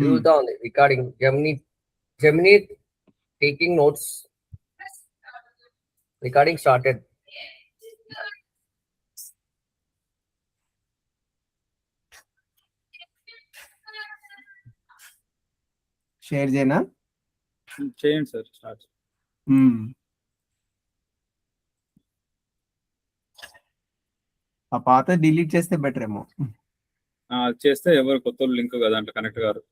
తిరుగుతా ఉంది recording. Gemini taking notes. Recording started. Share చేయనా? చేయండి సార్ స్టార్ట్. ఆ పాత డిలీట్ చేస్తే బెటర్ ఏమో. చేస్తే ఎవరు కొత్త లింక్ కదా అంటే కనెక్ట్ గారు.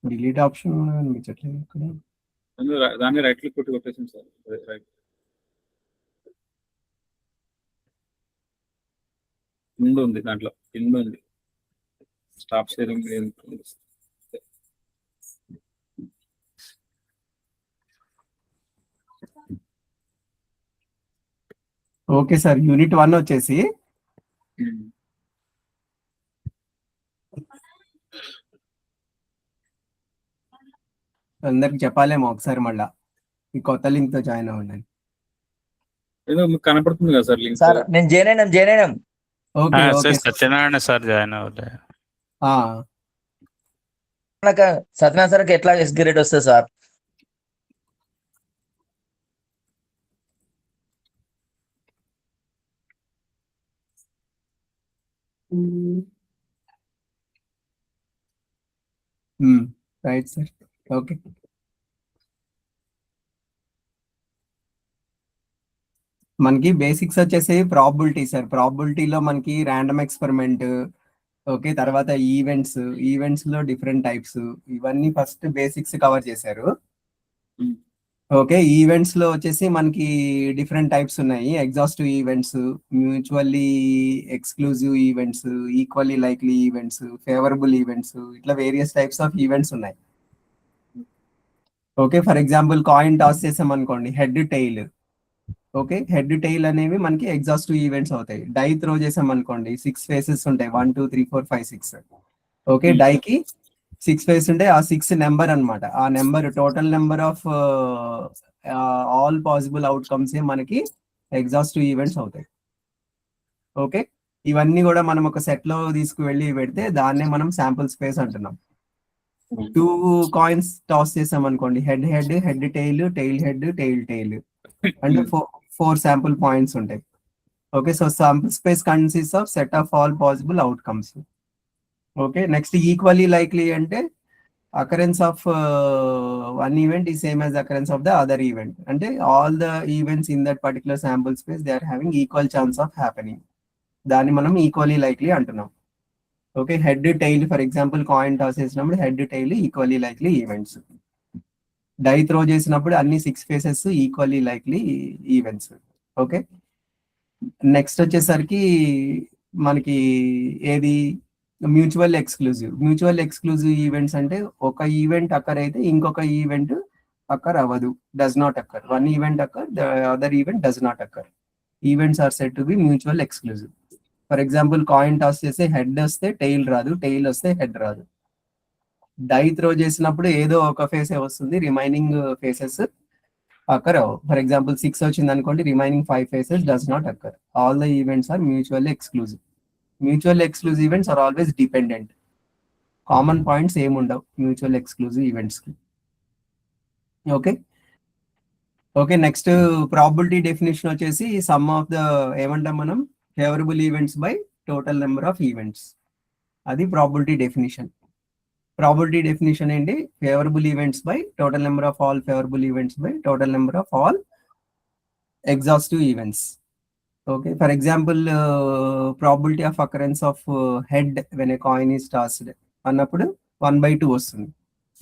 డిలీట్ ఆప్షన్ కనిపించట్లేదు ఇక్కడ. దాన్ని రైట్ క్లిక్ కొట్టి కొట్టేసింది సార్. రైట్ కింద ఉంది, దాంట్లో కింద ఉంది stop sharing. Okay sir, unit 1 వచ్చేసి అందరికి చెప్పాలేమో ఒకసారి మళ్ళా ఈ కొత్త లింక్ తో జాయిన్ అవ్వండి. ఏదో మీకు కనపడుతుంది కదా సార్ లింక్. సార్ నేను జాయిన్ అయినాం. Okay okay Satyanarayana sir join అవుతాయి. సత్యనారాయణ సార్కి ఎట్లా ఎస్గి రేట్ వస్తుంది సార్? Right sir. ఓకే, మనకి బేసిక్స్ వచ్చేసి ప్రాబబిలిటీ సార్. ప్రాబబిలిటీలో మనకి ర్యాండమ్ ఎక్స్పెరిమెంట్, ఓకే, తర్వాత ఈవెంట్స్ లో డిఫరెంట్ టైప్స్, ఇవన్నీ ఫస్ట్ బేసిక్స్ కవర్ చేశారు. ఓకే, ఈవెంట్స్ లో వచ్చేసి మనకి డిఫరెంట్ టైప్స్ ఉన్నాయి. Exhaustive events, mutually exclusive events, equally likely events, favourable events, ఇట్లా వేరియస్ టైప్స్ ఆఫ్ ఈవెంట్స్ ఉన్నాయి. Okay, for example coin toss చేసాం అనుకోండి, head tail. Okay, head tail అనేవి మనకి ఎగ్జాస్టివ్ ఈవెంట్స్ అవుతాయి. డై త్రో చేసాం అనుకోండి, 6 ఫేసెస్ ఉంటాయి, 1 2 3 4 5 6. ఓకే, డైకి 6 ఫేస్ ఉంటాయి. ఆ 6 నెంబర్ అనమాట. ఆ number total number of all possible outcomes మనకి ఎగ్జాస్టివ్ ఈవెంట్స్ అవుతాయి. ఓకే, ఇవన్నీ కూడా మనం ఒక సెట్ లో తీసుకువెళ్ళి పెడితే దాన్నే మనం శాంపుల్ స్పేస్ అంటున్నాం. 2 కాయిన్స్ టాస్ చేసాం అనుకోండి, head tail, tail head, tail tail, అంటే 4 శాంపుల్ పాయింట్స్ ఉంటాయి. Okay, so sample space consist of set of all possible outcomes. Okay, next equally likely అంటే occurrence of one event is same as occurrence of the other event. అంటే all the events in that particular sample space they are having equal chance of happening. దాన్ని మనం equally likely అంటున్నాం. Okay, head tail for example coin toss చేసినప్పుడు head tail equally likely events. Die throw చేసినప్పుడు అన్ని 6 faces equally likely events. Okay, next వచ్చేసరికి మనకి ఏది mutual exclusive events అంటే ఒక ఈవెంట్ అక్కర్ అయితే ఇంకొక ఈవెంట్ అక్కర్ అవ్వదు, does not occur. One event occur, the other event does not occur. Events are said to be mutual exclusive. For example coin toss చేస్తే head వస్తే టెయిల్ రాదు, tail వస్తే head రాదు. డై త్రో చేసినప్పుడు ఏదో ఒక ఫేసే వస్తుంది, రిమైనింగ్ ఫేసెస్ అక్కర్ అవ్వవు. ఫర్ ఎగ్జాంపుల్ 6 వచ్చింది అనుకోండి, remaining 5 faces does not occur. All the events are mutually exclusive. Mutual exclusive events are always dependent. Common points ఏముండవు మ్యూచువల్ ఎక్స్క్లూజివ్ ఈవెంట్స్ కి. Okay okay, next probability definition వచ్చేసి sum of the ఏమంటాం మనం, favourable events by total number of events. అది probability definition. Probability definition ఏంటి? Favourable events by total number of all favourable events by total number of all exhaustive events. Okay, for example, probability of occurrence of head when a coin is tossed అన్నప్పుడు 1/2 వస్తుంది.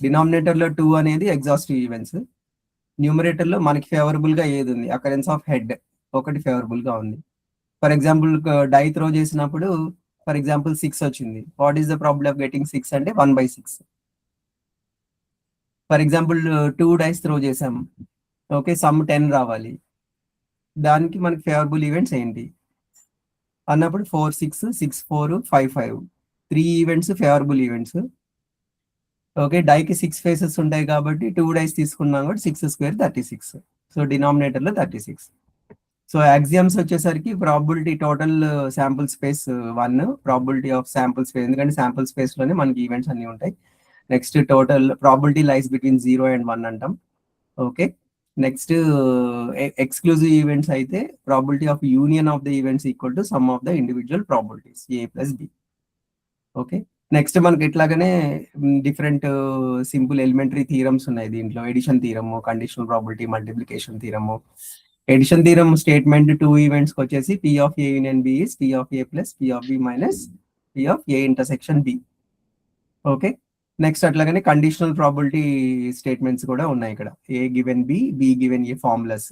Denominator లో 2 అనేది exhaustive events, numerator లో మనకి favourable గా ఏది ఉంది, occurrence of head ఒకటి ఫేవరబుల్ గా ఉంది. ఫర్ ఎగ్జాంపుల్ డై త్రో చేసినప్పుడు ఫర్ ఎగ్జాంపుల్ 6 వచ్చింది. What is the probability of getting 6 అంటే 1/6. ఫర్ ఎగ్జాంపుల్ 2 డైస్ త్రో చేసాం, ఓకే, సమ్ 10 రావాలి. దానికి మనకి ఫేవరబుల్ ఈవెంట్స్ ఏంటి అన్నప్పుడు 4 6 6 4 5 5, 3 ఈవెంట్స్ ఫేవరబుల్ ఈవెంట్స్. ఓకే, డైకి 6 ఫేసెస్ ఉంటాయి కాబట్టి 2 డైస్ తీసుకున్నాం కూడా 6 స్క్వేర్ 36. సో డినామినేటర్ లో 36. సో యాక్సియమ్స్ వచ్చేసరికి probability total sample space 1, probability of sample space, ఎందుకంటే శాంపుల్ స్పేస్ లోనే మనకి ఈవెంట్స్ అన్ని ఉంటాయి. Next total probability lies between 0 and 1 అంటాం. ఓకే, నెక్స్ట్ ఎక్స్క్లూజివ్ ఈవెంట్స్ అయితే probability of union of the events equal to sum of the individual probabilities A+B. Okay, next మనకి ఇట్లాగనే different simple elementary theorems ఉన్నాయి దీంట్లో. Addition theorem, conditional probability, multiplication theorem. Addition theorem statement 2 events కి వచ్చేసి P of A union B is P of A plus P of B minus P of A intersection B. Okay, next అట్లాగనే conditional probability statements కూడా ఉన్నాయి ఇక్కడ. A given B, B given A formulas.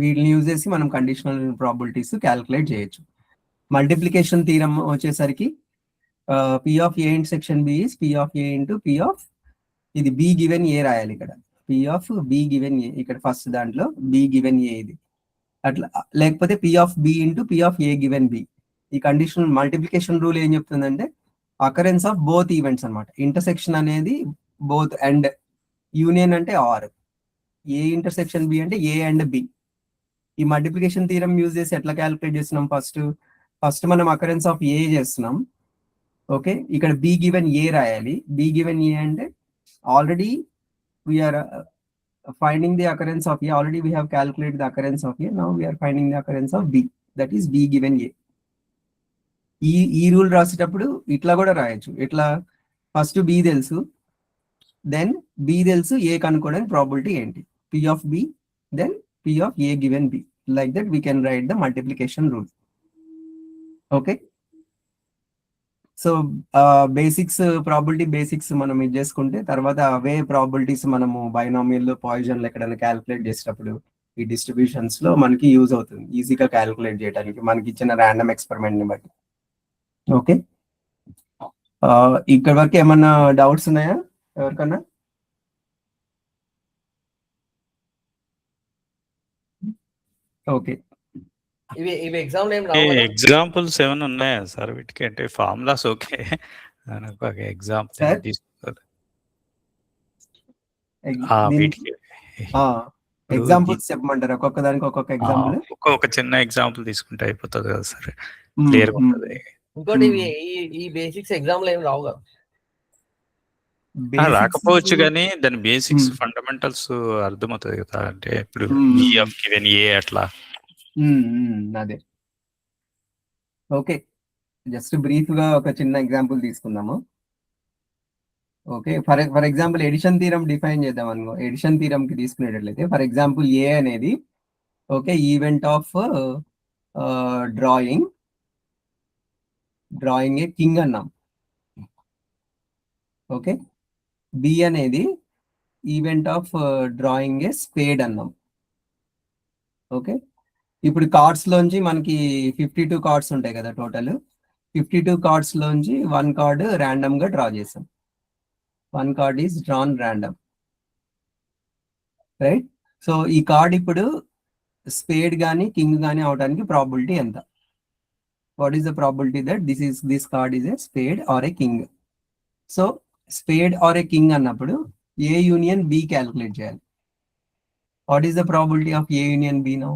వీటిని use చేసి మనం conditional probabilities calculate చేయొచ్చు. Multiplication theorem వచ్చేసరికి P of A intersection B is P of A into P of, ఇది B given A రాయాలి ఇక్కడ. P of B given A ఇక్కడ first దాంట్లో B given A ఇది అట్లా, లేకపోతే P of B into P of A given B. ఈ conditional multiplication rule ఏం చెప్తుందంటే అకరెన్స్ ఆఫ్ బోత్ ఈవెంట్స్ అన్నమాట. ఇంటర్సెక్షన్ అనేది బోత్ అండ్, యూనియన్ అంటే ఆర్, ఏ ఇంటర్సెక్షన్ బి అంటే ఏ అండ్ బి. ఈ మల్టిప్లికేషన్ థీరం యూజ్ చేసి ఎట్లా క్యాలిక్యులేట్ చేస్తున్నాం? ఫస్ట్ మనం అకరెన్స్ ఆఫ్ ఏ చేస్తున్నాం. ఓకే, ఇక్కడ బి గివెన్ ఏ రాయాలి. బి గివెన్ ఏ అంటే already we're finding the occurrence of A. Already we have calculate the occurrence of A. Now we're finding the occurrence of B, that is B given A. ఈ rule రాసేటప్పుడు ఇట్లా కూడా రాయొచ్చు. ఇట్లా first B తెలుసు, then B తెలుసు, A కనుక్కోవడానికి probability ఏంటి? P of B, then P of A given B. Like that we can write the multiplication rule. Okay, so basics, probability basics మనం ఇది చేసుకుంటే తర్వాత అవే ప్రాబిలిటీస్ మనము బైనామియల్, పాయిజన్ ఎక్కడైనా క్యాలిక్యులేట్ చేసేటప్పుడు ఈ డిస్ట్రిబ్యూషన్స్ లో మనకి యూజ్ అవుతుంది ఈజీగా క్యాలిక్యులేట్ చేయడానికి మనకి ఇచ్చిన ర్యాండమ్ ఎక్స్పెరిమెంట్ ని బట్టి. ఓకే, ఇక్కడ వరకు ఏమన్నా డౌట్స్ ఉన్నాయా ఎవరికన్నా? ఓకే, ఇవి ఎగ్జామ్ ఏం రావు కదా? ఎగ్జాంపుల్స్ ఏమైనా ఉన్నాయా సార్ వీటికి? అంటే ఫార్ములాస్ ఓకే, నాకు ఒక ఎగ్జాంపుల్ Sir? తీసుకోవాలి దీనికి వీటికి. ఎగ్జాంపుల్స్ చెప్పమంటారు? ఒక్కొక్క దానికి ఒక్కొక్క ఎగ్జాంపుల్. ఒక చిన్న ఎగ్జాంపుల్ తీసుకుంటే అయిపోతుంది కదా సార్, క్లియర్ ఉంటుంది. ఇంకోటి ఈ బేసిక్స్ ఎగ్జామ్ లో ఏం రావు కదా? రాకపోవచ్చు కానీ దాని బేసిక్స్, ఫండమెంటల్స్ అర్థమవుతుంది కదా. అంటే ఇప్పుడు ఏ అట్లా. అదే, ఓకే, జస్ట్ బ్రీఫ్ గా ఒక చిన్న ఎగ్జాంపుల్ తీసుకుందాము. Okay, for example addition theorem define చేద్దాం అనుకో. ఎడిషన్ థీరం కి తీసుకునేటట్లయితే ఫర్ ఎగ్జాంపుల్ ఏ అనేది okay event of drawing a king అన్నాం. ఓకే, బి అనేది event of drawing a spade అన్నాం. ఓకే, ఇప్పుడు కార్డ్స్ లోంచి మనకి 52 కార్డ్స్ ఉంటాయి కదా టోటల్. 52 కార్డ్స్ లోంచి 1 కార్డ్ ర్యాండమ్ గా డ్రా చేసాం. 1 card is drawn random, right? So ఈ కార్డ్ ఇప్పుడు స్పేడ్ గానీ కింగ్ గానీ అవడానికి ప్రాబిలిటీ ఎంత? What is the probability that this card is a spade or a king? So spade or a king అన్నప్పుడు A union B calculate చేయాలి. What is the probability of A union B now?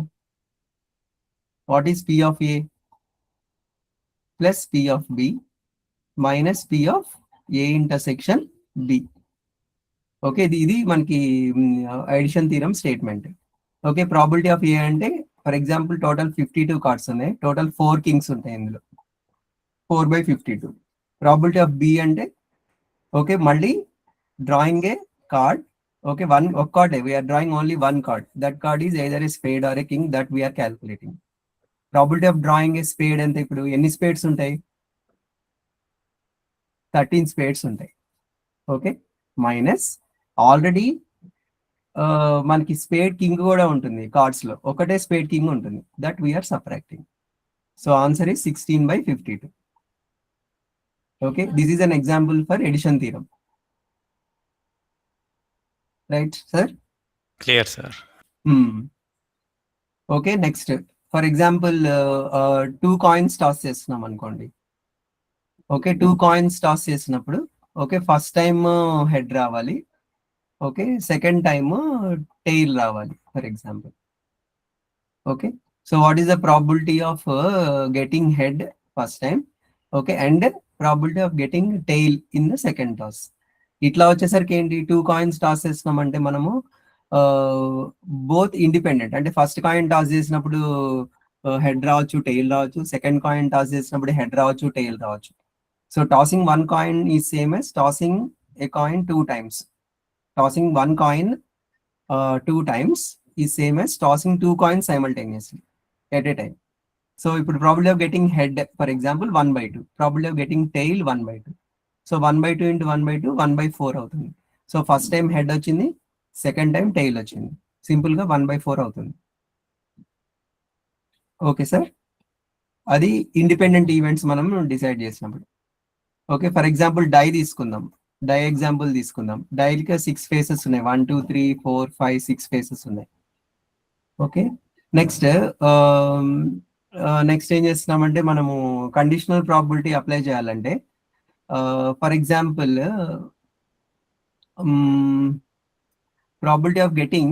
What is P of A plus P of B minus P of A intersection B? Okay, ఇది మనకి addition theorem statement. Okay, probability of A అంటే for example total 52 cards ఉన్నాయి, total 4 kings ఉంటాయి ఇందులో, 4/52. Probability of B అంటే okay మళ్ళీ drawing a card. Okay, ఒక card, we are drawing only 1 card. That card is either a spade or a king that we are calculating. Probability of drawing a spade ఎంత? ఇప్పుడు ఎన్ని spades ఉంటాయి? 13 spades ఉంటాయి. Okay, minus already మనకి spade king కూడా ఉంటుంది cards లో, ఒకటే స్పేడ్ కింగ్ ఉంటుంది, that we're subtracting. So answer is 16/52. Okay, this is an example for addition theorem, right sir? Clear sir. Okay, next for example 2 coins toss చేస్తున్నాం అనుకోండి. ఓకే, 2 coins toss చేసినప్పుడు okay first time head రావాలి, okay second time tail రావాలి for example. Okay, so what is the probability of getting head first time? Okay, and probability of getting tail in the second toss. ఇట్లా వచ్చేసరికి ఏంటి, 2 coins toss చేస్తున్నామంటే మనము both independent, అంటే first coin toss చేసినప్పుడు head రావచ్చు, tail రావచ్చు, second coin toss చేసినప్పుడు హెడ్ రావచ్చు, టెయిల్ రావచ్చు. So tossing 1 coin is same as tossing a coin 2 times. Tossing 1 coin 2 times is same as tossing 2 coins simultaneously at a time. So ఇప్పుడు probability of getting head, for example, 1/2. Probability of getting tail 1/2. So 1/2 into 1/2 1/4 అవుతుంది. So first time head వచ్చింది, second time tile వచ్చింది, simple గా 1/4 అవుతుంది. Okay sir, అది independent events మనం decide చేసినప్పుడు. Okay, for example die తీసుకుందాం, డై ఎగ్జాంపుల్ తీసుకుందాం. డైకి 6 ఫేసెస్ ఉన్నాయి, 1 2 3 4 5 6 ఫేసెస్ ఉన్నాయి. ఓకే, నెక్స్ట్ ఏం చేస్తున్నామంటే మనము కండిషనల్ ప్రాబిలిటీ అప్లై చేయాలంటే, for example probability of getting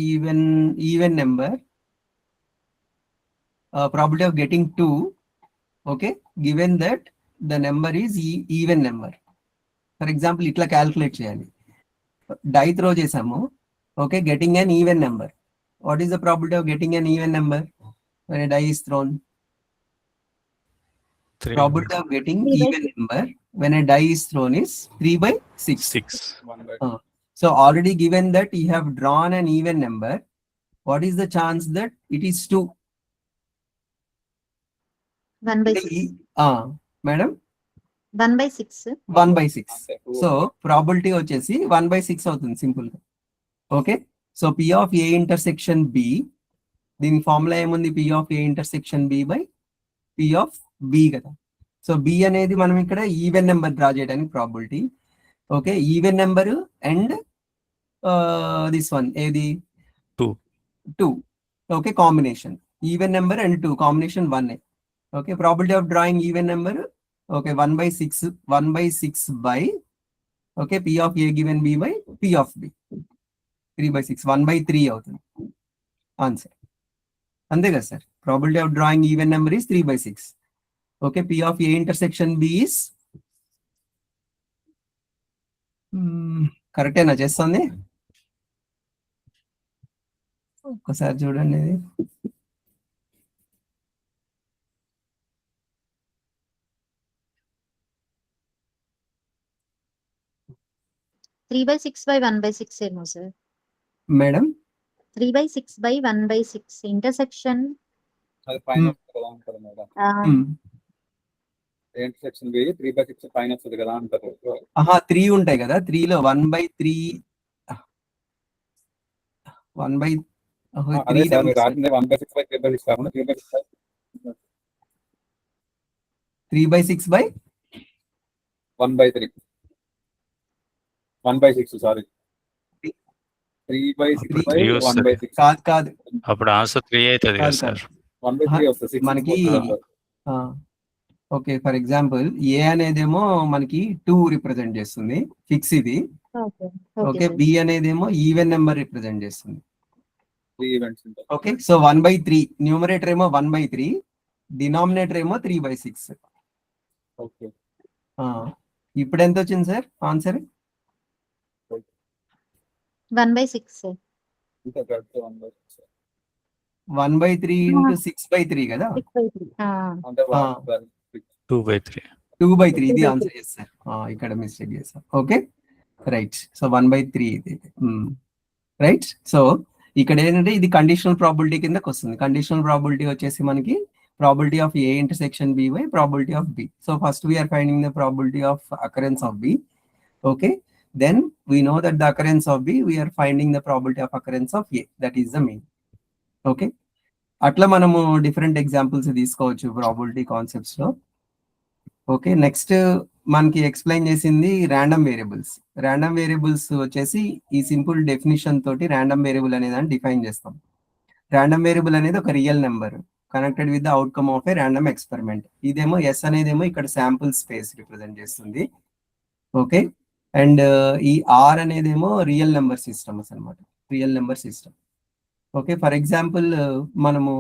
even number, probability of getting 2, okay, given that the number is even number. For example, itla calculate cheyali, die throw chesamu, okay, getting an even number. What is the probability of getting an even number when a die is thrown? Probability of getting even number when a die is thrown is 3/6. 6. 1/2. So already given that you have drawn an even number, what is the chance that it is 2? 1/6. Madam, 1/6. 1/6. So probability వచ్చేసి 1/6 అవుతుంది simple గా. Okay, so P of A intersection B, దీని formula ఏముంది, P of A intersection B by P of B కదా. So B అనేది మనం ఇక్కడ even number draw చేయడానికి probability. Okay, even number and this one ఏది 2. Okay, combination even number and 2 combination 1. Okay, probability of drawing even number, okay, 1/6 by, okay, P of A given B by P of B, 3/6, 1/3 అవుతుంది answer. అంతే కదా sir, probability of drawing even number is 3/6. Okay, P of A intersection B is కరెక్టేనా చేస్తుంది? ఒక్కసారి చూడండి ఇది. Three by 6 by 1/6 ఏమో sir. Madam 3/6 by 1/6 intersection. అది పైన కదా ఉంటుంది మేడం, ఇంటర్సెక్షన్ బి 3/6 పైన వస్తుంది కదా అంటారు. 3 ఉంటాయి కదా, 3లో 1/3 అదే సార్ మీరు రాసింది 1/6 by 3/6 కాకుండా 3/6 by 1/3 1/6 సారీ 3/6 by 1/6 కాదు అప్పుడు ఆన్సర్ 3 అవుతుంది కదా సార్. 1/3 వస్తుంది మనకి. ఓకే, ఫర్ ఎగ్జాంపుల్ ఏ అనేదేమో మనకి 2 రిప్రజెంట్ చేస్తుంది, ఫిక్స్ ఇది. ఓకే, బి అనేదేమో ఈవెన్ నెంబర్ రిప్రజెంట్ చేస్తుంది. 3 ఈవెంట్స్ ఉంటాయి. ఓకే, సో 1/3 న్యూమరేటర్ ఏమో 1/3, డినామినేటర్ ఏమో 3/6. ఓకే, ఇప్పుడు ఎంత వచ్చింది సార్ ఆన్సర్? 1/6 సార్. ఇంకా కరెక్ట్ 1/6 1/3 into 6/3 కదా, 6/3. అంటే 2/3. 2/3 ఇది ఆన్సర్ చేస్తారు. ఇక్కడ మిస్టేక్ చేస్తారు. Okay, right. సో 1/3 ఇది రైట్. సో ఇక్కడ ఏంటంటే ఇది కండిషనల్ ప్రాబిలిటీ కిందకి వస్తుంది. కండిషనల్ ప్రాబిలిటీ వచ్చేసి మనకి probability of A intersection B by probability of B. So first we are finding the probability of occurrence of B. Okay, then we know that the occurrence of B, we are finding the probability of occurrence of A. That is the mean. Okay, అట్లా మనము different examples తీసుకోవచ్చు probability concepts లో. Okay, next మనకి explain చేసింది random variables. Random variables వచ్చేసి ఈ simple definition తోటి random variable అనేది అని డిఫైన్ చేస్తాం. ర్యాండమ్ వేరియబుల్ అనేది ఒక real number connected with the outcome of A random experiment. ఇదేమో ఎస్ అనేదేమో ఇక్కడ శాంపుల్ స్పేస్ రిప్రజెంట్ చేస్తుంది. ఓకే, అండ్ ఈ ఆర్ అనేదేమో రియల్ నెంబర్ సిస్టమ్స్ అనమాట, real number system. Okay, for example మనము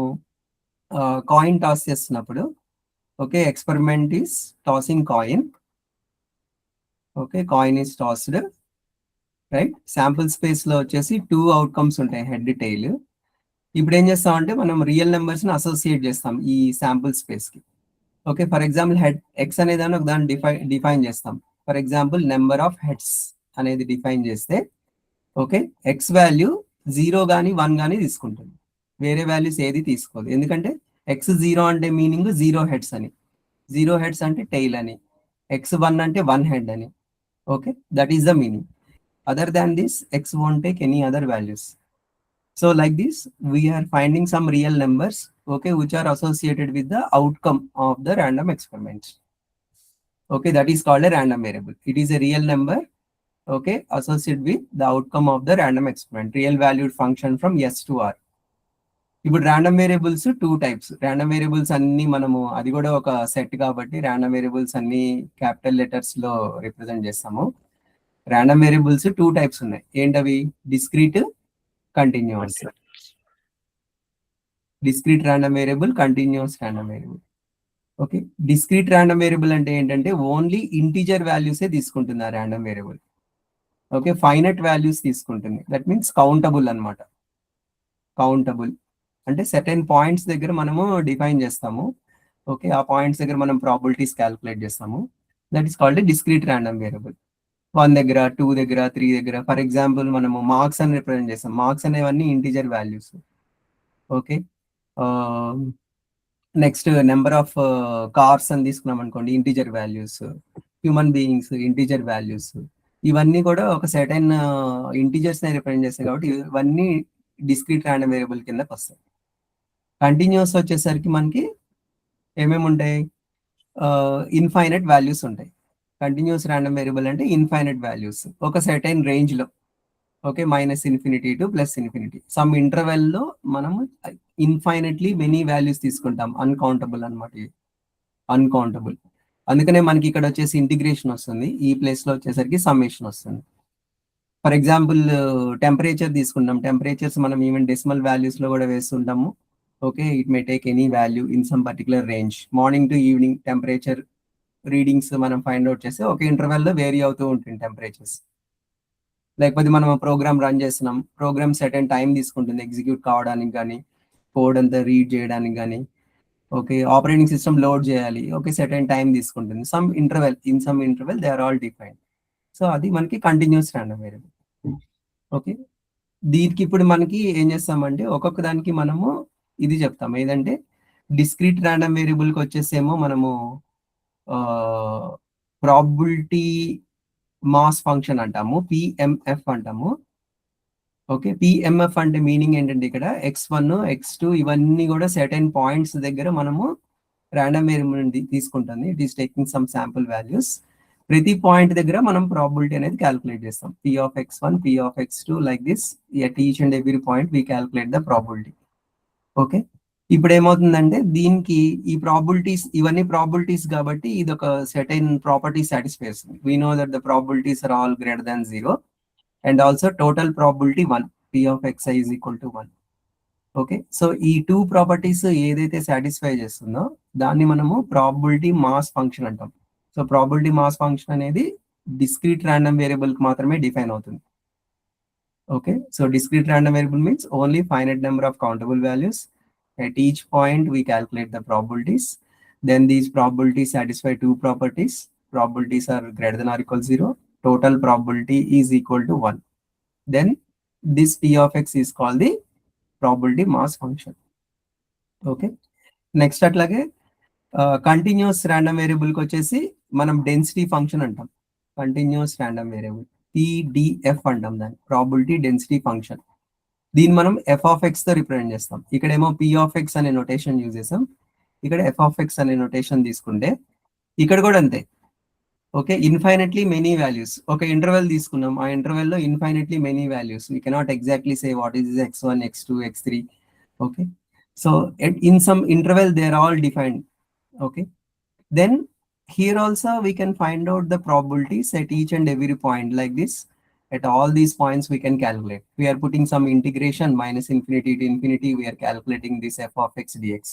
కాయిన్ టాస్ చేస్తున్నప్పుడు, okay, experiment is tossing coin. Okay, coin is tossed, right. Sample space లో వచ్చేసి 2 outcomes ఉంటాయి, head tile. ఇప్పుడు ఏం చేస్తామంటే మనం రియల్ నెంబర్స్ ని అసోసియేట్ చేస్తాం ఈ శాంపుల్ స్పేస్ కి. Okay, for example head X అనే దాన్ని ఒక దాన్ని డిఫైన్ చేస్తాం. For example number of heads అనేది డిఫైన్ చేస్తే, ఓకే, ఎక్స్ వాల్యూ 0 కానీ 1 కానీ తీసుకుంటుంది, వేరే వాల్యూస్ ఏది తీసుకోదు. ఎందుకంటే ఎక్స్ 0 అంటే మీనింగ్ 0 హెడ్స్ అని, 0 హెడ్స్ అంటే టైల్ అని, ఎక్స్ 1 అంటే 1 హెడ్ అని. Okay, that is the meaning. Other than this, x won't take any other values. So like this, we are finding some real numbers, okay, which are associated with the outcome of the random experiment. Okay, that is called a random variable. It is a real number, okay, associated with the outcome of the random experiment, real valued function from S to R. ఇప్పుడు random variables 2 types. Random variables అన్ని మనము, అది కూడా ఒక set కాబట్టి random variables అన్ని capital letters లో represent చేస్తాము. ర్యాండమ్ వేరియబుల్స్ 2 టైప్స్ ఉన్నాయి. ఏంటవి? Discrete, continuous. Discrete random variable, continuous random variable. Okay, discrete random variable అంటే ఏంటంటే ఓన్లీ ఇంటీజర్ వాల్యూసే తీసుకుంటుంది ఆ random variable. Okay, finite values తీసుకుంటుంది. దట్ మీన్స్ కౌంటబుల్ అన్నమాట. కౌంటబుల్ అంటే సర్టెన్ పాయింట్స్ దగ్గర మనము డిఫైన్ చేస్తాము. ఓకే, ఆ పాయింట్స్ దగ్గర మనం ప్రాబిలిటీస్ క్యాలిక్యులేట్ చేస్తాము. That is called discrete random variable. 1 దగ్గర, 2 దగ్గర, 3 దగ్గర. ఫర్ ఎగ్జాంపుల్ మనము మార్క్స్ అని రిప్రజెంట్ చేస్తాం. మార్క్స్ అనేవన్నీ integer values. Okay, next number of cars అని తీసుకున్నాం అనుకోండి, integer values. Human beings, integer values. ఇవన్నీ కూడా ఒక సర్టెన్ ఇంటీజర్స్ ని రిప్రజెంట్ చేస్తాయి కాబట్టి ఇవన్నీ డిస్క్రీట్ ర్యాండమ్ వేరియబుల్ కిందకి వస్తాయి. కంటిన్యూస్ వచ్చేసరికి మనకి ఏమేమి ఉంటాయి? ఇన్ఫైనైట్ వాల్యూస్ ఉంటాయి. కంటిన్యూస్ ర్యాండమ్ వేరియబుల్ అంటే ఇన్ఫైనైట్ వాల్యూస్ ఒక సర్టెన్ రేంజ్ లో. Okay, -∞ to +∞. సమ్ ఇంటర్వెల్ లో మనము ఇన్ఫైనైట్లీ మెనీ వాల్యూస్ తీసుకుంటాం. అన్కౌంటబుల్ అనమాట, అన్కౌంటబుల్. అందుకనే మనకి ఇక్కడ వచ్చేసి ఇంటిగ్రేషన్ వస్తుంది, ఈ ప్లేస్ లో వచ్చేసరికి సమ్మేషన్ వస్తుంది. ఫర్ ఎగ్జాంపుల్ టెంపరేచర్ తీసుకుంటాం. టెంపరేచర్స్ మనం ఈవెన్ డెసిమల్ వాల్యూస్ లో కూడా వేస్తుంటాము. Okay, it may take any value in some particular range. Morning to evening temperature readings మనం ఫైండ్ అవుట్ చేస్తే ఒక ఇంటర్వెల్ లో వేరీ అవుతూ ఉంటుంది టెంపరేచర్స్. లేకపోతే మనం ప్రోగ్రామ్ రన్ చేస్తున్నాం, ప్రోగ్రామ్ సర్టెన్ టైం తీసుకుంటుంది ఎగ్జిక్యూట్ కావడానికి కానీ, కోడ్ అంతా రీడ్ చేయడానికి కానీ. ఓకే, ఆపరేటింగ్ సిస్టమ్ లోడ్ చేయాలి, ఓకే, సర్టెన్ టైం తీసుకుంటుంది. Some interval they are all defined. So అది మనకి కంటిన్యూస్ ర్యాండమ్ వేరియబుల్. ఓకే, దీనికి ఇప్పుడు మనకి ఏం చేస్తామంటే ఒక్కొక్క దానికి మనము ఇది చెప్తాం. ఏదంటే డిస్క్రీట్ ర్యాండమ్ వేరియబుల్కి వచ్చేసేమో మనము ప్రాబిలిటీ మాస్ ఫంక్షన్ అంటాము, పిఎంఎఫ్ అంటాము. ఓకే, పిఎంఎఫ్ అంటే మీనింగ్ ఏంటంటే ఇక్కడ x1, x2 ఇవన్నీ కూడా సర్టెన్ పాయింట్స్ దగ్గర మనము ర్యాండమ్ వేరియబుల్ తీసుకుంటుంది. It is taking some sample values. ప్రతి పాయింట్ దగ్గర మనం ప్రాబిలిటీ అనేది క్యాలిక్యులేట్ చేస్తాం. p of x1, p of x2 like this. At each and every point we calculate the probability. Okay, ఇప్పుడు ఏమవుతుందంటే దీనికి ఈ ప్రాబిలిటీస్, ఇవన్నీ ప్రాబిలిటీస్ కాబట్టి ఇది ఒక సర్టెన్ ప్రాపర్టీ సాటిస్ఫై చేస్తుంది. We know that the probabilities are all greater than 0 and also total probability 1, p of xi is equal to 1. Okay, so ఈ 2 ప్రాపర్టీస్ ఏదైతే సాటిస్ఫై చేస్తుందో దాన్ని మనము ప్రాబిలిటీ మాస్ ఫంక్షన్ అంటాం. సో ప్రాబిలిటీ మాస్ ఫంక్షన్ అనేది discrete random variable కి మాత్రమే define అవుతుంది. Okay, so discrete random variable means only finite number of countable values. At each point we calculate the probabilities. Then these probabilities satisfy 2 properties. Probabilities are greater than or equal to 0. Total probability is equal to 1. Then this p of x is called the probability mass function. Okay, next అట్లాగే continuous random variable కి వచ్చేసి మనం density function అంటాం. Continuous random variable PDF అంటాం దాన్ని, probability density function. దీన్ని మనం F of X తో రిప్రజెంట్ చేస్తాం. ఇక్కడేమో పి ఆఫ్ ఎక్స్ అనే నోటేషన్ యూజ్ చేసాం, ఇక్కడ ఎఫ్ ఆఫ్ ఎక్స్ అనే నోటేషన్ తీసుకుంటే ఇక్కడ కూడా అంతే. Okay, infinitely many values. ఒక ఇంటర్వెల్ తీసుకున్నాం, ఆ ఇంటర్వెల్ లో infinitely many values. We cannot exactly say what is x1, x2, x3. Okay, so in some interval they are all defined. Okay, then here also we can find out the probabilities at each and every point like this. At all these points we can calculate. We are putting some integration minus infinity to infinity. We are calculating this f of x dx.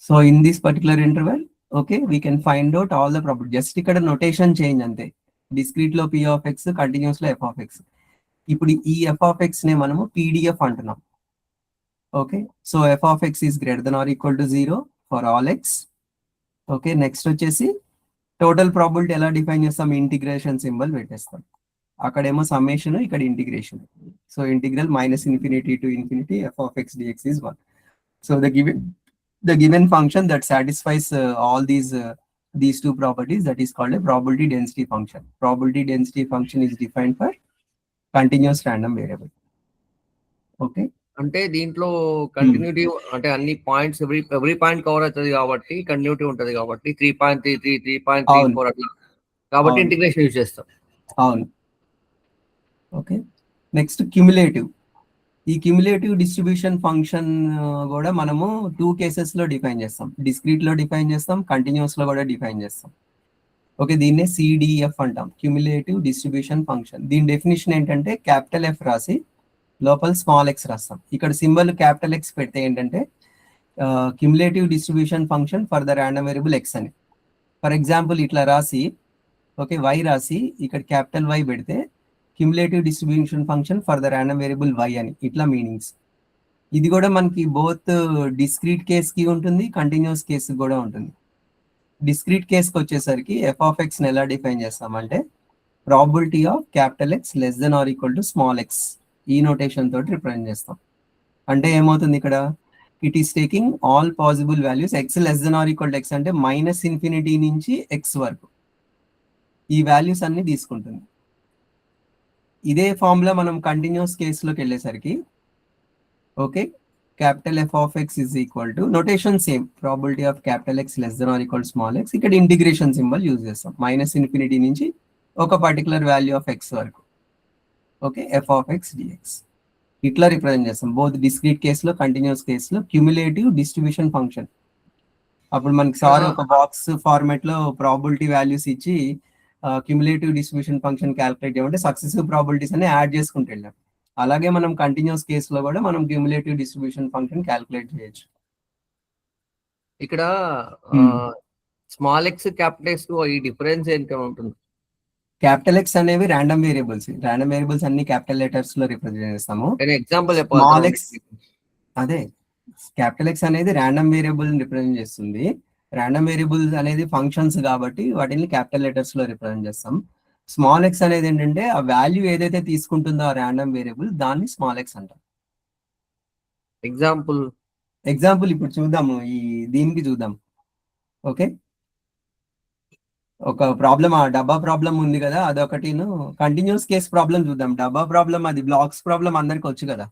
So in this particular interval, okay, we can find out all the properties. Just ఇక్కడ notation change అంతే. Discrete లో p of x, continuous లో f of x. ఇప్పుడు ఈ f of x నే మనము pdf అంటున్నాం. Okay, so f of x is greater than or equal to 0 for all x. Okay, next వచ్చేసి టోటల్ ప్రాబిలిటీ ఎలా డిఫైన్ చేస్తాం, ఇంటిగ్రేషన్ సింబల్ పెట్టేస్తాం. అక్కడేమో సమ్మేషన్, ఇక్కడ integration. So integral minus infinity to infinity f of x dx is 1. So the given function that satisfies all these two properties, that is called a probability density function. Probability density function is defined for continuous random variable. Okay, అంటే దీంట్లో continuity అంటే అన్ని points every point cover అవుతుంది కాబట్టి continuity ఉంటది కాబట్టి 3.33 3.34 అట్లా కాబట్టి అవును. ఇంటిగ్రేషన్ యూజ్ చేస్తాం. అవును. Okay, next cumulative. ఈ క్యుములేటివ్ డిస్ట్రిబ్యూషన్ ఫంక్షన్ కూడా మనము 2 కేసెస్ లో డిఫైన్ చేస్తాం. డిస్క్రీట్ లో డిఫైన్ చేస్తాం, కంటిన్యూస్ లో కూడా డిఫైన్ చేస్తాం. ఓకే, దీన్నే సిడిఎఫ్ అంటాం, క్యుములేటివ్ డిస్ట్రిబ్యూషన్ ఫంక్షన్. దీని డెఫినేషన్ ఏంటంటే క్యాపిటల్ ఎఫ్ రాసి లోపల స్మాల్ ఎక్స్ రాస్తాం. ఇక్కడ సింబల్ క్యాపిటల్ ఎక్స్ పెడితే ఏంటంటే cumulative distribution function for the random variable X అని. ఫర్ ఎగ్జాంపుల్ ఇట్లా రాసి, ఓకే, వై రాసి ఇక్కడ క్యాపిటల్ వై పెడితే cumulative distribution function for the random variable why అని, ఇట్లా మీనింగ్స్. ఇది కూడా మనకి బోత్ డిస్క్రీట్ కేస్ కి ఉంటుంది, కంటిన్యూస్ కేస్ కూడా ఉంటుంది. డిస్క్రీట్ కేస్కి వచ్చేసరికి ఎఫ్ ఆఫ్ ఎక్స్ ని ఎలా డిఫైన్ చేస్తామంటే probability of capital X less than or equal to small X, ఈ నోటేషన్ తోటి రిప్రజెంట్ చేస్తాం. అంటే ఏమవుతుంది ఇక్కడ, it is taking all possible values X less than or equal to X అంటే మైనస్ ఇన్ఫినిటీ నుంచి ఎక్స్ వరకు ఈ వాల్యూస్ అన్ని తీసుకుంటుంది. ఇదే ఫార్ములా మనం కంటిన్యూస్ కేసులోకి వెళ్ళేసరికి, okay, capital F of X is equal to notation same, probability of capital X less than or equal small X. ఇక్కడ ఇంటిగ్రేషన్ సింబల్ యూజ్ చేస్తాం, మైనస్ ఇన్ఫినిటీ నుంచి ఒక పర్టికులర్ వాల్యూ ఆఫ్ ఎక్స్ వరకు. Okay, F of X dx ఇట్లా represent చేస్తాం both discrete కేసులో continuous కేసులో. Cumulative distribution function. అప్పుడు మనకి సార్ ఒక బాక్స్ ఫార్మాట్ లో ప్రాబిలిటీ వాల్యూస్ ఇచ్చి క్యుములేటివ్ డిస్ట్రిబ్యూషన్ ఫంక్షన్ క్యాలిక్యులేట్ చేయమంటే సక్సెసివ్ ప్రాబిలిటీస్ అన్ని యాడ్ చేసుకుంటూ వెళ్ళాం. అలాగే మనం కంటిన్యూస్ కేసులో కూడా మనం క్యుములేటివ్ డిస్ట్రిబ్యూషన్ ఫంక్షన్ క్యాలిక్యులేట్ చేయొచ్చు. ఇక్కడ స్మాల్ ఎక్స్ క్యాపిటల్ ఎక్స్ ఈ డిఫరెన్స్ ఏంటి ఉంటుంది? క్యాపిటల్ ఎక్స్ అనేవి ర్యాండమ్ వేరియబుల్స్. ర్యాండమ్ వేరియబుల్స్ అన్ని క్యాపిటల్ లెటర్స్ లో రిప్రజెంట్ చేస్తాము. ఎగ్జాంపుల్ స్మాల్ ఎక్స్, అదే క్యాపిటల్ ఎక్స్ అనేది ర్యాండమ్ వేరియబుల్ రిప్రజెంట్ చేస్తుంది. ర్యాండమ్ వేరియబుల్స్ అనేది ఫంక్షన్స్ కాబట్టి వాటిని క్యాపిటల్ లెటర్స్ లో రిప్రజెంట్ చేస్తాం. స్మాల్ ఎక్స్ అనేది ఏంటంటే ఆ వాల్యూ ఏదైతే తీసుకుంటుందో ఆ ర్యాండమ్ వేరియబుల్ దాన్ని స్మాల్ ఎక్స్ అంటాం. ఎగ్జాంపుల్ ఇప్పుడు చూద్దాము, ఈ దీనికి చూద్దాం. ఓకే, ఒక ప్రాబ్లం, ఆ డబ్బా ప్రాబ్లం ఉంది కదా, అదొకటి. కంటిన్యూస్ కేస్ ప్రాబ్లం చూద్దాం. డబ్బా ప్రాబ్లం అది బ్లాక్స్ ప్రాబ్లం అందరికి వచ్చు కదా,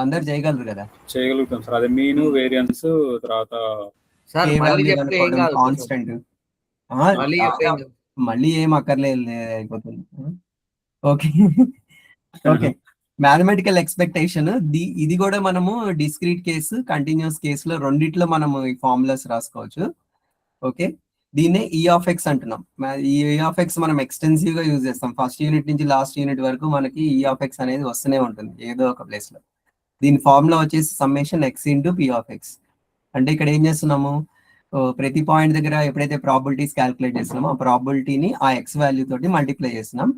అందరు చేయగలరు కదా. చేయగలుగుతాం సార్. అదే మీన్ వేరియన్స్ తర్వాత కాన్స్టెంట్, మళ్ళీ ఏం అక్కర్లేదు అయిపోతుంది. ఓకే ఓకే, మ్యాథమెటికల్ ఎక్స్పెక్టేషన్ ఇది కూడా మనము డిస్క్రీట్ కేసు కంటిన్యూస్ కేసులో రెండిట్లో మనము ఈ ఫార్ములాస్ రాసుకోవచ్చు. ఓకే, దీన్నే ఈ ఆఫ్ ఎక్స్ అంటున్నాం. ఈ ఈ ఆఫ్ ఎక్స్ మనం ఎక్స్టెన్సివ్ గా యూజ్ చేస్తాం. ఫస్ట్ యూనిట్ నుంచి లాస్ట్ యూనిట్ వరకు మనకి ఈ ఆఫ్ ఎక్స్ అనేది వస్తూనే ఉంటుంది ఏదో ఒక ప్లేస్ లో. దీని ఫార్ములా వచ్చేసి summation X into P of x. అంటే ఇక్కడ ఏం చేస్తున్నాము, ప్రతి పాయింట్ దగ్గర ఎప్పుడైతే ప్రాబిలిటీస్ క్యాలిక్యులేట్ చేస్తున్నామో ఆ ప్రాబిలిటీని ఆ ఎక్స్ వాల్యూ తోటి మల్టిప్లై చేస్తున్నాం,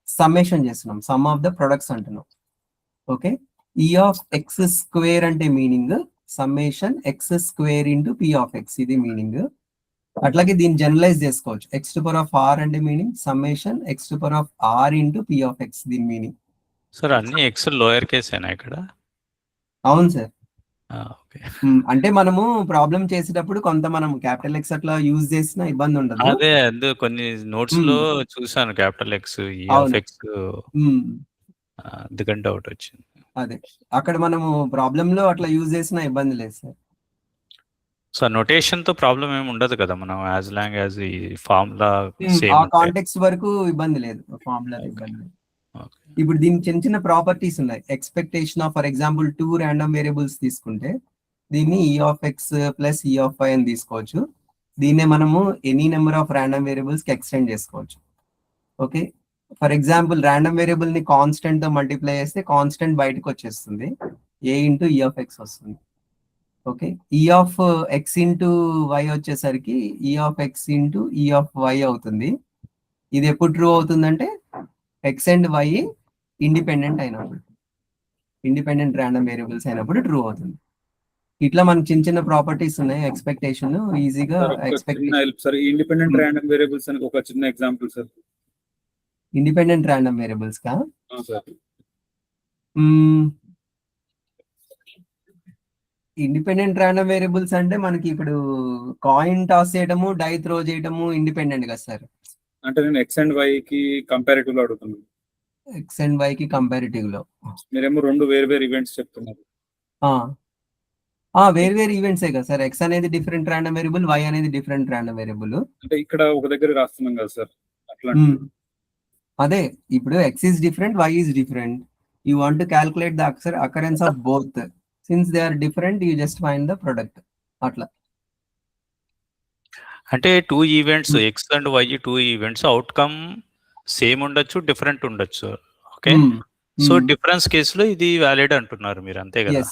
సమ్మేషన్ చేస్తున్నాం, సమ్ ఆఫ్ ద ప్రొడక్ట్స్ అంటున్నాం. Okay, E of x square అంటే meaning summation x square into P of x, ఇది మీనింగ్. అట్లాగే దీన్ని జనరలైజ్ చేసుకోవచ్చు. X to power of r అంటే meaning summation X to power of are into P of x, దీని meaning. Sir అన్ని x lower case అయినా ఇక్కడ? అవును సార్. ఓకే, అంటే మనము ప్రాబ్లం చేసేటప్పుడు కొంత మనం క్యాపిటల్ ఎక్స్ అట్లా యూజ్ చేసిన ఇబ్బంది ఉండదు. అదే కొన్ని నోట్స్ లో చూసాను క్యాపిటల్ ఎక్స్ ఈ ఆఫ్ ఎక్స్, అందుకంటే డౌట్ వచ్చింది. అదే అక్కడ మనము ప్రాబ్లం లో అట్లా యూజ్ చేసిన ఇబ్బంది లేదు సార్. సో నోటేషన్ తో ప్రాబ్లం ఏమి ఉండదు కదా, మనం యాజ్ లాంగ్ యాజ్ ఈ ఫార్ములా ఆ కాంటెక్స్ట్ వరకు ఇబ్బంది లేదు, ఫార్ములా ఇబ్బంది లేదు. ఇప్పుడు దీనికి చిన్న చిన్న ప్రాపర్టీస్ ఉన్నాయి. Expectation of, for example 2 random variables తీసుకుంటే దీన్ని ఈ ఆఫ్ ఎక్స్ ప్లస్ ఈ ఆఫ్ వై అని తీసుకోవచ్చు. దీన్నే మనము any number of random variables కి ఎక్స్టెండ్ చేసుకోవచ్చు. Okay, for example random variable ని కాన్స్టెంట్ తో మల్టిప్లై చేస్తే కాన్స్టెంట్ బయటకు వచ్చేస్తుంది, ఏ ఇంటూ ఈ ఆఫ్ ఎక్స్ వస్తుంది. Okay, E of X into why వచ్చేసరికి ఈ of X into E of why అవుతుంది. ఇది ఎప్పుడు ట్రూ అవుతుందంటే ఎక్స్ అండ్ వై ఇండిపెండెంట్ అయినప్పుడు, ఇండిపెండెంట్ ర్యాండమ్ వేరియబుల్స్ అయినప్పుడు ట్రూ అవుతుంది. ఇట్లా మనకి చిన్న చిన్న ప్రాపర్టీస్ ఉన్నాయి. ఎక్స్పెక్టేషన్ ఈజీగా సార్ ఇండిపెండెంట్ ర్యాండమ్ వేరియబుల్స్ అని ఒక చిన్న example sir. Independent random variables కా సార్ ఇండిపెండెంట్ ర్యాండమ్ వేరియబుల్స్ అంటే మనకి ఇప్పుడు కాయిన్ టాస్ చేయడము, డై త్రో చేయడము ఇండిపెండెంట్ కదా సార్. అంటే నేను ఎక్స్ అండ్ వై కి కంపారిటివ్ లో అడుగుతున్నాను. ఎక్స్ అండ్ వై కి కంపారిటివ్ లో మీరేమో రెండు వేరు వేరు ఈవెంట్స్ చెప్తున్నారు. వేరు వేరు ఈవెంట్సే కదా సార్. ఎక్స్ అనేది డిఫరెంట్ ర్యాండమ్ వేరియబుల్, వై అనేది డిఫరెంట్ ర్యాండమ్ వేరియబుల్. అంటే ఇక్కడ ఒక దగ్గర రాస్తున్నాం కదా సార్ అట్లా. అదే ఇప్పుడు X is different, Y is different. You want to calculate the occurrence of both. Since they are different you just find the product. అట్లా అంటే 2 events X and Y, 2 events outcome same ఉండొచ్చు, different ఉండొచ్చు. Okay, so difference కేసులో ఇది valid అంటున్నారు మీరు, అంతే కదా?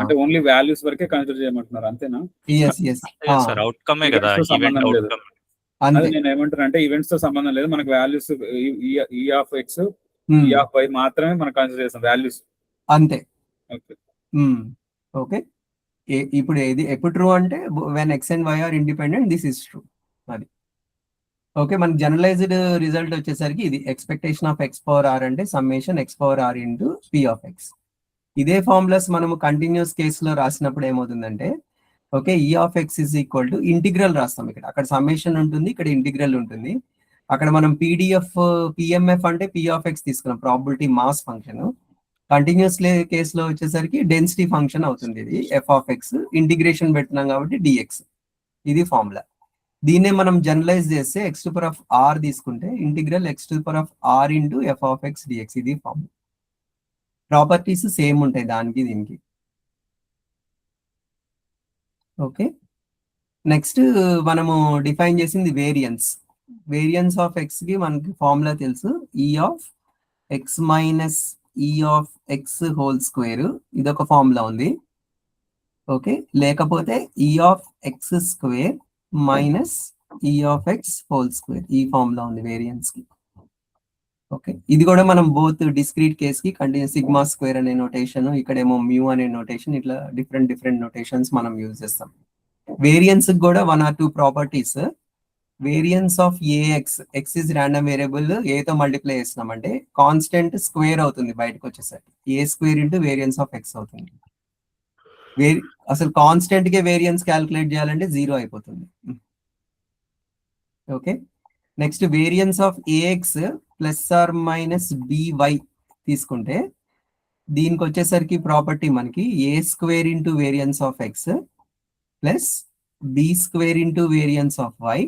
అంటే ఓన్లీ వాల్యూస్ వరకే కన్సిడర్ చేయమంటున్నారు అంతేనా? సార్ అవుట్కమే కదా ఈవెంట్ అవుట్కమ్. అదే నేను ఏమంటున్నా అంటే ఈవెంట్స్ తో సంబంధం లేదు, మనకు వాల్యూస్ ఈ ఆఫ్ ఎక్స్ ఈ ఆఫ్ వై మాత్రమే మనం కన్సిడర్ చేస్తాం వాల్యూస్ అంతే. ఓకే, ఇప్పుడు ఏది ఎప్పుడు ట్రూ అంటే when x and why are independent this is true. అది ఓకే. మనకి జనరలైజ్డ్ రిజల్ట్ వచ్చేసరికి ఇది expectation of x power r అంటే summation x power r into P of x. ఇదే ఫార్ములాస్ మనము కంటిన్యూస్ కేసులో రాసినప్పుడు ఏమవుతుందంటే okay, E of X is equal to integral రాస్తాం. ఇక్కడ అక్కడ సమ్మేషన్ ఉంటుంది, ఇక్కడ ఇంటిగ్రల్ ఉంటుంది. అక్కడ మనం పిఎంఎఫ్ అంటే పి ఆఫ్ ఎక్స్ తీసుకున్నాం, ప్రాబబిలిటీ మాస్ ఫంక్షన్. కంటిన్యూస్ కేసులో వచ్చేసరికి డెన్సిటీ ఫంక్షన్ అవుతుంది. ఇది ఎఫ్ ఆఫ్ ఎక్స్ ఇంటిగ్రేషన్ పెట్టినాం కాబట్టి డిఎక్స్. ఇది ఫార్ములా. దీన్నే మనం జనరలైజ్ చేస్తే x to power of r తీసుకుంటే integral x to power of are into F of X dx. ఇది ఫార్ములా. ప్రాపర్టీస్ సేమ్ ఉంటాయి దానికి దీనికి. ఓకే, నెక్స్ట్ మనము డిఫైన్ చేసింది వేరియన్స్. వేరియన్స్ ఆఫ్ ఎక్స్ కి మనకి ఫార్ములా తెలుసు, E of x minus E of x whole square. ఇదొక ఫార్ములా ఉంది. ఓకే, లేకపోతే E of x square minus E of x whole square, ఈ ఫార్ములా ఉంది వేరియన్స్ కి. ఓకే, ఇది కూడా మనం బోత్ డిస్క్రీట్ కేస్ కి కంటిన్యూస్ సిగ్మా స్క్వేర్ అనే నోటేషన్, ఇక్కడేమో మ్యూ అనే నోటేషన్, ఇట్లా డిఫరెంట్ నోటేషన్స్ మనం యూజ్ చేస్తాం. వేరియన్స్ కూడా 1 or 2 properties. Variance of a x, x is random variable, ఏతో మల్టిప్లై చేస్తున్నాం అంటే కాన్స్టెంట్ స్క్వేర్ అవుతుంది బయటకు వచ్చేసరికి, a square into variance of x అవుతుంది. అసలు కాన్స్టెంట్ కే వేరియన్స్ క్యాల్కులేట్ చేయాలంటే 0 అయిపోతుంది. Okay, next variance of a x plus or minus b y తీసుకుంటే దీనికి వచ్చేసరికి ప్రాపర్టీ మనకి a square into variance of x plus b square into variance of y.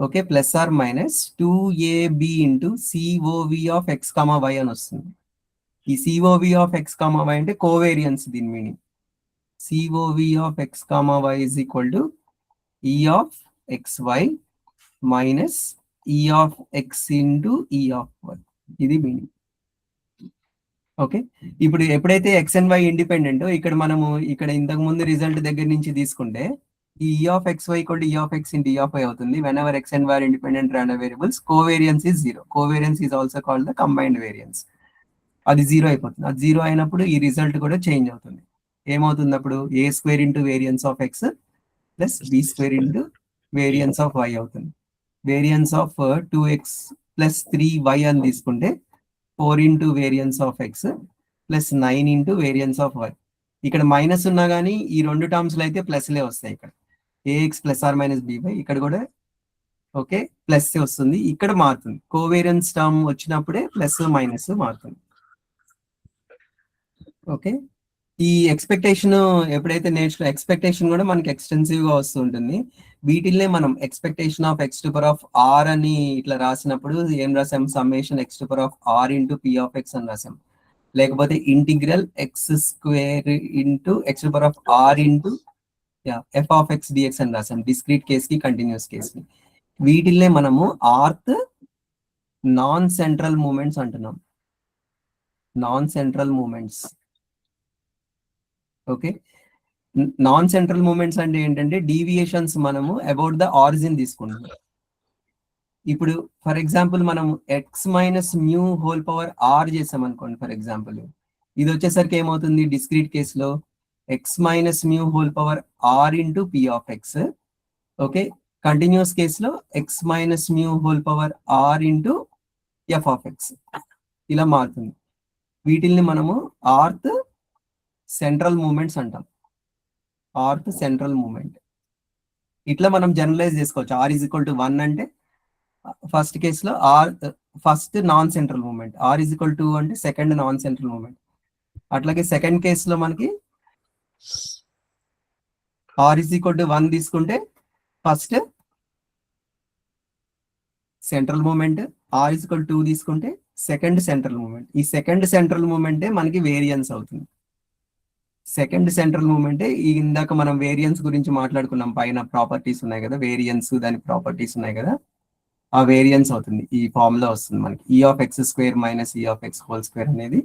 Okay, plus or minus 2ab into C O V of x comma y అని వస్తుంది. ఈ C O V of x comma y అంటే covariance, దీని meaning C O V of x comma y is equal to E of X y minus E of X into E of y. ఇది meaning. Okay, ఇప్పుడు ఎప్పుడైతే X and why independent, ఇక్కడ మనము ఇక్కడ ఇంతకు ముందు రిజల్ట్ దగ్గర నుంచి తీసుకుంటే ఈ E of X Y equal to E of X into E of why అవుతుంది. Whenever X and why are independent random variables, covariance is 0. Covariance is also called the combined variance. అది 0 అయిపోతుంది. అది 0 అయినప్పుడు ఈ result కూడా change అవుతుంది. ఏమవుతుంది అప్పుడు a square into variance of x plus b square into variance of why అవుతుంది. Variance of 2x plus 3y అని తీసుకుంటే 4 into variance of x plus 9 into variance of y. ఇక్కడ మైనస్ ఉన్నా కానీ ఈ రెండు టర్మ్స్ లో అయితే ప్లస్లే వస్తాయి. ఇక్కడ A X plus or minus B Y, ఇక్కడ కూడా ఓకే ప్లస్ వస్తుంది. ఇక్కడ మారుతుంది, కోవేరియన్స్ టర్మ్ వచ్చినప్పుడే ప్లస్ మైనస్ మారుతుంది. ఓకే, ఈ ఎక్స్పెక్టేషన్ ఎప్పుడైతే నేర్చుకో, ఎక్స్పెక్టేషన్ కూడా మనకి ఎక్స్టెన్సివ్ గా వస్తుంటుంది. వీటిల్నే మనం expectation of X to power of R అని ఇట్లా రాసినప్పుడు ఏం రాసాం, summation X to power of are into P of X అని రాసాం. లేకపోతే integral X square into X to power of are into F of X dx అని రాసాం, డిస్క్రీట్ కేస్ కి కంటిన్యూస్ కేస్ కి. వీటిల్నే మనము ఆర్త్ నాన్ సెంట్రల్ మూమెంట్స్ అంటున్నాం. Non central moments. Okay, non central moments అంటే ఏంటంటే డీవియేషన్స్ మనము అబౌట్ ద ఆరిజిన్ తీసుకుంటున్నాం. ఇప్పుడు ఫర్ ఎగ్జాంపుల్ మనం x minus mu whole power r చేసాం అనుకోండి. ఫర్ ఎగ్జాంపుల్ ఇది వచ్చేసరికి ఏమవుతుంది డిస్క్రీట్ కేసులో x minus mu whole power r into P of x. Okay, continuous కేసులో x minus mu whole power r into F of x ఇలా మారుతుంది. వీటిల్ని మనము ఆర్త్ సెంట్రల్ మూమెంట్స్ అంటాం. ఆర్త్ సెంట్రల్ మూమెంట్ ఇట్లా మనం జనరలైజ్ చేసుకోవచ్చు. ఆర్ ఈజ్ ఈక్వల్ టు 1 అంటే ఫస్ట్ కేసులో or first non central moment, R is equal to అంటే సెకండ్ నాన్ సెంట్రల్ మూమెంట్. అట్లాగే సెకండ్ కేసులో మనకి ఆర్ ఈజ్ ఈక్వల్ టు 1 తీసుకుంటే first central moment, R is equal 2 తీసుకుంటే సెకండ్ సెంట్రల్ మూమెంట్. ఈ second central మూమెంటే మనకి వేరియన్స్ అవుతుంది. సెకండ్ సెంట్రల్ మూమెంటే ఇందాక మనం వేరియన్స్ గురించి మాట్లాడుకున్నాం. పైన ప్రాపర్టీస్ ఉన్నాయి కదా, వేరియన్స్ దాని ప్రాపర్టీస్ ఉన్నాయి కదా, ఆ వేరియన్స్ అవుతుంది. ఈ ఫార్మ్ లో వస్తుంది మనకి ఈ of x square minus E of x whole square అనేది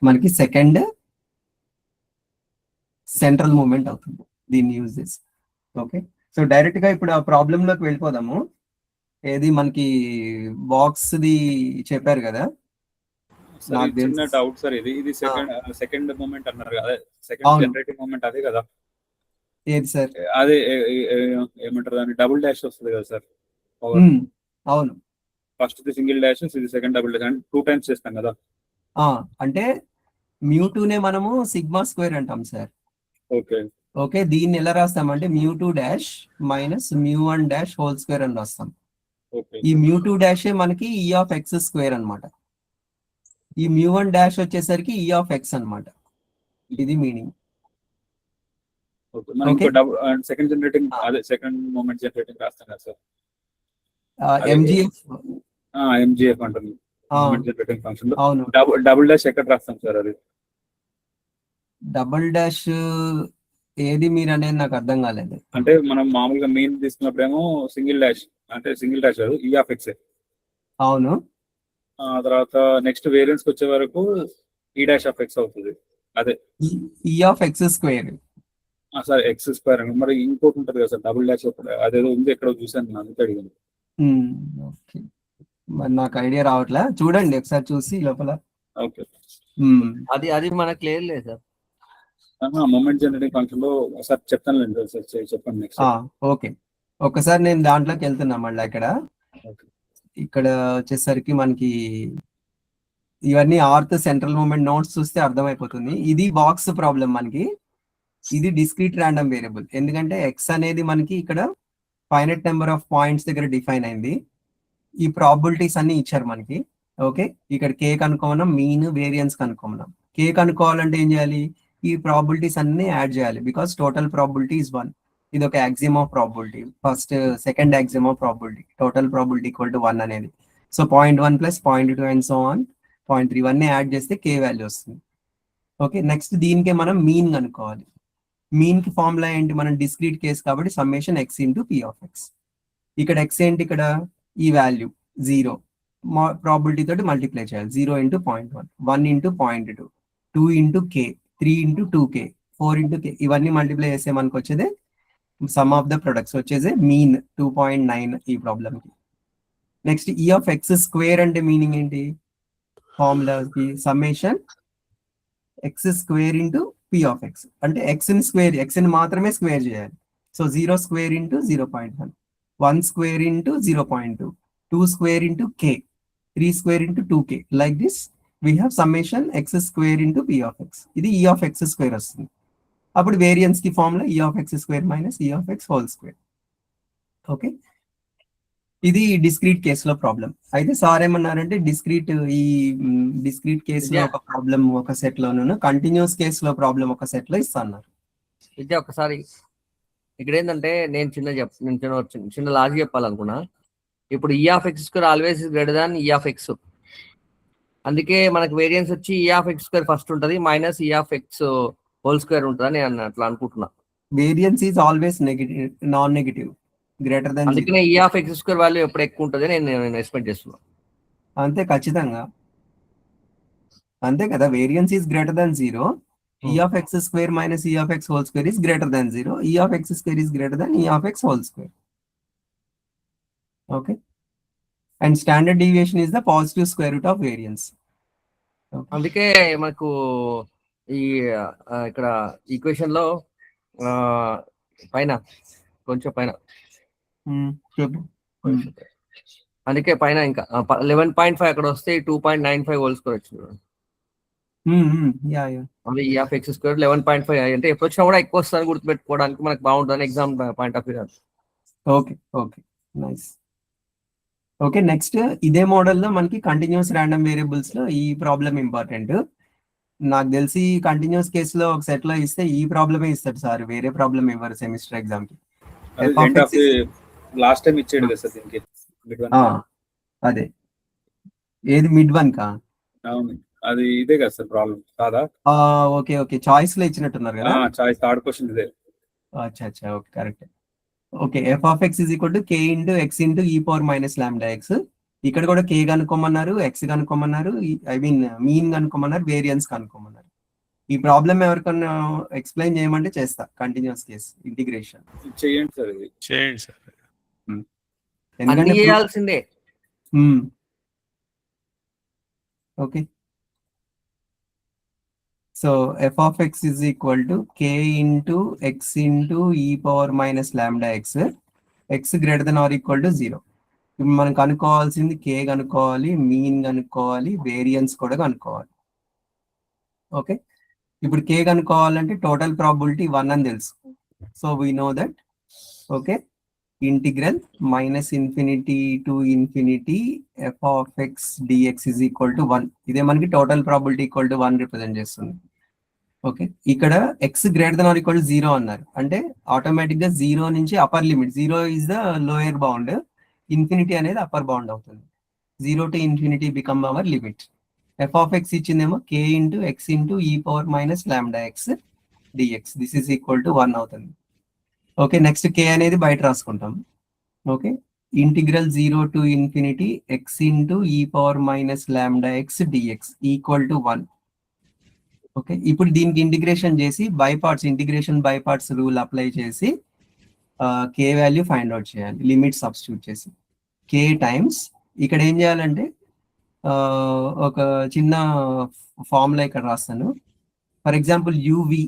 మనకి సెకండ్ సెంట్రల్ మూమెంట్ అవుతుంది. దీన్ని యూజ్ చేసి. ఓకే, సో డైరెక్ట్ గా ఇప్పుడు ఆ ప్రాబ్లం లోకి వెళ్ళిపోదాము. ఏది మనకి బాక్స్ ది చెప్పారు కదా. సార్ చిన్న డౌట్ సార్, ఇది సెకండ్ మూమెంట్ అన్నారు కదా, సెకండ్ జనరేటింగ్ మూమెంట్ అదే కదా? ఏది సార్? అదే ఏమంటారు దాన్ని, డబుల్ డాష్ వస్తుంది కదా సార్? అవును, ఫస్ట్ సింగిల్ డాష్, ఇది సెకండ్ డబుల్ డాష్ అంటే 2 టైమ్స్ చేస్తాం కదా. అంటే μ2 నే మనము సిగ్మా స్క్వేర్ అంటాం సార్. ఓకే ఓకే, దీన్ని ఎలా రాస్తామంటే μ2 dash minus μ1 dash whole square అని రాస్తాం. ఈ μ2 డాష్ మనకి ఈ ఆఫ్ ఎక్స్ స్క్వేర్ అన్నమాట. ఈ μ1 డాష్ వచ్చేసరికి ఈ ఆఫ్ ఎక్స్ అన్నమాట. ఇది మీనింగ్. సెకండ్ జనరేటింగ్ అదే సెకండ్ మూమెంట్ జనరేటింగ్ రాస్తాం కదా సార్. ఎంజిఎఫ్ అంటుంది మూమెంట్ జనరేటింగ్ ఫంక్షన్. అవును, డబుల్ డాష్ ఎక్కడ రాస్తాం సార్? అది డబుల్ డాష్ ఏది మీరు అనేది నాకు అర్థం కాలేదు. అంటే మనం మామూలుగా మీన్ తీసుకున్నప్పుడేమో సింగిల్ డాష్, అంటే సింగిల్ డాష్ కాదు, ఈ ఆఫ్ ఎక్స్. అవును, తర్వాత నెక్స్ట్ వేరియన్స్ వచ్చే వరకు ఈ డాష్ ఆఫ్ ఎక్స్ అవుతుంది. అదే ఈ of x square. Sir X square అని మరి ఇంకోటి ఉంటుంది కదా సార్, డబుల్ డాష్ అదేదో ఉంది ఎక్కడో చూసాను, అందుకే అడిగాను. ఓకే, మరి నాకు ఐడియా రావట్లే, చూడండి ఒకసారి చూసి లోపల. ఓకే, అది మనకు క్లియర్ లేదు సార్. మూమెంట్ జనరేటింగ్ ఫంక్షన్ లో సార్ చెప్తాను సార్, చెప్పండి నెక్స్ట్. ఓకే, ఒకసారి నేను దాంట్లోకి వెళ్తున్నా మళ్ళీ. ఇక్కడ వచ్చేసరికి మనకి ఇవన్నీ ఆర్త్ సెంట్రల్ మూమెంట్ నోట్స్ చూస్తే అర్థమైపోతుంది. ఇది బాక్స్ ప్రాబ్లం మనకి. ఇది డిస్క్రీట్ ర్యాండమ్ వేరియబుల్, ఎందుకంటే ఎక్స్ అనేది మనకి ఇక్కడ ఫైనైట్ నెంబర్ ఆఫ్ పాయింట్స్ దగ్గర డిఫైన్ అయింది. ఈ ప్రాబిలిటీస్ అన్ని ఇచ్చారు మనకి. ఓకే, ఇక్కడ కే కనుక్కోమన్నాం, మీన్ వేరియన్స్ కనుక్కోమన్నాం. కే కనుక్కోవాలంటే ఏం చేయాలి? ఈ ప్రాబిలిటీస్ అన్ని యాడ్ చేయాలి, బికాస్ టోటల్ ప్రాబిలిటీ ఇస్ 1. ఇది ఒక axiom of probability, first second axiom of probability, total probability equal to 1 అనేది. So 0.1 plus 0.2 and so on 0.3 ఇవన్నీ యాడ్ చేస్తే కే వాల్యూ వస్తుంది. ఓకే, నెక్స్ట్ దీనికే మనం మీన్ కనుక్కోవాలి. మీన్ కి ఫార్ములా ఏంటి? మనం డిస్క్రీట్ కేస్ కాబట్టి summation X into P of X. ఇక్కడ ఎక్స్ ఏంటి? ఇక్కడ ఈ వాల్యూ 0 ప్రాబిలిటీ తోటి మల్టిప్లై చేయాలి. 0 into 0.1, 1 into 0.2, 2 into k, 3 into 2k, 4 into k, ఇవన్నీ మల్టిప్లై చేస్తే మనకు వచ్చేది సమ్ ఆఫ్ ద ప్రొడక్ట్స్ వచ్చేసి మీన్ 2.9 ఈ ప్రాబ్లమ్ కి. Next E of x square అంటే మీనింగ్ ఏంటి? ఫార్ములాకి summation x square into P of x, అంటే ఎక్స్ ని స్క్వేర్, ఎక్స్ ని మాత్రమే స్క్వేర్ చేయాలి. So 0 square into 0.1, 1 square into 0.2, 2 square into k, 3 square into 2k. Like this we have summation x square into p of x. ఇది e of x square వస్తుంది. అప్పుడు variance కి formula e of x square minus e of x whole square. Okay, ఇది discrete కేసులో problem. అయితే sir ఏమన్నారంటే discrete కేసులో ఒక ప్రాబ్లం ఒక సెట్ లోను, కంటిన్యూస్ కేసులో ప్రాబ్లం ఒక సెట్ లో ఇస్తున్నారు. ఇది ఒకసారి ఇక్కడ ఏంటంటే నేను చిన్న లాజిక్ చెప్పాలనుకున్నా. ఇప్పుడు ఈ of x square always greater than ఈ ఆఫ్ ఎక్స్. అందుకే మనకు వేరియన్స్ వచ్చి ఈ ఆఫ్ ఎక్స్ స్క్వేర్ ఫస్ట్ ఉంటుంది, minus E of x whole square ఉంటుంది నేను అట్లా అనుకుంటున్నా. Variance is always negative, non negative, greater than. అందుకనే ఈ ఆఫ్ ఎక్స్ స్క్వేర్ వాల్యూ ఎప్పుడు ఎక్కువ ఉంటుంది నేను ఎక్స్పెక్ట్ చేస్తున్నా. అంతే ఖచ్చితంగా అంతే కదా. Variance is greater than 0. E of x square minus E of x whole square is greater than 0. E of x square is greater than E of x whole square. Okay. And standard deviation is the positive square root of variance. Okay. అందుకే మనకు ఈ ఇక్కడ equation లో పైన కొంచెం పైన చెప్పు. అందుకే పైన ఇంకా 11.5 అక్కడ వస్తే 2.95 హోల్ స్క్వేర్ వచ్చింది. Yeah yeah. మళ్ళీ ఈ ఆఫ్ ఎక్స్ స్క్వేర్ 11.5 అంటే ఎప్పుడు వచ్చినా కూడా ఎక్కువ వస్తుంది గుర్తుపెట్టుకోవడానికి మనకు బాగుంటుంది exam point of view. Okay okay nice. Okay next ఇదే మోడల్లో మనకి కంటిన్యూస్ ర్యాండమ్ వేరియబుల్స్ లో ఈ ప్రాబ్లం ఇంపార్టెంట్. నాకు తెలిసి కంటిన్యూస్ కేసులో ఒక సెట్ లో ఇస్తే ఈ ప్రాబ్లమే ఇస్తాడు సార్, వేరే ప్రాబ్లం ఇవ్వరు సెమిస్టర్ ఎగ్జామ్ కి. లాస్ట్ టైం ఇచ్చాడు కదా సార్ దీనికి. అదే ఏది మిడ్ వన్ కా? అవును అది ఇదే కదా సార్ ప్రాబ్లం కాదా? ఓకే ఓకే చాయిస్ లో ఇచ్చినట్టున్నారు కదా. చాయిస్ థర్డ్ క్వశ్చన్ ఇదే. అచ్చా అచ్చా okay correct. Okay F of x is equal to k into x into e power minus lambda x. ఇక్కడ కూడా కే కనుక్కోమన్నారు, ఎక్స్ కనుక్కోమన్నారు, ఐ మీన్ మీన్ కనుక్కోమన్నారు, వేరియన్స్ కనుక్కోమన్నారు. ఈ ప్రాబ్లం ఎవరికన్నా ఎక్స్ప్లెయిన్ చేయమంటే చేస్తా. కంటిన్యూస్ కేస్ ఇంటిగ్రేషన్ చేయండి సార్. ఇది చేయండి సార్. అన్ని చేయాల్సిందే. Okay so f of x is equal to k into x into e power minus lambda x, x greater than or equal to 0. ఇప్పుడు మనం కనుక్కోవాల్సింది కే కనుక్కోవాలి, మీన్ కనుక్కోవాలి, వేరియన్స్ కూడా కనుక్కోవాలి. ఓకే ఇప్పుడు కే కనుక్కోవాలంటే టోటల్ ప్రాబిలిటీ 1 అని తెలుసు. So we know that okay integral minus infinity to infinity f of X dx is equal to 1. ఇదే మనకి total probability equal to 1 represent చేస్తుంది. ఓకే ఇక్కడ x greater than or equal to 0 అన్నారు అంటే automatic గా 0 నుంచి upper limit, 0 is the lower bound, infinity అనేది upper bound అవుతుంది. 0 to infinity become our limit. F of x ఇచ్చిందేమో k into x into e power minus lambda x dx, this is equal to 1 అవుతుంది. Okay next k అనేది బయట రాసుకుంటాం. Okay integral 0 to infinity x into e power minus lambda x dx equal to 1. Okay ఇప్పుడు దీనికి integration చేసి by parts, integration by parts rule apply చేసి k value find out చేయాలి, limit substitute చేసి. K times ఇక్కడ ఏం చేయాలంటే ఒక చిన్న ఫార్ములా ఇక్కడ రాస్తాను. ఫర్ ఎగ్జాంపుల్ యువి,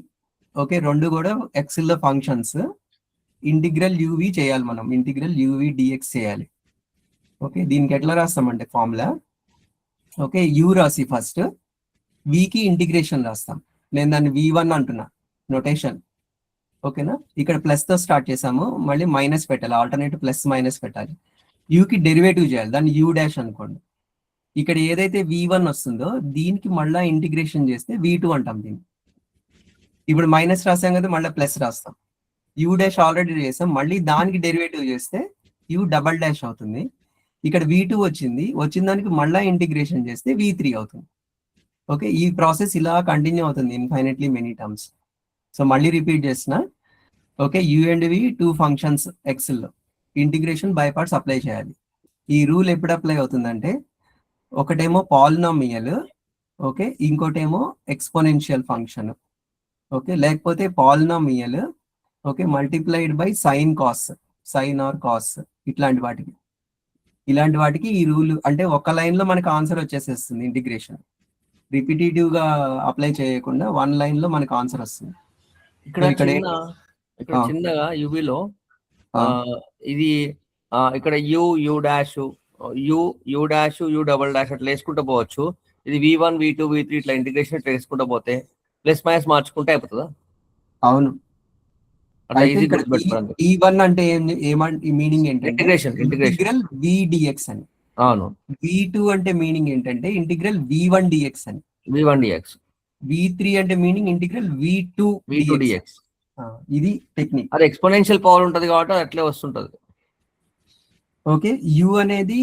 ఓకే రెండు కూడా ఎక్స్ఎల్ ఫంక్షన్స్, ఇంటిగ్రల్ యువి చేయాలి మనం, ఇంటిగ్రల్ యువి డిఎక్స్ చేయాలి. ఓకే దీనికి ఎట్లా రాస్తామంటే ఫార్ములా, ఓకే యు రాసి ఫస్ట్ వికి ఇంటిగ్రేషన్ రాస్తాం. నేను దాన్ని V1 అంటున్నా నొటేషన్. ఓకేనా ఇక్కడ ప్లస్ తో స్టార్ట్ చేసాము, మళ్ళీ మైనస్ పెట్టాలి, ఆల్టర్నేటివ్ ప్లస్ మైనస్ పెట్టాలి. యూకి డెరివేటివ్ చేయాలి, దాన్ని యూ డాష్ అనుకోండి. ఇక్కడ ఏదైతే V1 వస్తుందో దీనికి మళ్ళీ ఇంటిగ్రేషన్ చేస్తే V2 అంటాం దీన్ని. ఇప్పుడు మైనస్ రాసాం కదా, మళ్ళీ ప్లస్ రాస్తాం. యూ డాష్ ఆల్రెడీ చేసాం, మళ్ళీ దానికి డెరివేటివ్ చేస్తే యూ డబల్ డాష్ అవుతుంది. ఇక్కడ V2 వచ్చిన దానికి మళ్ళీ ఇంటిగ్రేషన్ చేస్తే V3 అవుతుంది. ఓకే ఈ ప్రాసెస్ ఇలా కంటిన్యూ అవుతుంది ఇన్ఫైనెట్లీ మెనీ టర్మ్స్. సో మళ్ళీ రిపీట్ చేసిన. Okay u and v two functions ఎక్స్ఎల్లో ఇంటిగ్రేషన్ బై పార్ట్స్ అప్లై చేయాలి. ఈ రూల్ ఎప్పుడు అప్లై అవుతుందంటే ఒకటేమో పాలినామియల్, ఓకే ఇంకోటేమో ఎక్స్పోనెన్షియల్ ఫంక్షన్, ఓకే లేకపోతే polynomial okay multiplied by sine cos, sine or cos, ఇలాంటి వాటికి ఈ రూల్ అంటే ఒక లైన్ లో మనకు ఆన్సర్ వచ్చేసేస్తుంది. ఇంటిగ్రేషన్ రిపిటేటివ్ గా అప్లై చేయకుండా 1 లైన్ లో మనకు ఆన్సర్ వస్తుంది. ఇక్కడ చిన్నగా యువిలో ఇది ఇక్కడ you dash you dash you double dash అట్లా వేసుకుంటూ పోవచ్చు. ఇది V1 V2 V3 ఇట్లా ఇంటిగ్రేషన్ ఇట్లా వేసుకుంటూ పోతే ప్లస్ మైనస్ మార్చుకుంటే అయిపోతుందా? అవును. E1 అంటే మీనింగ్ ఏంటంటే ఇంటిగ్రల్ VDX అని. అవును. V2 అంటే మీనింగ్ ఏంటంటే ఇంటిగ్రల్ V1 DX అని. V1 DX. V3 అంటే మీనింగ్ ఇంటిగ్రల్ V2 DX. ఇది టెక్నిక్. అది ఎక్స్పోనెన్షియల్ పవర్ ఉంటది కాబట్టి అట్లే వస్తుంటది. ఓకే యు అనేది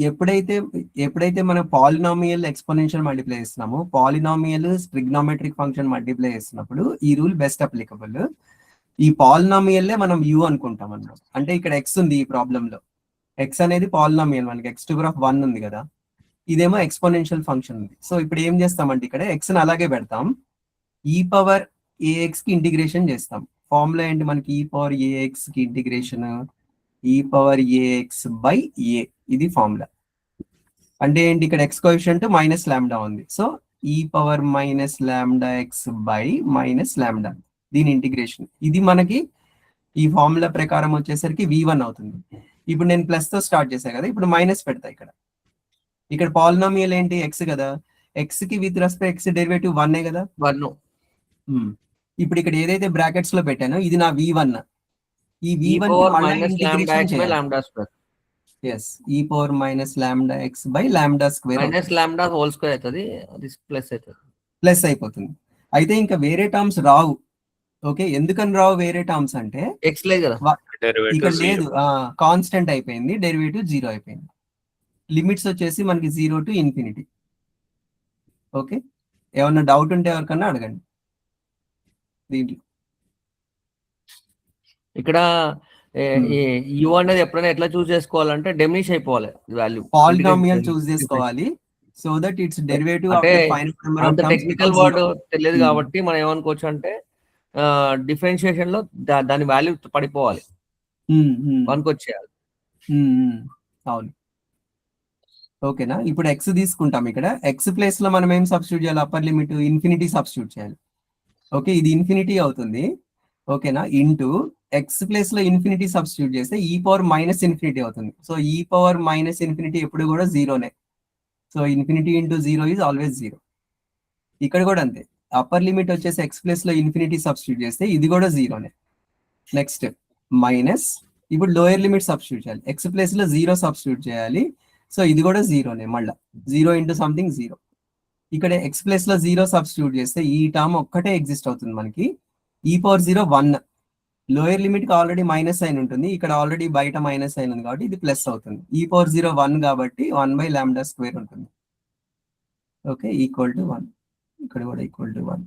ఎప్పుడైతే మనం పాలినామియల్ ఎక్స్పోనెన్షియల్ మల్టిప్లై చేస్తున్నామో, పాలినామియల్ ట్రిగ్నోమెట్రిక్ ఫంక్షన్ మల్టిప్లై చేస్తున్నప్పుడు ఈ రూల్ బెస్ట్ అప్లికబుల్. ఈ పాలినామియల్లే మనం యు అనుకుంటాం అన్నమాట. అంటే ఇక్కడ ఎక్స్ ఉంది ఈ ప్రాబ్లం లో, ఎక్స్ అనేది పాలినామియల్, మనకి x⁴ ఉంది కదా. ఇదేమో ఎక్స్పోనెన్షియల్ ఫంక్షన్ ఉంది. సో ఇప్పుడు ఏం చేస్తామంటే ఇక్కడ x ని అలాగే పెడతాం, e పవర్ ax కి ఇంటిగ్రేషన్ చేస్తాం. ఫార్ములా ఏంటి మనకి? e పవర్ ax కి integration e power ax by a, ఇది ఫార్ములా. అంటే ఏంటి? ఇక్కడ x కోఎఫిషియంట్ మైనస్ లాంబ్డా ఉంది, so e power minus lambda X by minus lambda, దీని ఇంటిగ్రేషన్. ఇది మనకి ఈ ఫార్ములా ప్రకారం వచ్చేసరికి v1 అవుతుంది. ఇప్పుడు నేను ప్లస్ తో స్టార్ట్ చేశాను కదా, ఇప్పుడు మైనస్ పెడతా. ఇక్కడ పాలినామియల్ ఏంటి? x కదా, x కి విత్ రెస్పెక్ట్ x డెరివేటివ్ 1 కదా. 1. ఇప్పుడు ఇక్కడ ఏదైతే బ్రాకెట్స్ లో పెట్టానో ఇది నా v1. ఈ e v1 power minus lambda x by lambda square. yes, e power minus lambda x by lambda square minus lambda whole square అవుతుంది, అది ప్లస్ అవుతుంది, ప్లస్ అయిపోతుంది. అయితే ఇంకా వేరే టర్మ్స్ రావు. ఓకే, ఎందుకని రావు వేరే టర్మ్స్ అంటే ఎక్స్ లేదు కదా, ఇక్కడ లేదు, కాన్స్టెంట్ అయిపోయింది, డెరివేటివ్ 0 అయిపోయింది. లిమిట్స్ వచ్చేసి మనకి 0 to ఇన్ఫినిటీ. ఓకే, ఏమన్నా డౌట్ ఉంటే ఎవరికన్నా అడగండి దీంట్లో. ఇక్కడ యు అనేది ఎప్పుడైనా ఎట్లా చూస్ చేసుకోవాలంటే డెమినిష్ అయిపోవాలి వాల్యూ, పాలినామియల్ చూస్ చేసుకోవాలి, so that it's derivative of the final number of అంత టర్మ్స్. టెక్నికల్ వర్డ్ తెలియదు కాబట్టి మనం ఏమనుకోవచ్చు అంటే డిఫరెన్షియేషన్ లో దాని వాల్యూ పడిపోవాలి, 1 వచ్చేయాలి. అవును, ఓకేనా. ఇప్పుడు x తీసుకుంటాం. ఇక్కడ x ప్లేస్ లో మనం ఏం సబ్స్టిట్యూట్ చేయాలి? అప్పర్ లిమిట్ ఇన్ఫినిటీ సబ్స్టిట్యూట్ చేయాలి. ఓకే, ఇది ఇన్ఫినిటీ అవుతుంది. ఓకేనా, ఇంటూ x ప్లేస్ లో ఇన్ఫినిటీ సబ్స్టిట్యూట్ చేస్తే e పవర్ మైనస్ ఇన్ఫినిటీ అవుతుంది. So e power minus infinity ఎప్పుడు కూడా 0నే. So infinity into 0 is always 0. ఇక్కడ కూడా అంతే, అప్పర్ లిమిట్ వచ్చేసి x ప్లేస్ లో ఇన్ఫినిటీ సబ్స్టిట్యూట్ చేస్తే ఇది కూడా 0నే. నెక్స్ట్ మైనస్, ఇప్పుడు లోయర్ లిమిట్ సబ్స్టిట్యూట్ చేయాలి, x ప్లేస్ లో 0 సబ్స్టిట్యూట్ చేయాలి, సో ఇది కూడా 0నే. మళ్ళా 0 ఇంటూ సంథింగ్ 0. ఇక్కడ x ప్లేస్ లో 0 సబ్స్టిట్యూట్ చేస్తే ఈ టర్మ్ ఒక్కటే ఎగ్జిస్ట్ అవుతుంది మనకి, e పవర్ 0 1. లోయర్ లిమిట్ కి ఆల్రెడీ మైనస్ సైన్ ఉంటుంది, ఇక్కడ ఆల్రెడీ బయట మైనస్ సైన్ ఉంది కాబట్టి ఇది ప్లస్ అవుతుంది. e పవర్ 0 1 కాబట్టి 1 బై లాంబ్డా స్క్వేర్ ఉంటుంది. ఓకే, ఈక్వల్ టు 1, ఇక్కడ కూడా equal to 1.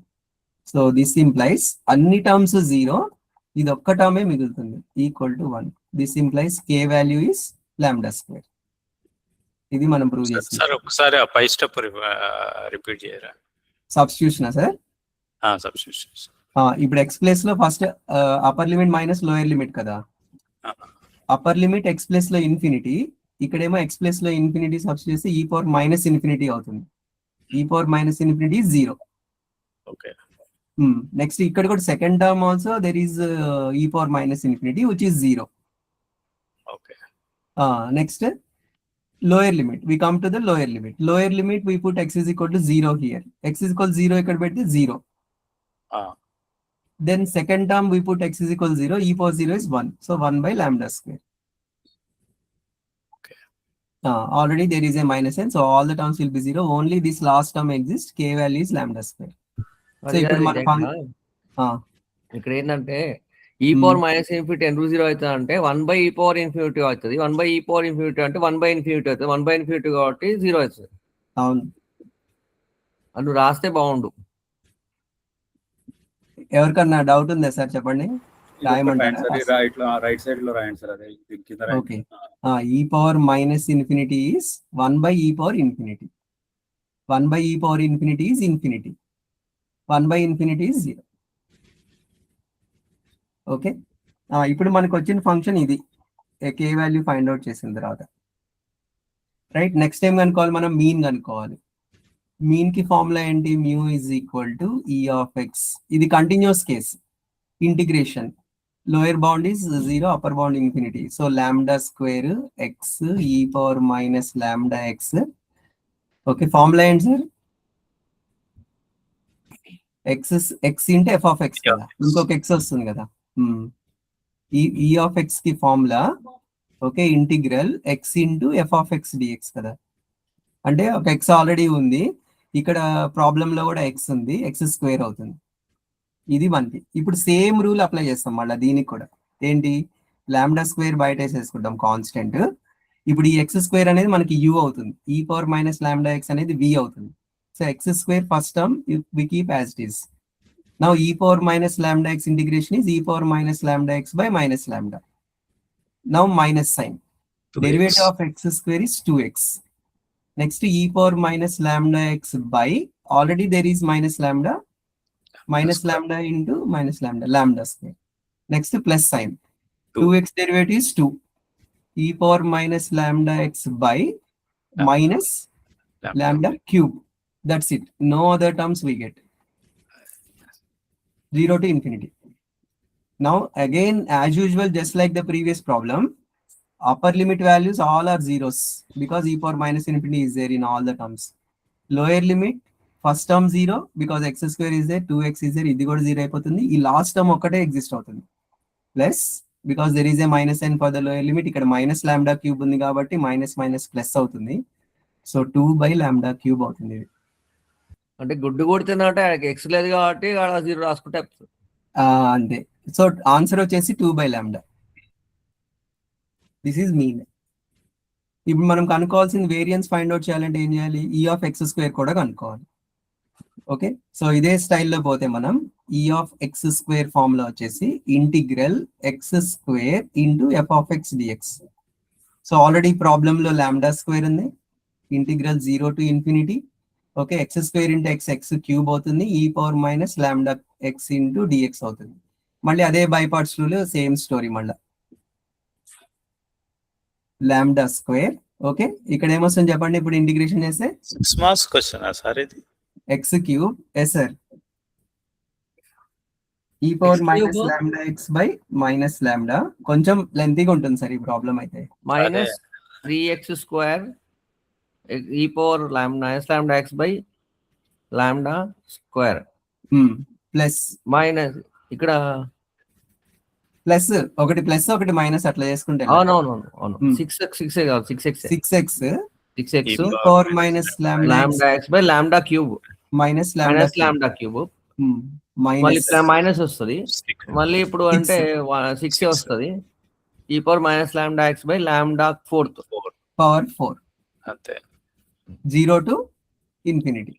So this implies అన్ని టర్మ్స్ 0, ఇది ఒక్క టర్మే మిగులుతుంది, equal to 1. This implies k value is lambda square. ఇది మనం ప్రూవ్ చేస్తాం. సార్ ఒకసారి ఆ పై స్టెప్ రిపీట్ చేయరా? Substitution sir, substitution. ఇప్పుడు x ప్లేస్ లో first upper limit minus lower limit కదా. అప్పర్ లిమిట్ x ప్లేస్ లో ఇన్ఫినిటీ, ఇక్కడేమో x ప్లేస్ లో ఇన్ఫినిటీ సబ్స్టిట్యూట్ చేస్తే e పవర్ మైనస్ ఇన్ఫినిటీ అవుతుంది. e power minus infinity 0. Okay, next ఇక్కడ కూడా second term also there is e power minus infinity which is 0. Okay, next lower limit, we come to the lower limit we put x is equal to 0 here, x is equal 0 ఇక్కడ పెడితే 0. Then second term we put x is equal 0, e power 0 is 1, so 1 by lambda square. Okay, already there is a minus sign, so all the terms will be 0, only this last term exists, k value is lambda square. So ఇప్పుడు మన ఇక్కడ ఏంటంటే e power minus infinity ఎందుకు 0 అవుతుంది అంటే 1 by e power infinity అవుతుంది, 1 by e power infinity అంటే 1 by infinity అవుతుంది, 1 బై ఇన్ఫినిటీ కాబట్టి 0 అవుతుంది. అవును, అది రాస్తే బాగుండు. ఎవరికన్నా డౌట్ ఉందా సార్? చెప్పండి. రైట్ సైడ్ లో రాయండి సార్. అదే okay, e power minus infinity is 1 by e power infinity, 1 by e power infinity is infinity, 1 by infinity is 0. Okay, ఇప్పుడు మనకు వచ్చిన ఫంక్షన్ ఇది, k వాల్యూ ఫైండ్ అవుట్ చేసిన తర్వాత రైట్. నెక్స్ట్ టైం కనుక్కోవాలి మనం మీన్ కనుక్కోవాలి. మీన్ కి ఫార్ములా ఏంటి? Mu is equal to e of x. ఇది continuous case, integration, lower bound is 0, upper bound infinity, so lambda square x e power minus lambda x. Okay, formula ఏంటి sir? X into f of x కదా, ఇంకొక x వస్తుంది కదా. E of x కి formula okay integral x into F of X dx కదా. అంటే ఒక X already ఉంది, ఇక్కడ ప్రాబ్లం లో కూడా ఎక్స్ ఉంది, ఎక్స్ స్క్వేర్ అవుతుంది. ఇది మనకి ఇప్పుడు సేమ్ రూల్ అప్లై చేస్తాం మళ్ళీ దీనికి కూడా. ఏంటి? లాంబ్డా స్క్వేర్ బయట వేసేసుకుంటాం కాన్స్టెంట్. ఇప్పుడు ఈ ఎక్స్ స్క్వేర్ అనేది మనకి యూ అవుతుంది, ఈ పవర్ మైనస్ లాంబ్డా ఎక్స్ అనేది వి అవుతుంది. So X square first term we keep as it is. Now e power minus lambda x integration is e power minus lambda x by minus lambda. Now minus sign. 2x. Derivative of x square is 2x. Next e power minus lambda x by already there is minus lambda into minus lambda square. Next plus sign. 2x derivative is 2. E power minus lambda x by minus lambda cube. That's it. No other terms we get. 0 to infinity. Now again, as usual, just like the previous problem, upper limit values all are zeros because e power minus infinity is there in all the terms. Lower limit, first term 0 because x square is there, 2x is there, ఇది కూడా 0 అయిపోతుంది. ఈ last term ఒకటే exist అవుతుంది. Plus because there is a minus n for the lower limit, ఇక్కడ minus lambda cube ఉంది కాబట్టి minus minus plus అవుతుంది. సో 2 by lambda cube అవుతుంది ఇది. అంటే గుడ్డు కొడుతున్నట్టే ఎక్స్ లేదు కాబట్టి 0 రాసుకుంటే అంతే. సో ఆన్సర్ వచ్చేసి 2 by lambda. This is mean. ఇప్పుడు మనం కనుక్కోవాల్సిన వేరియన్స్ ఫైండ్ అవుట్ చేయాలంటే ఏం చేయాలి? e of x square కూడా కనుక్కోవాలి. ఓకే, సో ఇదే స్టైల్లో పోతే మనం e of x square formula వచ్చేసి integral x square into f of x dx. So already ప్రాబ్లంలో లాంబ్డా స్క్వేర్ ఉంది, integral 0 to infinity. Okay, x square into x cube అవుతుంది, e power minus lambda x into dx అవుతుంది. మళ్ళీ అదే by parts rule, same story మళ్ళీ lambda square. Okay, ఇక్కడ ఏమొస్తుంది చెప్పండి ఇప్పుడు ఇంటిగ్రేషన్ చేస్తే? 6 మార్క్స్ క్వశ్చన్ సార్ ఇది. x cube yes sir, e power minus lambda x by minus lambda. కొంచెం లెంతీగా ఉంటుంది సార్ ఈ ప్రాబ్లం అయితే. Minus 3x square e power minus lambda x by lambda square plus minus ఇక్కడ plus ఒకటి plus ఒకటి minus అట్లా చేసుకుంటే అవును 6x power minus lambda x by lambda cube minus lambda cube మళ్ళీ మైనస్ వస్తుంది. మళ్ళీ ఇప్పుడు అంటే 6 వస్తుంది. ఈ power minus lambda x by lambda fourth power 4 అంతే, 0 to infinity.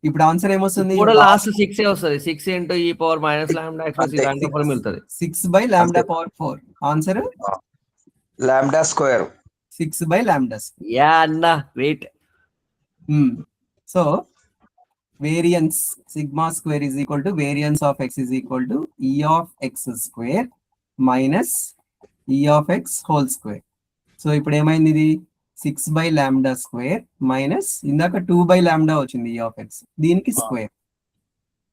ఇప్పుడు ఆన్సర్ ఏమొస్తుంది? కూడా లాస్ట్ 6 వస్తుంది. 6 into e power minus lambda x దాంట్లో ఫార్మ్ మిగులుతుంది. 6 by lambda power 4. Answer lambda square. 6 by lambda square. Yeah అన్న wait. So variance sigma square is equal to variance of x is equal to e of x square minus e of x whole square. So ఇప్పుడు ఏమైంది? ఇది 6 by lambda square minus ఇందాక 2 by lambda వచ్చింది e of x, దీనికి square.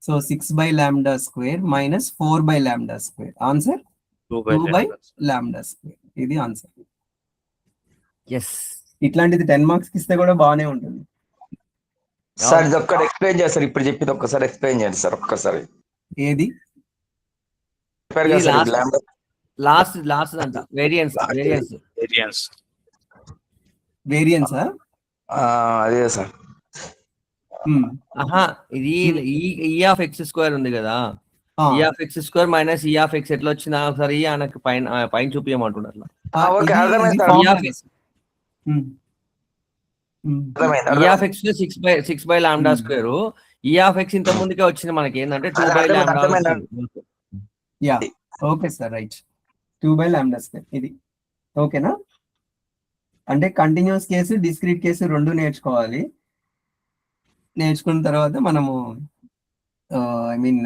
So 6 by lambda square minus 4 by lambda square. Answer 2 by lambda square. ఇది answer. Yes, ఇట్లాంటిది 10 marks కి ఇస్తే కూడా బాగానే ఉంటుంది సార్. ఇది ఒక్కటి ఎక్స్ప్లెయిన్ చేస్తారు, ఇప్పుడు చెప్పింది ఒక్కసారి ఎక్స్ప్లెయిన్ చేయండి సార్ ఒక్కసారి. ఏది లాస్ట్ అంట వేరియన్స్ అదే సార్. ఇది ఈ ఆఫ్ ఎక్స్ స్క్వేర్ ఉంది కదా, E of x square minus E of X ఎట్లా వచ్చినా ఒకసారి ఆయనకు పైన చూపించమంటున్నారు. ఈ of X 6 by lambda square, ఈ ఆఫ్ ఎక్స్ ఇంత ముందుకే వచ్చింది మనకి ఏంటంటే 2 by lambda. Yeah okay sir, right. 2 by lambda square ఇది ఓకేనా? అంటే కంటిన్యూస్ కేసు డిస్క్రీట్ కేసు రెండు నేర్చుకోవాలి. నేర్చుకున్న తర్వాత మనము ఐ మీన్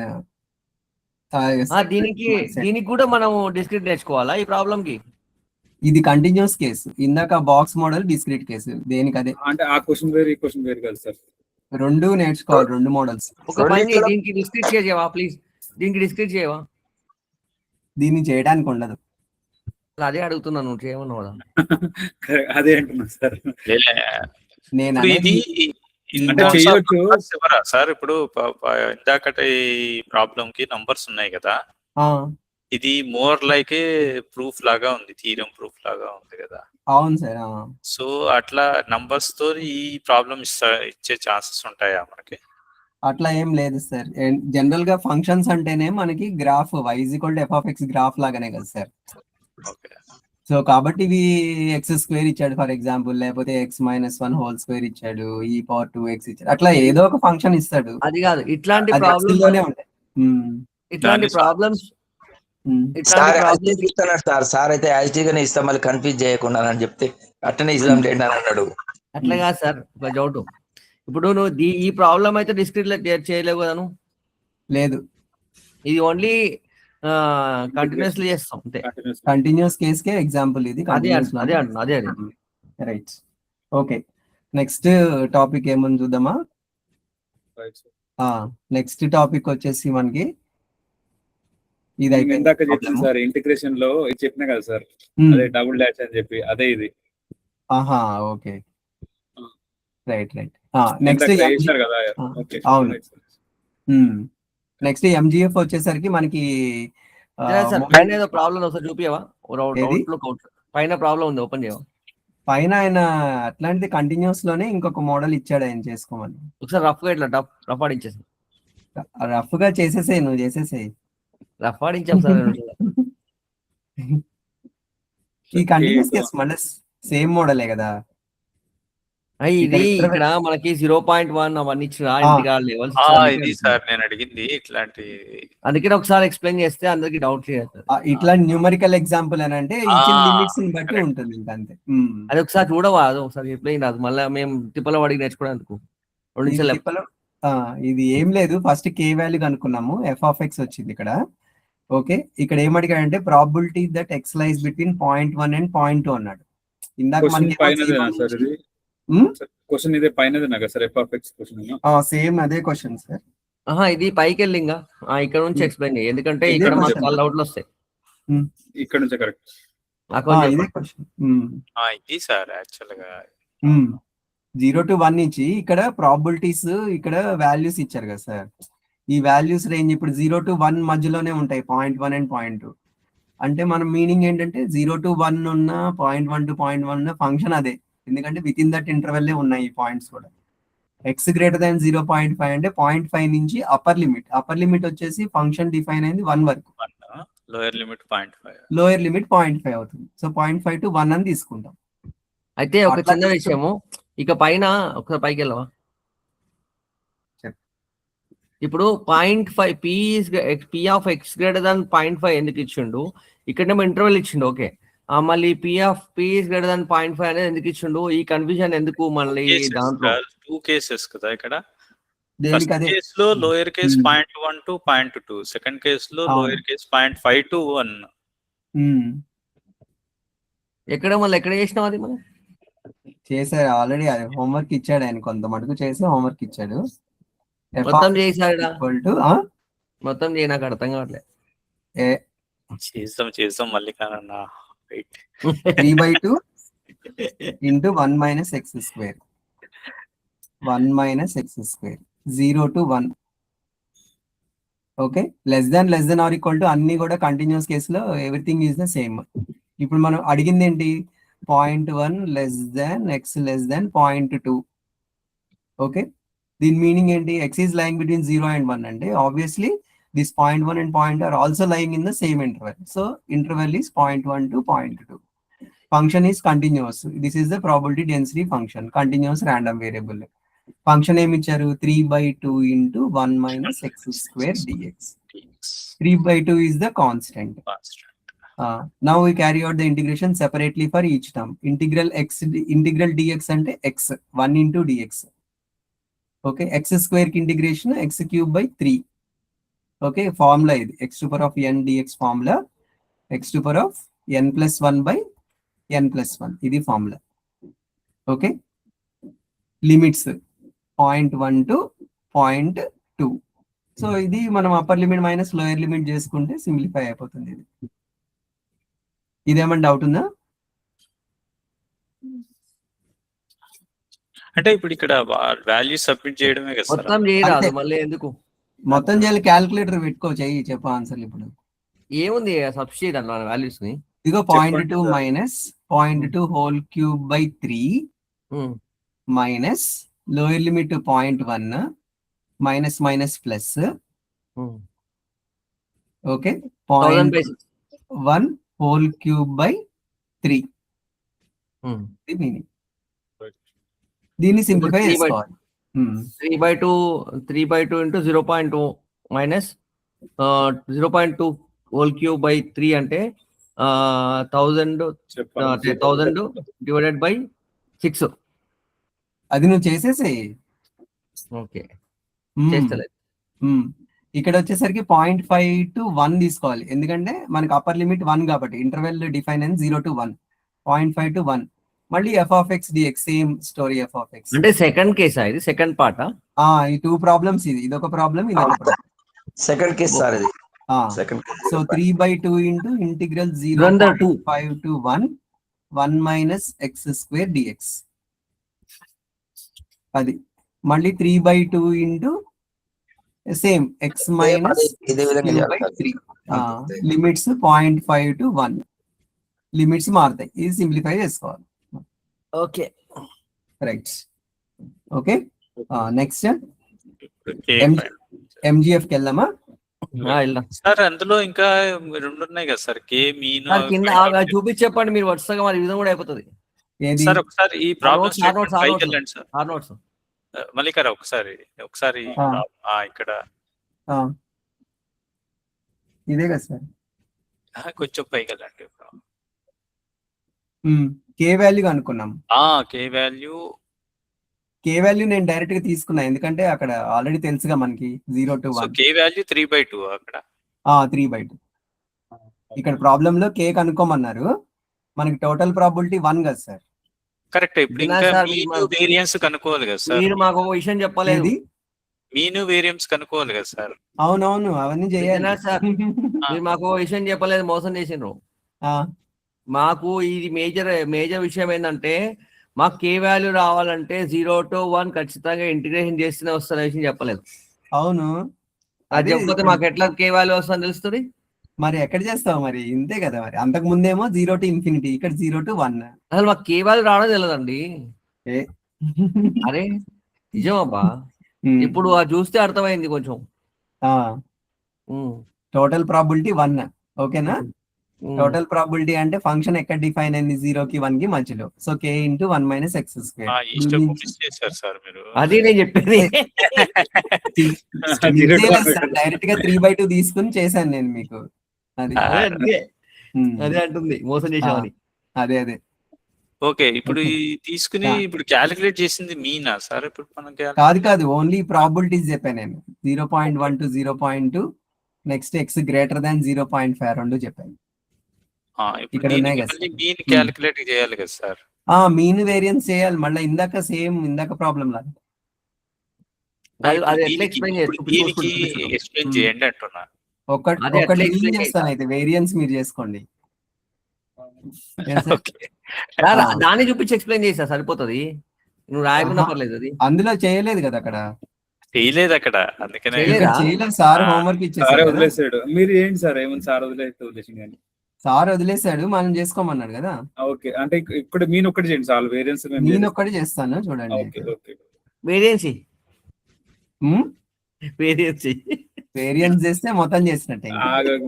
దీనికి కూడా మనము డిస్క్రీట్ నేర్చుకోవాలా ఈ ప్రాబ్లం కి? ఇది కంటిన్యూస్ కేసు, ఇందాక బాక్స్ మోడల్ డిస్క్రీట్ కేసు. దేనికి అదే అంటే ఆ క్వశ్చన్ వేరు ఈ క్వశ్చన్ వేరు కదా సార్, రెండు నేర్చుకోవాలి, రెండు మోడల్స్. ఒక పని దీనికి డిస్క్రీట్ చేయవా ప్లీజ్? దీనికి డిస్క్రీట్ చేయవా? దీన్ని చేయడానికి ఉండదు. అదే అడుగుతున్నా, నువ్వు చేయమన్నావు కదా. అదే అంటున్నా సార్. నేను సార్ ఇప్పుడు ఇందాకటి ప్రాబ్లం కి నంబర్స్ ఉన్నాయి కదా, ఇది మోర్ లైక్ ఏ ప్రూఫ్ లాగా ఉంది, థీరం ప్రూఫ్ లాగా ఉంది కదా. అవును సార్. సో అట్లా నంబర్స్ తో ఈ ప్రాబ్లం ఇచ్చే ఛాన్సెస్ ఉంటాయా మనకి? అట్లా ఏం లేదు సార్. జనరల్ గా ఫంక్షన్స్ అంటేనే మనకి graph y f of x graph లాగానే కదా సార్. సో కాబట్టి ఇవి ఎక్స్ స్క్వేర్ ఇచ్చాడు ఫర్ ఎగ్జాంపుల్, లేకపోతే x - 1 హోల్ స్క్వేర్ ఇచ్చాడు, e పవర్ 2x ఇచ్చాడు, అట్లా ఏదో ఒక ఫంక్షన్ ఇస్తాడు. అది కాదు, ఇట్లాంటి ప్రాబ్లమ్స్ సార్ అయితే యాజిటీగానే ఇస్తాం, మళ్ళీ కన్ఫ్యూజ్ చేయకుండా అని చెప్తే అట్టనే ఇస్తాం లేండి అని అన్నాడు. అట్లా కాదు సార్, ఒక డౌట్. ఇప్పుడు నువ్వు ఈ ప్రాబ్లం అయితే డిస్క్రీట్ చేయలేవు కదా నువ్వు. లేదు, ఇది ఓన్లీ కంటిన్యూస్లీ చేస్తాం అంతే. కంటిన్యూస్ కేస్ కే ఎగ్జాంపుల్ ఇది. అదే అంటున్నా. రైట్. ఓకే, నెక్స్ట్ టాపిక్ ఏమని చూద్దామా? నెక్స్ట్ టాపిక్ వచ్చేసి మనకి ఇది ఇందాక చెప్పింది సార్, ఇంటిగ్రేషన్ లో ఇది చెప్పినా కదా సార్, అదే డబుల్ డాష్ అని చెప్పి, అదే ఇది. ఆహా, ఓకే, రైట్. నెక్స్ట్ కదా. అవును. నెక్స్ట్ ఎంజిఎఫ్ వచ్చేసరికి మనకి పైన ఏదో ప్రాబ్లం ఒకసారి చూపియవా? పైన ప్రాబ్లం ఉంది, ఓపెన్ చేయవా? పైన ఆయన అట్లాంటిది కంటిన్యూస్ లోనే ఇంకొక మోడల్ ఇచ్చాడు ఆయన చేసుకోమని. ఒకసారి రఫ్ గా ఇట్లా రఫ్ ఆడించేసి. రఫ్ గా చేసేసేయి, నువ్వు చేసేసేయి. రఫ్ ఆడించాం సార్. ఈ కంటిన్యూస్ కేసు మళ్ళీ సేమ్ మోడలే కదా. ఇది ఇక్కడ మనకి 0.1 అవన్నీ ఇచ్చిన లెవెల్స్. ఇది సార్ నేను అడిగింది ఇట్లాంటి. అందుకే ఒకసారి ఎక్స్ప్లెయిన్ చేస్తే అందరికి డౌట్ క్లియర్. ఇట్లా న్యూమరికల్ ఎగ్జాంపుల్ అని అంటే లిమిట్స్ ని బట్టి ఉంటుంది ఇంకా అంతే. అది ఒకసారి చూడవా? అది ఒకసారి ఎక్స్ప్లెయిన్ రాదు, మళ్ళీ మేము తిప్పల వాడికి నేర్చుకోవడానికి. ఇది ఏం లేదు, ఫస్ట్ కే వాల్యూ కనుక్కున్నాము, f(x) వచ్చింది ఇక్కడ. ఓకే, ఇక్కడ ఏమడిగాడంటే probability that x lies between 0.1 and 0.2 అన్నాడు. ఇందాక క్వశ్చన్ ఇదే పైనదేనా సార్? f(x) క్వశ్చన్ సేమ్ అదే క్వశ్చన్ సార్. ఇది పైకి వెళ్ళి ఇంకా ఇక్కడ నుంచి ఎక్స్ప్లెయిన్ చేయి, ఎందుకంటే ఇక్కడ మాకు చాలా డౌట్లు వస్తాయి. ఇక్కడ నుంచి కరెక్ట్ ఇదే క్వశ్చన్. ఇది సార్ యాక్చువల్ గా 0 to 1 నుంచి ఇక్కడ ప్రాబిలిటీస్, ఇక్కడ వాల్యూస్ ఇచ్చారు కదా సార్. ఈ వాల్యూస్ రేంజ్ ఇప్పుడు 0 to 1 మధ్యలోనే ఉంటాయి, 0.1 అండ్ 0.2. అంటే మన మీనింగ్ ఏంటంటే 0 to 1 ఉన్న 0.1 to 0.1 ఉన్న ఫంక్షన్ అదే, ఎందుకంటే విత్ ఇన్ దట్ ఇంటర్వెల్ ఉన్నాయి ఈ పాయింట్స్ కూడా. ఎక్స్ గ్రేటర్ దాన్ 0.5 అంటే 0.5 నుంచి అప్పర్ లిమిట్ వచ్చేసి ఫంక్షన్ డిఫైన్ అయింది 1 వరకు. లోయర్ లిమిట్ 0.5 అవుతుంది. సో 0.5 to 1 అని తీసుకుంటాం. అయితే ఒక చిన్న విషయము, ఇక పైన ఒకసారి పైకి వెళ్ళవా? ఇప్పుడు 0.5 p(x) గ్రేటర్ దాన్ 0.5 ఎందుకు ఇచ్చిండు? ఇక్కడేమో ఇంటర్వెల్ ఇచ్చిండు, ఓకే. మళ్ళీ p గ్రేటర్ దాన్ 0.5 అనేది ఎందుకు ఇచ్చిండు? ఈ కన్ఫ్యూజన్ ఎందుకు మళ్ళీ దాంట్లో? 2 కేసెస్ కదా ఇక్కడ. ఫస్ట్ కేస్ లో lower case 0.1 to 0.2, second case లో లోయర్ కేస్ 0.5 to 1. ఎక్కడ చేసినాం అది? మనం చేశారు ఆల్రెడీ, అది హోంవర్క్ ఇచ్చాడు ఆయన, కొంత మటుకు చేసి హోంవర్క్ ఇచ్చాడు. మొత్తం చేసాడా? మొత్తం చేయ, నాకు అర్థం కావట్లేదు. చేస్తాం మళ్ళీ కానన్నా. 3/2 into 1 minus x square. 1 minus x square. 0 to 1. Okay, less than or equal to అన్ని కూడా కంటిన్యూస్ కేసులో ఎవ్రీథింగ్ ఈజ్ ద సేమ్. ఇప్పుడు మనం అడిగింది ఏంటి? 0.1 less than x less than 0.2. Okay, దీని మీనింగ్ ఏంటి? x is lying between 0 and 1 అంటే obviously this 0.1 and 0.2 are also lying in the same interval. So interval is 0.1 to 0.2. Function is continuous. This is the probability density function, continuous random variable. Function ఏమి ఇచ్చారు? 3/2 into 1 minus x square dx. 3/2 is the constant. Now we carry out the integration separately for each term. Integral dx అంటే x, 1 into dx. Okay, x square కి integration x cube by 3. Okay, formula ఇది x to power of n dx formula, x to power of n plus 1 by n plus 1 ఇది formula. Okay, limits 0.1 to 0.2. So ఇది మనం upper limit minus lower limit చేసుకుంటే simplify అయిపోతుంది. ఇదేమన్నా doubt ఉందా? అంటే ఇప్పుడు ఇక్కడ వాల్యూ సబ్మిట్ చేయడమే కదా సార్. మొత్తం చేయరాదు మళ్ళీ ఎందుకు? మొత్తం చేయాలి, క్యాలిక్యులేటర్ పెట్టుకో, చెయ్యి, చెప్పు ఆన్సర్. ఇప్పుడు ఏముంది సబ్స్టిట్యూట్ అన్న వాల్యూస్ ని? ఇదిగో 0.2 minus 0.2 whole cube by 3 minus lower limit 0.1 minus minus plus. Okay, 0.1 whole cube by 3 meaning. దీన్ని సింప్లిఫై చేసుకోవాలి. 3/2 into 0.2 minus 0.2 whole cube by 3 అంటే 1000 divided by 6. అది నువ్వు చేసేసేయి. ఓకే, మ్మ్. చేస్తలేదు. మ్మ్. ఇక్కడ వచ్చేసరికి 0.5 to 1 తీసుకోవాలి, ఎందుకంటే మనకి అప్పర్ లిమిట్ 1 కాబట్టి ఇంటర్వెల్ డిఫైన్ అయింది 0 to 1, 0.5 to 1. మళ్ళీ f(x) dx same story f(x). అంటే సెకండ్ కేసా ఇది? సెకండ్ పార్టా? ఈ 2 ప్రాబ్లమ్స్, ఇదొక ప్రాబ్లం, ఇదొక ప్రాబ్లం. సెకండ్ కేస్ సార్ ఇది. Second so 3/2 into integral Randar two. 0.5 to 1 minus x² dx. అది మళ్ళీ 3/2 into సేమ్ x minus ఇదే విధంగా q చేయాలి by sir. 3. Limits 0.5 to 1, limits మారుతాయి, ఇది సింప్లిఫై చేసుకోవాలి. Okay, right. Okay, next K MGF కి వెళ్దామా? వెళ్దాం సార్. అందులో ఇంకా 2 ఉన్నాయి కదా సార్, కే మీన్. సార్. కింద చూపించి చెప్పండి మీరు, వరుసగా మరి విధంగా కూడా అయిపోతుంది. ఏది? సార్ ఒకసారి ఈ ప్రాబ్లమ్ notes, notes, పైకి notes. వెళ్ళండి సార్. Or notes. మల్లికారా ఒకసారి ఇక్కడ ఇదే కదా సార్. కొంచెం పైకి వెళ్ళండి. కే వాల్యూ అనుకున్నాం. కే వాల్యూ కే వాల్యూ నేను డైరెక్ట్ గా తీసుకున్నా, ఎందుకంటే అక్కడ ఆల్రెడీ తెలుసుగా మనకి 0 to 1. కే వాల్యూ 3/2 అక్కడ. 3/2. ఇక్కడ ప్రాబ్లం లో కే కనుక్కోమన్నారు, మనకి టోటల్ ప్రాబిలిటీ 1 కదా సార్. కరెక్ట్. ఇప్పుడు వినా ఇంకా సార్, మీన్ మాకు- వేరియన్స్ కనుక్కోవాలి కదా సార్. మీరు మాకు ఒక విషయం చెప్పలేదు. ఏది? మీన్ వేరియన్స్ కనుక్కోవాలి కదా సార్. అవునవును, అవన్నీ చేయాలి. వినా సార్, మీరు మాకు ఒక విషయం చెప్పలేదు, మోసం చేసిండ్రు. ఆ, మాకు ఇది మేజర్ విషయం ఏంటంటే, మాకు కే వాల్యూ రావాలంటే 0 to 1 ఖచ్చితంగా ఇంటిగ్రేషన్ చేస్తేనే వస్తున్న విషయం చెప్పలేదు. అవును, అది అదే చెప్పకపోతే మాకు ఎట్లా కే వాల్యూ వస్తుందని తెలుస్తుంది? మరి ఎక్కడ చేస్తావు మరి, ఇంతే కదా మరి. అంతకు ముందేమో 0 to infinity, ఇక్కడ 0 to 1. అసలు మాకు కే వాల్యూ రావడం తెలియదండి. ఏ. అరే నిజం అబ్బా, ఇప్పుడు అది చూస్తే అర్థమైంది కొంచెం. టోటల్ ప్రాబిలిటీ 1, ఓకేనా? ఉమ్. టోటల్ ప్రాబిలిటీ అంటే ఫంక్షన్ ఎక్కడ డిఫైన్ అయింది, 0 కి 1 కి మధ్యలో. So k into 1 minus x². ఈ స్టెప్ మిస్ చేశారు సార్ మీరు. అది నేను చెప్పేది. డైరెక్ట్ గా 3/2 తీసుకుని చేశాను నేను మీకు. అది అదే అంటుంది, మోసం చేసామని. అదే ఓకే, ఇప్పుడు ఈ తీసుకుని ఇప్పుడు క్యాలిక్యులేట్ చేసింది మీనా సార్? ఇప్పుడు మనం కాదు, ఓన్లీ ప్రాబిలిటీస్ చెప్పాను నేను. 0.1 to 0.2, next x greater than 0.5 రెండు చెప్పాను. ఇక్కడ ఉన్నాయి కదా. మీన్ క్యాలిక్యులేట్ చేయాలి కదా సార్. మీన్ వేరియన్స్ చేయాలి మళ్ళీ, ఇందాక ప్రాబ్లం లాగా. అది ఎట్లా ఎక్స్ప్లెయిన్ దీనికి ఎక్స్ప్లెయిన్ చేయండి అంటున్నా. ఒకటి నేను చేస్తాను, అయితే వేరియన్స్ మీరు చేసుకోండి. దాన్ని చూపించి ఎక్స్ప్లెయిన్ చేసా సరిపోతుంది, నువ్వు రాయకుండా పర్లేదు. అది అందులో చేయలేదు కదా, అక్కడ చేయలేదు అక్కడ, అందుకనే చేయలేదు సార్. హోంవర్క్ సారే ఇచ్చేసారు. వదిలేసాడు. మీరు ఏంటి సార్, ఏమన్నా సార్ వదిలేసింది కానీ. సార్ వదిలేసాడు, మనం చేసుకోమన్నాడు కదా. ఓకే, అంటే ఇక్కడ మీన్ ఒక్కటి చేయండి చాలు, వేరియన్స్ నేను ఒక్కటి చేస్తాను చూడండి. వేరియన్స్ ఉమ్? వేరియన్స్ వేరియన్స్ చేస్తే మొత్తం చేసినట్టే.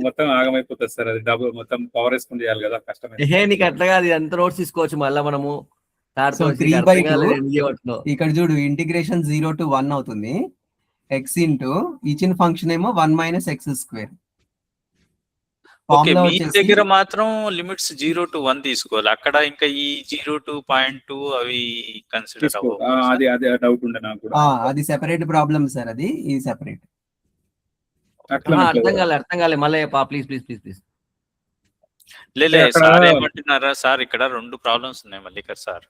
మొత్తం ఆగమైపోతుంది సార్, అది డబుల్ మొత్తం పవర్ వేసుకుని చేయాలి కదా, కష్టమే. నీకు అట్లా కాదు, ఎంత నోట్స్ తీసుకోవచ్చు మళ్ళీ మనము. So 3/2 ఇక్కడ చూడు, ఇంటిగ్రేషన్ 0 to 1 అవుతుంది. x ఇంటూ ఇచ్చిన ఫంక్షన్ ఏమో 1 minus x². ఓకే, మీ దగ్గర మాత్రం లిమిట్స్ 0 to 1 తీసుకోవాలి, అక్కడ ఇంకా ఈ 0 to 0.2 అవి కన్సిడర్ అది డౌట్ ఉండే నాకు కూడా. అది సెపరేట్ ప్రాబ్లమ్ సార్, అది ఈ సెపరేట్. అర్థం కాలే మళ్ళీ ప్లీజ్. లేదు సార్, ఏమంటున్నారా సార్, ఇక్కడ 2 ప్రాబ్లమ్స్ ఉన్నాయి మల్లికర్ సార్.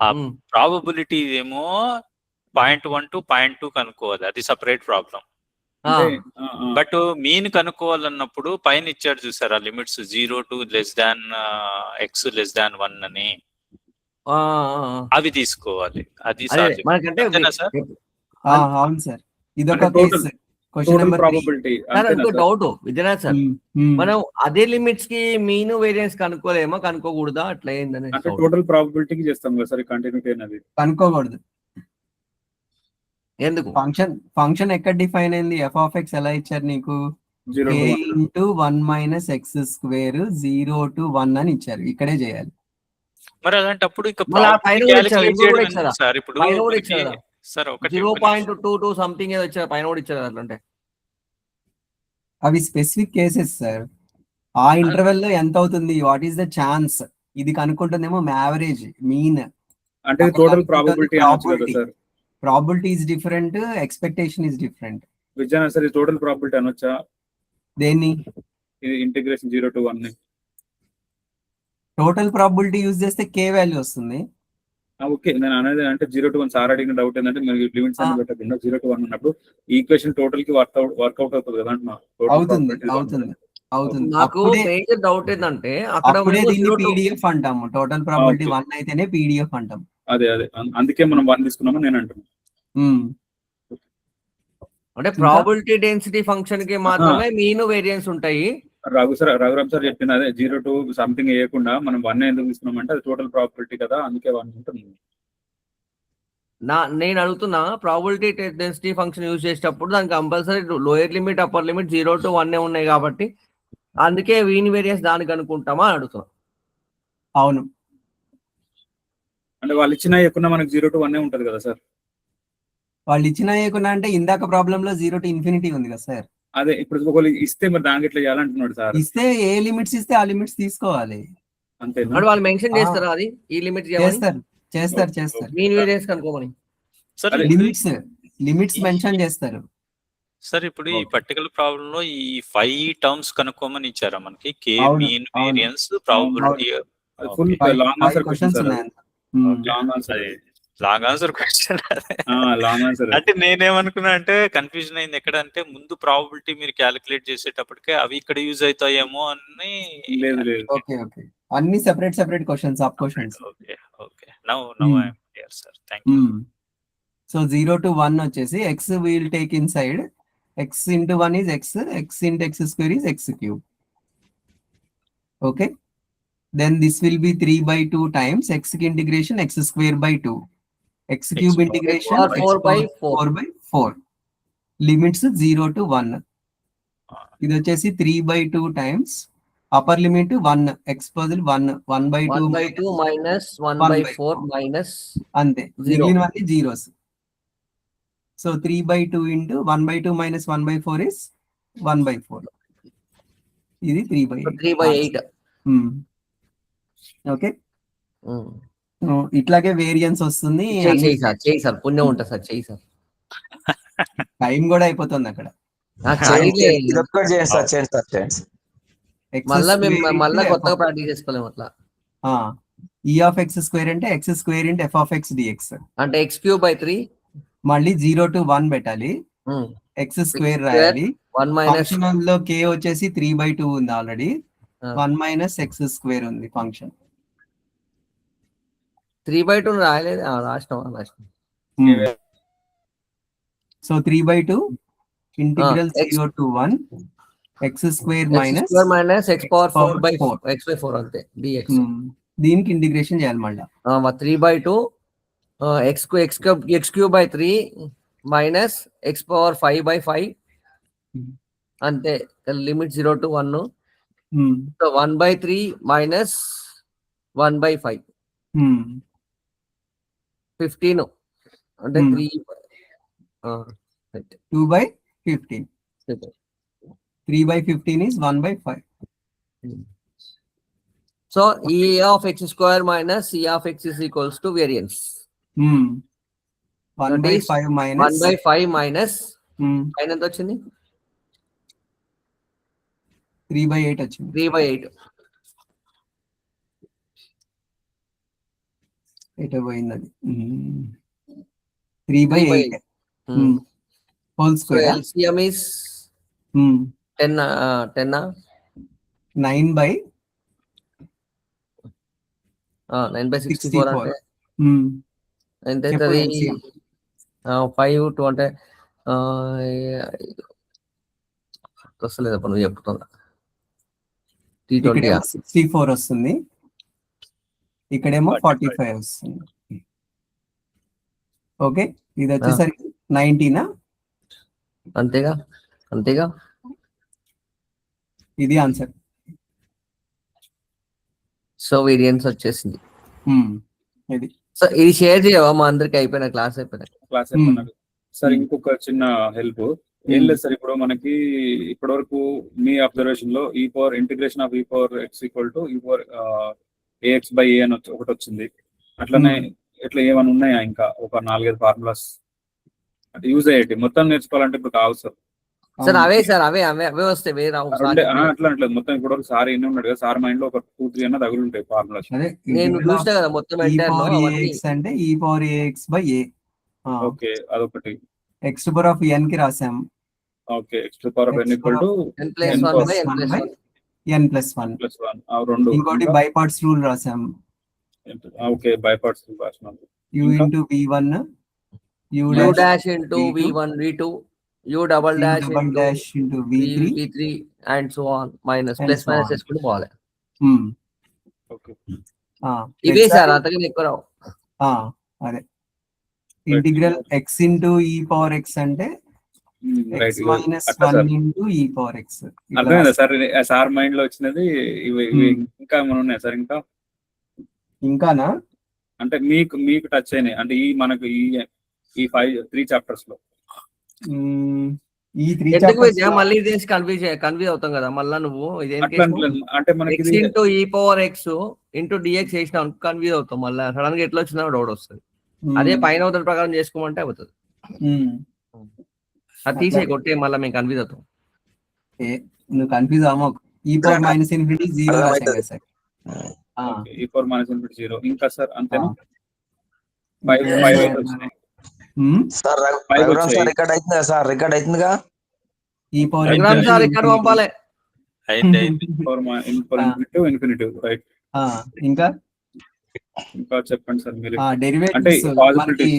ఆ ప్రాబబిలిటీ ఏమో 0.1 to 0.2 కనుక్కోవాలి, అది సపరేట్ ప్రాబ్లం. బట్ మీన్ కనుక్కోవాలన్నప్పుడు పైన ఇచ్చాడు చూసారా లిమిట్స్ 0 to x <1 అని, అవి తీసుకోవాలి. అది సార్ అవును సార్, ఇదొక case. Question number doubt Vidyanath sir, మనం అదే లిమిట్స్ కి మీన్ వేరియన్స్ కనుక్కోలేమో, కనుక్కోకూడదా? అట్లా ఏందని టోటల్ ప్రాబబిలిటీకి చేస్తాం కదా సార్, కంటిన్యూటీ అనేది కనుక్కోకూడదు. ఎందుకు? ఫంక్షన్ ఎక్కడ డిఫైన్ అయింది, f(x) ఎలా ఇచ్చారు నీకు? k into 1 minus x² 0 to 1 అని ఇచ్చారు, ఇక్కడే చేయాలి. మరి అలాంటప్పుడు సార్ ఇప్పుడు సార్ 0.22 సంథింగ్ ఏదో వచ్చారు, పైన కూడా ఇచ్చారు. అట్లంటే అవి స్పెసిఫిక్ కేసెస్ సార్. ఆ ఇంటర్వెల్ లో ఎంత అవుతుంది, వాట్ ఈస్ ద ఛాన్స్, ఇది కనుక్కుంటుందేమో యావరేజ్, మీన్. అంటే టోటల్ ప్రాబబిలిటీ అనొచ్చు కదా sir. Probability is different, expectation is different. విజయనా సార్ టోటల్ ప్రాబిలిటీ అనొచ్చా దేన్ని? Integration 0 to 1 total probability use చేస్తే కే వాల్యూ వస్తుంది. ఓకే, నేను అనేది అంటే 0 to 1 సార్ అడిగిన డౌట్ ఏంటంటే మీరు లిమిట్స్ అన్ని పెట్టకుండా 0 to 1 ఉన్నప్పుడు ఈక్వేషన్ టోటల్ కి వర్కౌట్ అవుతుంది కదా అంటున్నా. అవుతుంది. నాకు మేజర్ డౌట్ ఏంటంటే అప్పుడే దీన్ని పీడిఎఫ్ అంటాము. టోటల్ ప్రాబిలిటీ 1 అయితేనే పీడిఎఫ్ అంటాం. అదే అందుకే మనం 1 తీసుకున్నామని నేను అంటున్నాను. అంటే ప్రాబిలిటీ డెన్సిటీ ఫంక్షన్ కి మాత్రమే మీన్ వేరియన్స్ ఉంటాయి. రఘురామ్ సార్ చెప్పింది అదే 0 to సంథింగ్ వేయకుండా మనం 1 ఎందుకు తీసుకున్నామంటే అది టోటల్ ప్రాబిలిటీ కదా, అందుకే 1 ఉంటుంది. నేను అడుగుతున్నా ప్రాబిలిటీ డెన్సిటీ ఫంక్షన్ యూజ్ చేసేటప్పుడు దానికి compulsory lower limit upper limit 0 to 1 ఉన్నాయి కాబట్టి అందుకే మీన్ వేరియన్స్ దానికి అనుకుంటామా అడుగుతున్నా. అవును, అంటే వాళ్ళు ఇచ్చిన ఎక్కువ మనకు 0 to 1 ఉంటది కదా సార్. వాళ్ళు ఇచ్చిన ఏకున్నా అంటే ఇందాక ప్రాబ్లం లో 0 to infinity ఉంది కదా సార్. అదే ఇప్పుడు ఒకవేళ ఇస్తే మరి దానికి ఎట్లా చేయాలంటున్నాడు సార్. ఇస్తే ఏ లిమిట్స్ ఇస్తే ఆ లిమిట్స్ తీసుకోవాలి. అంతేనా? వాళ్ళు మెన్షన్ చేస్తారా అది ఈ లిమిట్ చేస్తారు మీన్ వేరియన్స్ కనుక్కోమని? సార్ లిమిట్స్ మెన్షన్ చేస్తారు. సార్ ఇప్పుడు ఈ పర్టికులర్ ప్రాబ్లం లో ఈ 5 టర్మ్స్ కనుక్కోమని ఇచ్చారా మనకి? K mean variance probability full long answer questions question ఉన్నాయి. Long answer question. Long answer అంటే నేనేమనుకున్నా అంటే కన్ఫ్యూజన్ అయింది ఎక్కడ అంటే ముందు ప్రాబబిలిటీ మీరు క్యాలిక్యులేట్ చేసేటప్పటికే అవి ఇక్కడ యూజ్ అవుతాయేమో అని. లేదు ఓకే అన్ని separate questions, sub questions. Okay now I am clear sir, thank you. So 0 to 1 వచ్చేసి x will take inside x into 1 is x into x square is x cube. Okay, then this will be 3/2 times x integration x square by 2, x cube integration or 4/4. Limits 0 to 1. ఇది వచ్చేసి 3/2 times upper limit 1, x బదులు 1/2 minus 1/4 minus అంతే, మిగిలినవన్నీ zeros. So 3/2 into 1/2 minus 1/4 is 1/4. ఇది 3/8. Okay, ఇట్లాగే variance వస్తుంది. చేయి sir పుణ్యం ఉంటుంది సార్, చేయి సార్. టైం కూడా అయిపోతుంది అక్కడ. మళ్ళా కొత్తగా ప్రాక్టీస్ చేసుకోలేము అట్లా. e of x square అంటే x square into f of x dx అంటే x³/3 మళ్ళీ 0 to 1 పెట్టాలి, x square రాయాలి. 1 minus ఫంక్షన్ లో k వచ్చేసి 3/2 ఉంది ఆల్రెడీ, 1 minus x square ఉంది ఫంక్షన్. 3/2 రాయలేదు, రాష్ట్రం. So 3/2 integral 0 to 1 x square minus x⁴/4 x/4 అంతే dx. దీనికి ఇంటిగ్రేషన్ చేయాలి మళ్ళీ. 3/2 x³/3 మైనస్ x⁴/5/5 అంతే, లిమిట్ 0 to 1. సో 1/3 మైనస్ 1/5 15 అంటే 2/15. 3/15 is 1/5. So e of x² minus e of x is equals to variance. 1/5 minus 1/5 minus పైన ఎంత వచ్చింది? 3/8 వచ్చింది. 3/8 ఎటు పోయింది అది? 3/8 హోల్ స్క్వేర్. LCM is 10 9/64 అంటే ఎంత అవుతుంది? 5 2 అంటే వస్తలేదు అప్పుడు నువ్వు చెప్తున్నా. 64 వస్తుంది, ఇక్కడేమో 45 వస్తుంది. ఓకే, ఇది వచ్చేసరికి 19. అంతేగా ఇది ఆన్సర్. సో వేరియన్స్ వచ్చేసింది. ఇది సో ఇది షేర్ చేయవా మా అందరికి? అయిపోయిన క్లాస్ అయిపోయినారు సార్. ఇంకొక చిన్న హెల్ప్ ఏం లేదు సార్, ఇప్పుడు మనకి ఇప్పటి వరకు మీ అబ్జర్వేషన్ లో ఇంటిగ్రేషన్ ఆఫ్ e⁴x = e⁴ax/a అని ఒకటి వచ్చింది. అట్లనే ఇట్లా ఏమైనా ఉన్నాయా ఇంకా ఒక 4-5 ఫార్ములాస్ అంటే యూజ్ అయ్యేటి మొత్తం నేర్చుకోవాలంటే ఇప్పుడు కావు సార్. సార్ అవే సార్ అవే అవే అవే వస్తాయి వేరే రావు సార్ అంటే చెప్పలేదు. అట్లా అంటలేదు మొత్తం ఇప్పుడు సార్ ఎన్ని ఉన్నాడు కదా సార్ మైండ్ లో ఒక 2-3 అన్న తగులు ఉంటాయి ఫార్ములాస్. అదే నేను చూసినా కదా మొత్తం ఎంటైర్ లో అవన్నీ e అంటే e⁴ax/a. ఓకే అదొకటి. x⁴n కి రాసాం. Okay x⁴n equal to n+1/n+1. ఆ రెండు. ఇంకోటి బై పార్ట్స్ రూల్ రాసాం. ఓకే బై పార్ట్స్ రాసినాం. u into v1 u u dash dash into v1 v2 u double dash double into dash into v3. v3 and so on minus And plus so minus on. చేసుకుంటూ పోవాలి. Okay ఇవే sir అంతకన్నా ఎక్కువ రావు. అదే integral x into e⁴x అంటే x - 1 into e⁴x. అర్థమైందా sir sir mind లో వచ్చినది ఇవి ఇంకా ఏమైనా ఉన్నాయా సార్ ఇంకా? ఇంకానా అంటే మీకు టచ్ అయినాయి అంటే ఈ మనకు ఈ 3 చాప్టర్స్ లో ఈ 3 ఎందుకు చాప్టర్స్ విజయ మళ్ళీ ఇది కన్ఫ్యూజ్ అవుతాం కదా మళ్ళీ నువ్వు అట్లా అంటే మనకి x into e⁴x into dx చేసిన కన్ఫ్యూజ్ అవుతాం మళ్ళీ సడన్ గా ఎట్లా వచ్చినా డౌట్ వస్తుంది. అదే పైన అవుతున్న ప్రకారం చేసుకోమంటే అవుతుంది. అది తీసే కొట్టే మళ్ళీ మేము కన్ఫ్యూజ్ అవుతాం. నువ్వు కన్ఫ్యూజ్ అవ్వకు. e⁻∞ 0 రాసాం కదా సార్. e⁻∞ 0 ఇంకా సార్ అంతేనా? 5 వచ్చినాయి. సార్ రఘురామ్ సార్ రికార్డ్ అవుతుందా సార్? రికార్డ్ అవుతుందిగా? సార్ ఇక్కడ పంపాలి. అయింది ఇన్ఫినిటివ్ రైట్. ఇంకా చెప్పండి సార్ మీరు. డెరివేటివ్స్ మనకి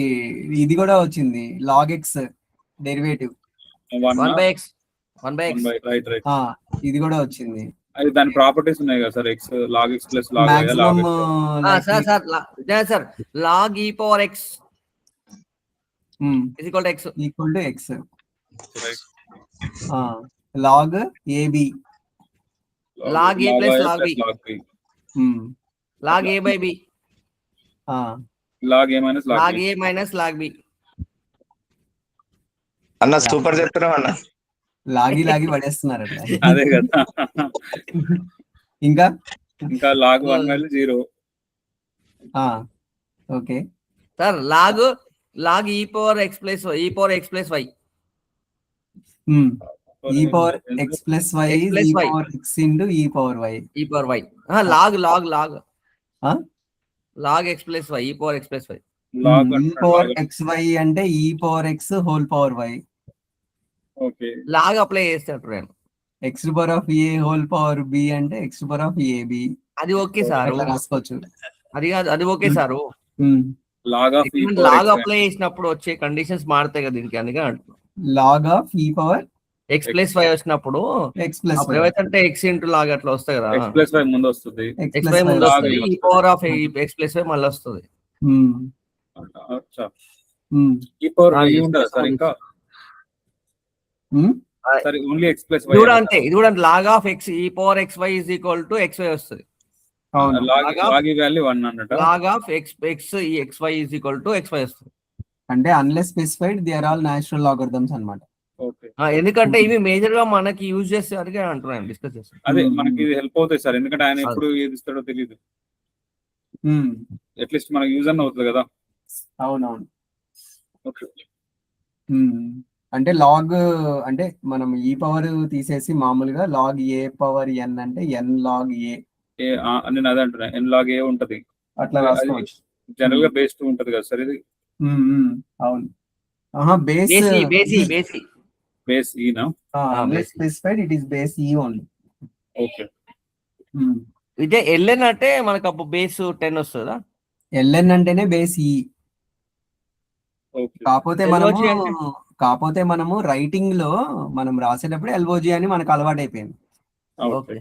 ఇది కూడా వచ్చింది log x derivative 1/x right right. ఇది కూడా వచ్చింది. అది దాని ప్రాపర్టీస్ ఉన్నాయి కదా sir. x log x plus log y log x. Sir log e⁴x is equal to x. Equal to x. Right. log ab log a plus log b log b log a by b log a minus log log b. a minus log b. అన్న super చెప్తున్నావు అన్న. లాగి పడేస్తున్నారు అట్లా. అదే కదా. ఇంకా log 1 value 0. Okay sir log e⁴x plus y e⁴x plus y e⁴x plus y is e⁴x into e⁴y. e⁴y log x plus y e⁴x plus y. log e⁴xy అంటే e⁴x whole power y. Okay log apply చేస్తాడు నేను. x⁴a whole power b అంటే x⁴ab. అది okay sir అట్లా రాసుకోవచ్చు. అది okay sir. log of log apply చేసినప్పుడు వచ్చే కండిషన్స్ మారుతాయి కదా దీనికి, అందుకే అంటున్నాను. log of e⁴ x plus y వచ్చినప్పుడు x plus అప్పుడు y. ఏవైతే x ఇంటూ లాగ్ అట్లా వస్తాయి కదా, x plus y ముందు వస్తుంది. x y ముందు log వస్తుంది, వస్తుంది. ఈ power of x plus y మళ్ళీ వస్తుంది. అచ్చా ఈ పవర్ y ఉంటుందా సార్ ఇంకా? సరే ఓన్లీ x plus y. ఇది కూడా అంతే, ఇది కూడా log of x e⁴x y is equal to xy వస్తుంది. log వాల్యూ 1 అన్నట. Log of x xy is equal to xy వస్తుంది. అంటే unless specified they are all natural logarithms అన్నమాట. ఓకే ఎందుకంటే ఇవి మేజర్ గా మనకి యూజ్ చేస్తే అందుకే అంటున్నాను, డిస్కస్ చేస్తాను. అదే మనకి ఇది హెల్ప్ అవుతాయి సార్, ఎందుకంటే ఆయన ఎప్పుడు ఏది ఇస్తాడో తెలియదు. అట్లీస్ట్ మనకి యూజ్ అన్న అవుతుంది కదా. అవునవును. ఓకే అంటే లాగ్ అంటే మనం ఈ పవర్ తీసేసి మామూలుగా లాగ్ a పవర్ n అంటే n log a నేను అదే అంటున్నా, n log a ఉంటది అట్లా రాసుకోవచ్చు. జనరల్ గా బేస్ 2 ఉంటది కదా సార్ ఇది. అవును. బేస్ బేస్ e నా specified it is base e only. Okay ఇదే ln అంటే మనకు అప్పుడు బేస్ 10 వస్తుందా? ln అంటేనే బేస్ e. ఓకే కాకపోతే మనము రైటింగ్ లో మనం రాసేటప్పుడు LOG అని మనకు అలవాటు అయిపోయింది. ఓకే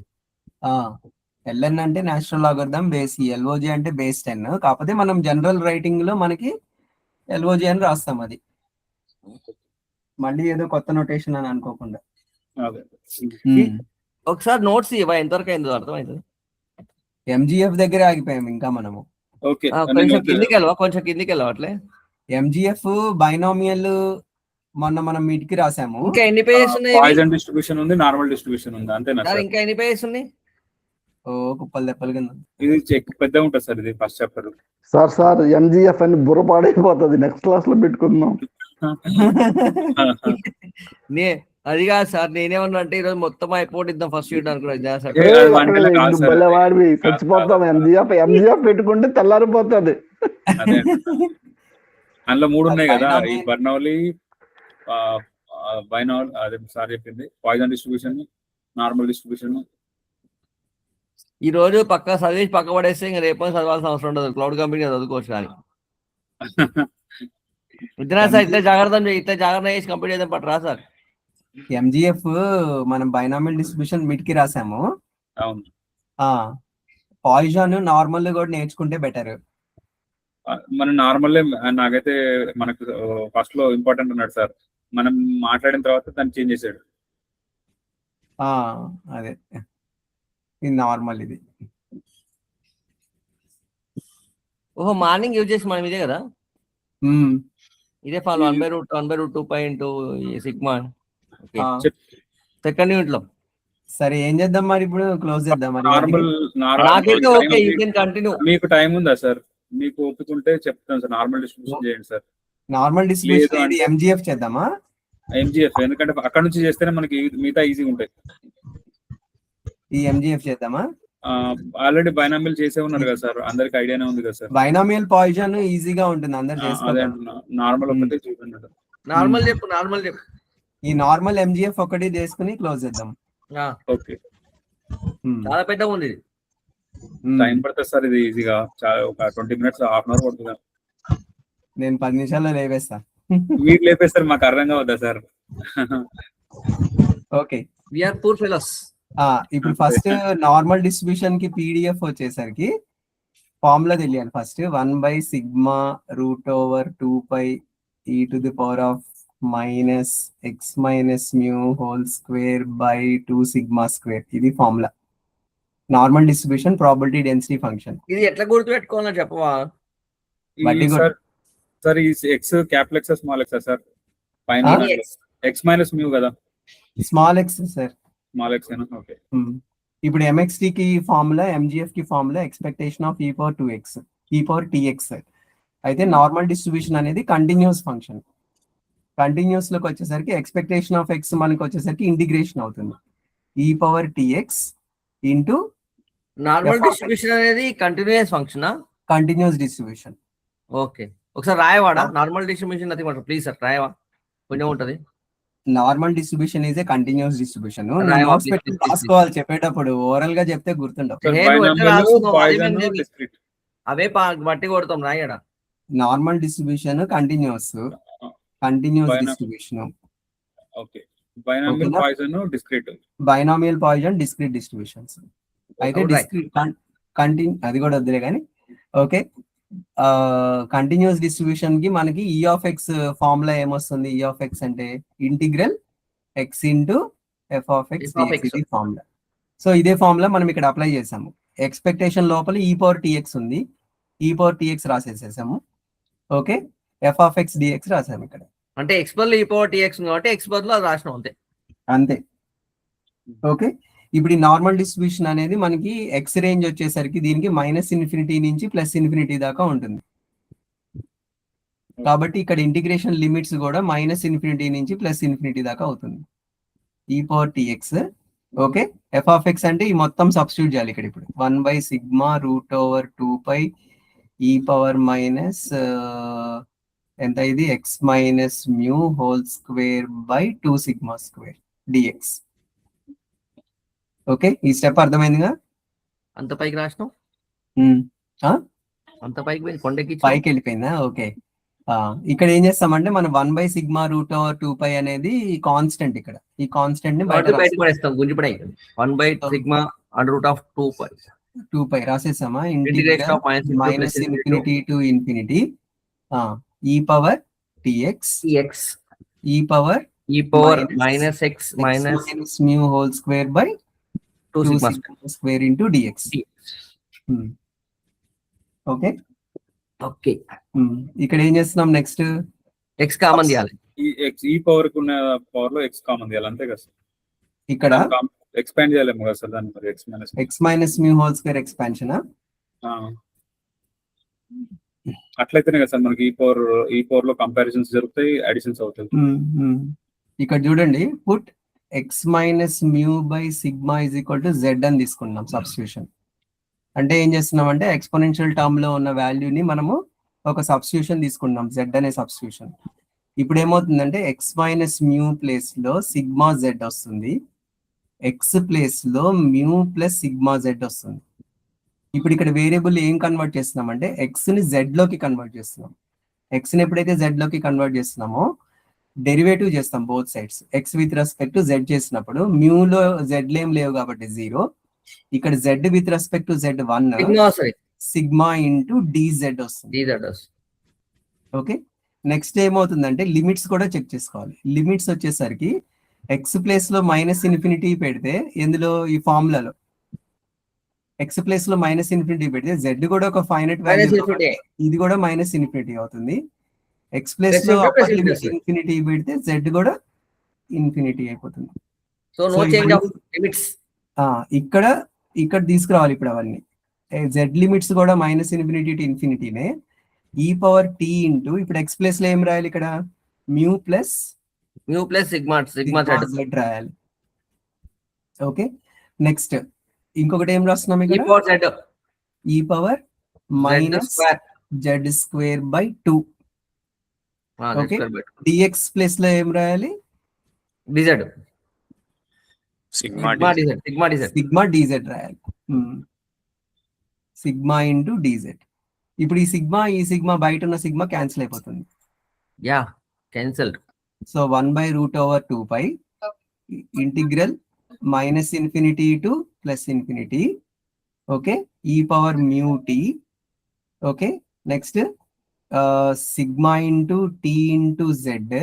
ln అంటే natural logarithm base e, LOG అంటే బేస్ 10. కాకపోతే మనం జనరల్ రైటింగ్ లో మనకి LOG అని రాస్తాం. అది మళ్ళీ ఏదో కొత్త నోటేషన్ అని అనుకోకుండా. అదే ఒకసారి నోట్స్ ఇవ్వ ఎంతవరకు అయిందో అర్థమైంది. MGF దగ్గర ఆగిపోయాం ఇంకా మనము. ఓకే కొంచెం కిందికి వెళ్ళవట్లే. MGF బైనామియల్ మొన్న మనం మీటికి రాసాము. ఇంకా ఎన్ని పేజెస్ ఉన్నాయి? పాయిజన్ డిస్ట్రిబ్యూషన్ ఉంది, నార్మల్ డిస్ట్రిబ్యూషన్ ఉంది, అంతేనా సార్? సార్ ఇంకా ఎన్ని పేజెస్ ఉన్నాయి? ఓ కుప్పలు తెప్పలు కింద ఉంది. ఇది చెక్ పెద్దగా ఉంటుంది సార్, ఇది ఫస్ట్ చాప్టర్. సార్ ఎంజిఎఫ్ అని బుర్ర పాడైపోతుంది, నెక్స్ట్ క్లాస్ లో పెట్టుకుందాం. అది కాదు సార్, నేనేమన్నా అంటే ఈరోజు మొత్తం అయిపోయిద్దాం ఫస్ట్ యూనిట్ అనుకున్నా సార్. భలే వాడివి, చచ్చిపోతాం. ఎంజిఎఫ్ పెట్టుకుంటే తెల్లారిపోతుంది. అదే అందులో 3 ఉన్నాయి కదా, ఈ బర్నౌలీ, బైనౌల్, అదే సార్ చెప్పింది, పాయిజన్ డిస్ట్రిబ్యూషన్, నార్మల్ డిస్ట్రిబ్యూషన్. ఈ రోజు పక్క చదివేసి పక్క పడేస్తే ఇంకా రేపు చదవాల్సిన అవసరం ఉండదు, క్లౌడ్ కంప్యూటింగ్ చదువుకోవచ్చు. కానీ ఇద్దరా సార్, ఇట్లా జాగ్రత్త చేసి కంప్లీట్ చేద్దాం పట్టరా సార్. ఎంజిఎఫ్ మనం బైనామియల్ డిస్ట్రిబ్యూషన్ మిడ్ కి రాసాము. అవును, పాయిజన్ నార్మల్ కూడా నేర్చుకుంటే బెటర్. మన నార్మల్ నాకైతే మనకు ఫస్ట్ లో ఇంపార్టెంట్ అన్నాడు సార్, మనం మాట్లాడిన తర్వాత దాన్ని చేంజ్ చేశాడు. అదే ఇది నార్మల్. ఇది ఓహో, మార్నింగ్ యూజ్ చేసి మనం ఇదే కదా, ఇదే ఫాలో 1/√2 సిగ్మా సెకండ్ యూనిట్ లో. సరే ఏం చేద్దాం మరి, ఇప్పుడు క్లోజ్ చేద్దాం మరి. నాకైతే ఓకే, యూ కెన్ కంటిన్యూ. మీకు టైం ఉందా సార్? మీకు ఒప్పుకుంటే చెప్తాను సార్, నార్మల్ డిస్ట్రిబ్యూషన్ చేయండి సార్. నార్మల్ డిస్ట్రిబ్యూషన్ ఎంజిఎఫ్ చేద్దామా? ఎంజిఎఫ్, ఎందుకంటే అక్కడ నుంచి చేస్తేనే మనకి మిగతా ఈజీగా ఉంటాయి. ఈ ఎంజిఎఫ్ చేద్దామా? ఆల్రెడీ బైనామియల్ చేసే ఉన్నారు కదా సార్, అందరికి ఐడియానే ఉంది కదా సార్. బైనామియల్ పాయిజన్ ఈజీగా ఉంటుంది, అందరు చేసుకోవాలి. నార్మల్ ఒకటే చూడండి. నార్మల్ చెప్పు. ఈ నార్మల్ ఎంజిఎఫ్ ఒకటి చేసుకుని క్లోజ్ చేద్దాం. ఓకే, చాలా పెద్దగా ఉంది. టైం పడుతుంది సార్, ఇది ఈజీగా ఒక 20 minutes, హాఫ్ అన్ అవర్ పడుతుంది. నేను 10 నిమిషాల్లో లేవేస్తా. మీరు లేపేస్తారు, మాకు అర్థం కావద్దా సార్? Okay, we are poor fellows. ఇప్పుడు ఫస్ట్ నార్మల్ డిస్ట్రిబ్యూషన్ కి పీడిఎఫ్ వచ్చేసరికి ఫార్ములా తెలియాలి. First 1/((2π)(e⁻) x - mu whole square by 2 sigma square. ఇది formula. Normal distribution probability density function. ఇది ఎట్లా గుర్తుపెట్టుకోవాలో చెప్పవా? సార్ ఈ x capital x small x sir, పైన ఎక్స్ మైనస్ మ్యూ కదా, small x sir, small x. Okay, ఇప్పుడు M X T కి ఫార్ములా, ఎంజిఎఫ్ కి formula expectation of e⁻2x e⁻tx. అయితే నార్మల్ డిస్ట్రిబ్యూషన్ అనేది కంటిన్యూస్ ఫంక్షన్. కంటిన్యూస్ లోకి వచ్చేసరికి ఎక్స్పెక్టేషన్ ఆఫ్ ఎక్స్ మనకి వచ్చేసరికి ఇంటిగ్రేషన్ అవుతుంది, e⁻tx ఇంటూ నార్మల్ డిస్ట్రిబ్యూషన్ అనేది continuous function. Continuous distribution. Okay, ఒకసారి రాయవాడా? నార్మల్ డిస్ట్రిబ్యూషన్ అది ప్లీజ్ సార్ రాయవా, కొంచెం ఉంటది. Normal distribution is a continuous distribution. రాసుకోవాలి చెప్పేటప్పుడు, ఓరల్ గా చెప్తే గుర్తుండవు. అవే బట్టి కొడతాం, రాయడా. Normal distribution continuous distribution. Okay, binomial Poisson discrete. Binomial Poisson discrete distributions. అయితే డిస్క్రీట్ అది కూడా వద్దులే కానీ. ఓకే, కంటిన్యూస్ డిస్ట్రిబ్యూషన్ కి మనకి e(x) ఫార్ములా ఏమొస్తుంది? e(x) అంటే ఇంటిగ్రల్ x ఇంటూ f(x) ఇది ఫార్ములా. సో ఇదే ఫార్ములా మనం ఇక్కడ అప్లై చేసాము. ఎక్స్పెక్టేషన్ లోపల e⁻tx ఉంది, e⁻tx రాసేసేసాము. ఓకే, f(x) dx రాసాము ఇక్కడ. అంటే x బదులు e⁻tx కాబట్టి x బదులు అది రాసినాం అంతే. ఓకే, ఇప్పుడు ఈ నార్మల్ డిస్ట్రిబ్యూషన్ అనేది మనకి ఎక్స్ రేంజ్ వచ్చేసరికి దీనికి -∞ నుంచి +∞ దాకా ఉంటుంది. కాబట్టి ఇక్కడ ఇంటిగ్రేషన్ లిమిట్స్ కూడా -∞ నుంచి +∞ దాకా అవుతుంది, e⁻tx. ఓకే, f(x) అంటే ఈ మొత్తం సబ్స్టిట్యూట్ చేయాలి ఇక్కడ. ఇప్పుడు 1/(√2π) e⁻ ఎంత ఇది x - mu whole square by 2 sigma square dx. Okay, ఈ స్టెప్ అర్థమైందిగా? అంత పైకి రాసినాం, అంత పైకి వెళ్ళిపోయిందా? ఓకే, ఇక్కడ ఏం చేస్తామంటే మనం 1/((2π) అనేది కాన్స్టెంట్. ఇక్కడ ఈ కాన్స్టెంట్ ని బయటకు పడేస్తాం, గుంజిపడే 1/((2π) రాసేసామా? Integration of -∞ to ∞ e⁻tx e⁻ -x - mu whole square by 2 sigma square into dx. Okay, ఇక్కడ ఏం చేస్తున్నాం? నెక్స్ట్ x కామన్ తీయాలి. ఈ పవర్ కు ఉన్న పవర్ లో x కామన్ తీయాలి, అంతే కదా? ఇక్కడ ఎక్స్పాండ్ చేయలేము కదా సార్ దాన్ని మరి x minus mu whole square expansion. అట్లయితేనే కదా సార్ మనకి ఈ పవర్ లో కంపారిజన్స్ జరుగుతాయి, అడిషన్స్ అవుతాయి. ఇక్కడ చూడండి, put X minus mu by sigma is equal to Z అని తీసుకున్నాం సబ్స్టిట్యూషన్. అంటే ఏం చేస్తున్నాం అంటే ఎక్స్పోనెన్షియల్ టర్మ్ లో ఉన్న వాల్యూని మనము ఒక సబ్స్టిట్యూషన్ తీసుకున్నాం, జెడ్ అనే సబ్స్టిట్యూషన్. ఇప్పుడు ఏమవుతుందంటే ఎక్స్ మైనస్ మ్యూ ప్లేస్ లో సిగ్మా జెడ్ వస్తుంది, ఎక్స్ ప్లేస్ లో మ్యూ ప్లస్ సిగ్మా జెడ్ వస్తుంది. ఇప్పుడు ఇక్కడ వేరియబుల్ ఏం కన్వర్ట్ చేస్తున్నాం అంటే ఎక్స్ ని జెడ్ లోకి కన్వర్ట్ చేస్తున్నాం. ఎక్స్ ని ఎప్పుడైతే జెడ్ లోకి కన్వర్ట్ చేస్తున్నామో డెరివేటివ్ చేస్తాం both sides. X with respect to Z చేసినప్పుడు మ్యూలో జెడ్ ఏం లేవు కాబట్టి 0. ఇక్కడ Z with respect to Z 1, sigma into dz వస్తుంది. ఓకే, నెక్స్ట్ ఏమవుతుందంటే లిమిట్స్ కూడా చెక్ చేసుకోవాలి. లిమిట్స్ వచ్చేసరికి ఎక్స్ ప్లేస్ లో మైనస్ ఇన్ఫినిటీ పెడితే, ఎందులో ఈ ఫార్ములాలో ఎక్స్ ప్లేస్ లో మైనస్ ఇన్ఫినిటీ పెడితే జెడ్ కూడా ఒక ఫైనైట్ వాల్యూ, ఇది కూడా మైనస్ ఇన్ఫినిటీ అవుతుంది. ఎక్స్ ప్లేస్ లో అప్పర్ లిమిట్ ఇన్ఫినిటీ పెడితే జెడ్ కూడా ఇన్ఫినిటీ అయిపోతుంది. ఇక్కడ తీసుకురావాలి ఇప్పుడు అవన్నీ. జెడ్ లిమిట్స్ కూడా మైనస్ ఇన్ఫినిటీ టు ఇన్ఫినిటీనే. ఈ పవర్ టీ ఇంటూ ఇప్పుడు ఎక్స్ ప్లేస్ లో ఏం రాయాలి, ఇక్కడ మ్యూ ప్లస్ సిగ్మా జెడ్ రాయాలి. ఓకే, నెక్స్ట్ ఇంకొకటి ఏం రాస్తున్నాం ఇక్కడ, ఈ power minus Z square by 2. Okay, dx place లో ఏం రాయాలి, సిగ్మా డిజెడ్ రాయాలి. Sigma into dz. ఇప్పుడు ఈ సిగ్మా బయట ఉన్న సిగ్మా క్యాన్సిల్ అయిపోతుంది. So 1/√2π integral minus infinity to plus infinity. Okay, ఈ power mu T. Okay, next sigma into T into Z.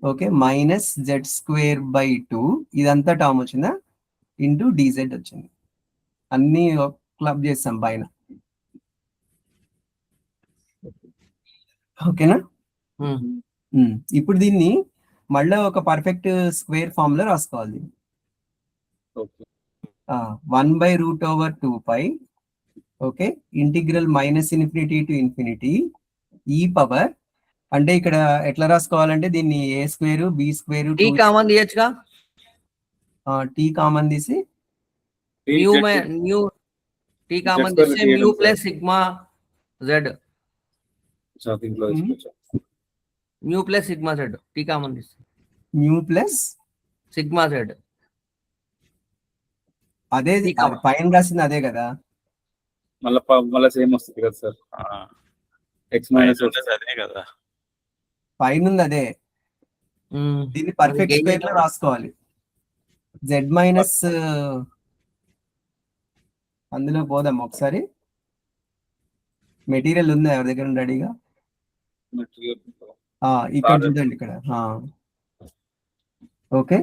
Okay, minus Z square by 2, ఇదంతా term వచ్చిందా, into dz వచ్చింది. అన్ని క్లబ్ చేస్తాం పైన. ఓకేనా, ఇప్పుడు దీన్ని మళ్ళీ ఒక పర్ఫెక్ట్ స్క్వేర్ ఫామ్ లో రాసుకోవాలి. 1/√2π. Okay, integral minus infinity to infinity ఈ పవర్, అంటే ఇక్కడ ఎట్లా రాసుకోవాలంటే దీన్ని a square b square t common తీయచ్చుగా, టీ కామన్ తీసి mu plus sigma z, mu plus sigma Z, t common తీసి మ్యూ ప్లస్ సిగ్మా జెడ్. అదే పైన రాసింది అదే కదా, మళ్ళీ సేమ్ వస్తుంది కదా సార్. ఎక్స్ మైనస్ అదే కదా, పైన ఉంది అదే. దీన్ని పర్ఫెక్ట్ స్క్వేర్ లో రాసుకోవాలి. జెడ్ మైనస్, అందులో పోదాం ఒకసారి. మెటీరియల్ ఉందా ఎవరి దగ్గర రెడీగా? ఇక్కడ చూడండి, ఇక్కడ. ఓకే,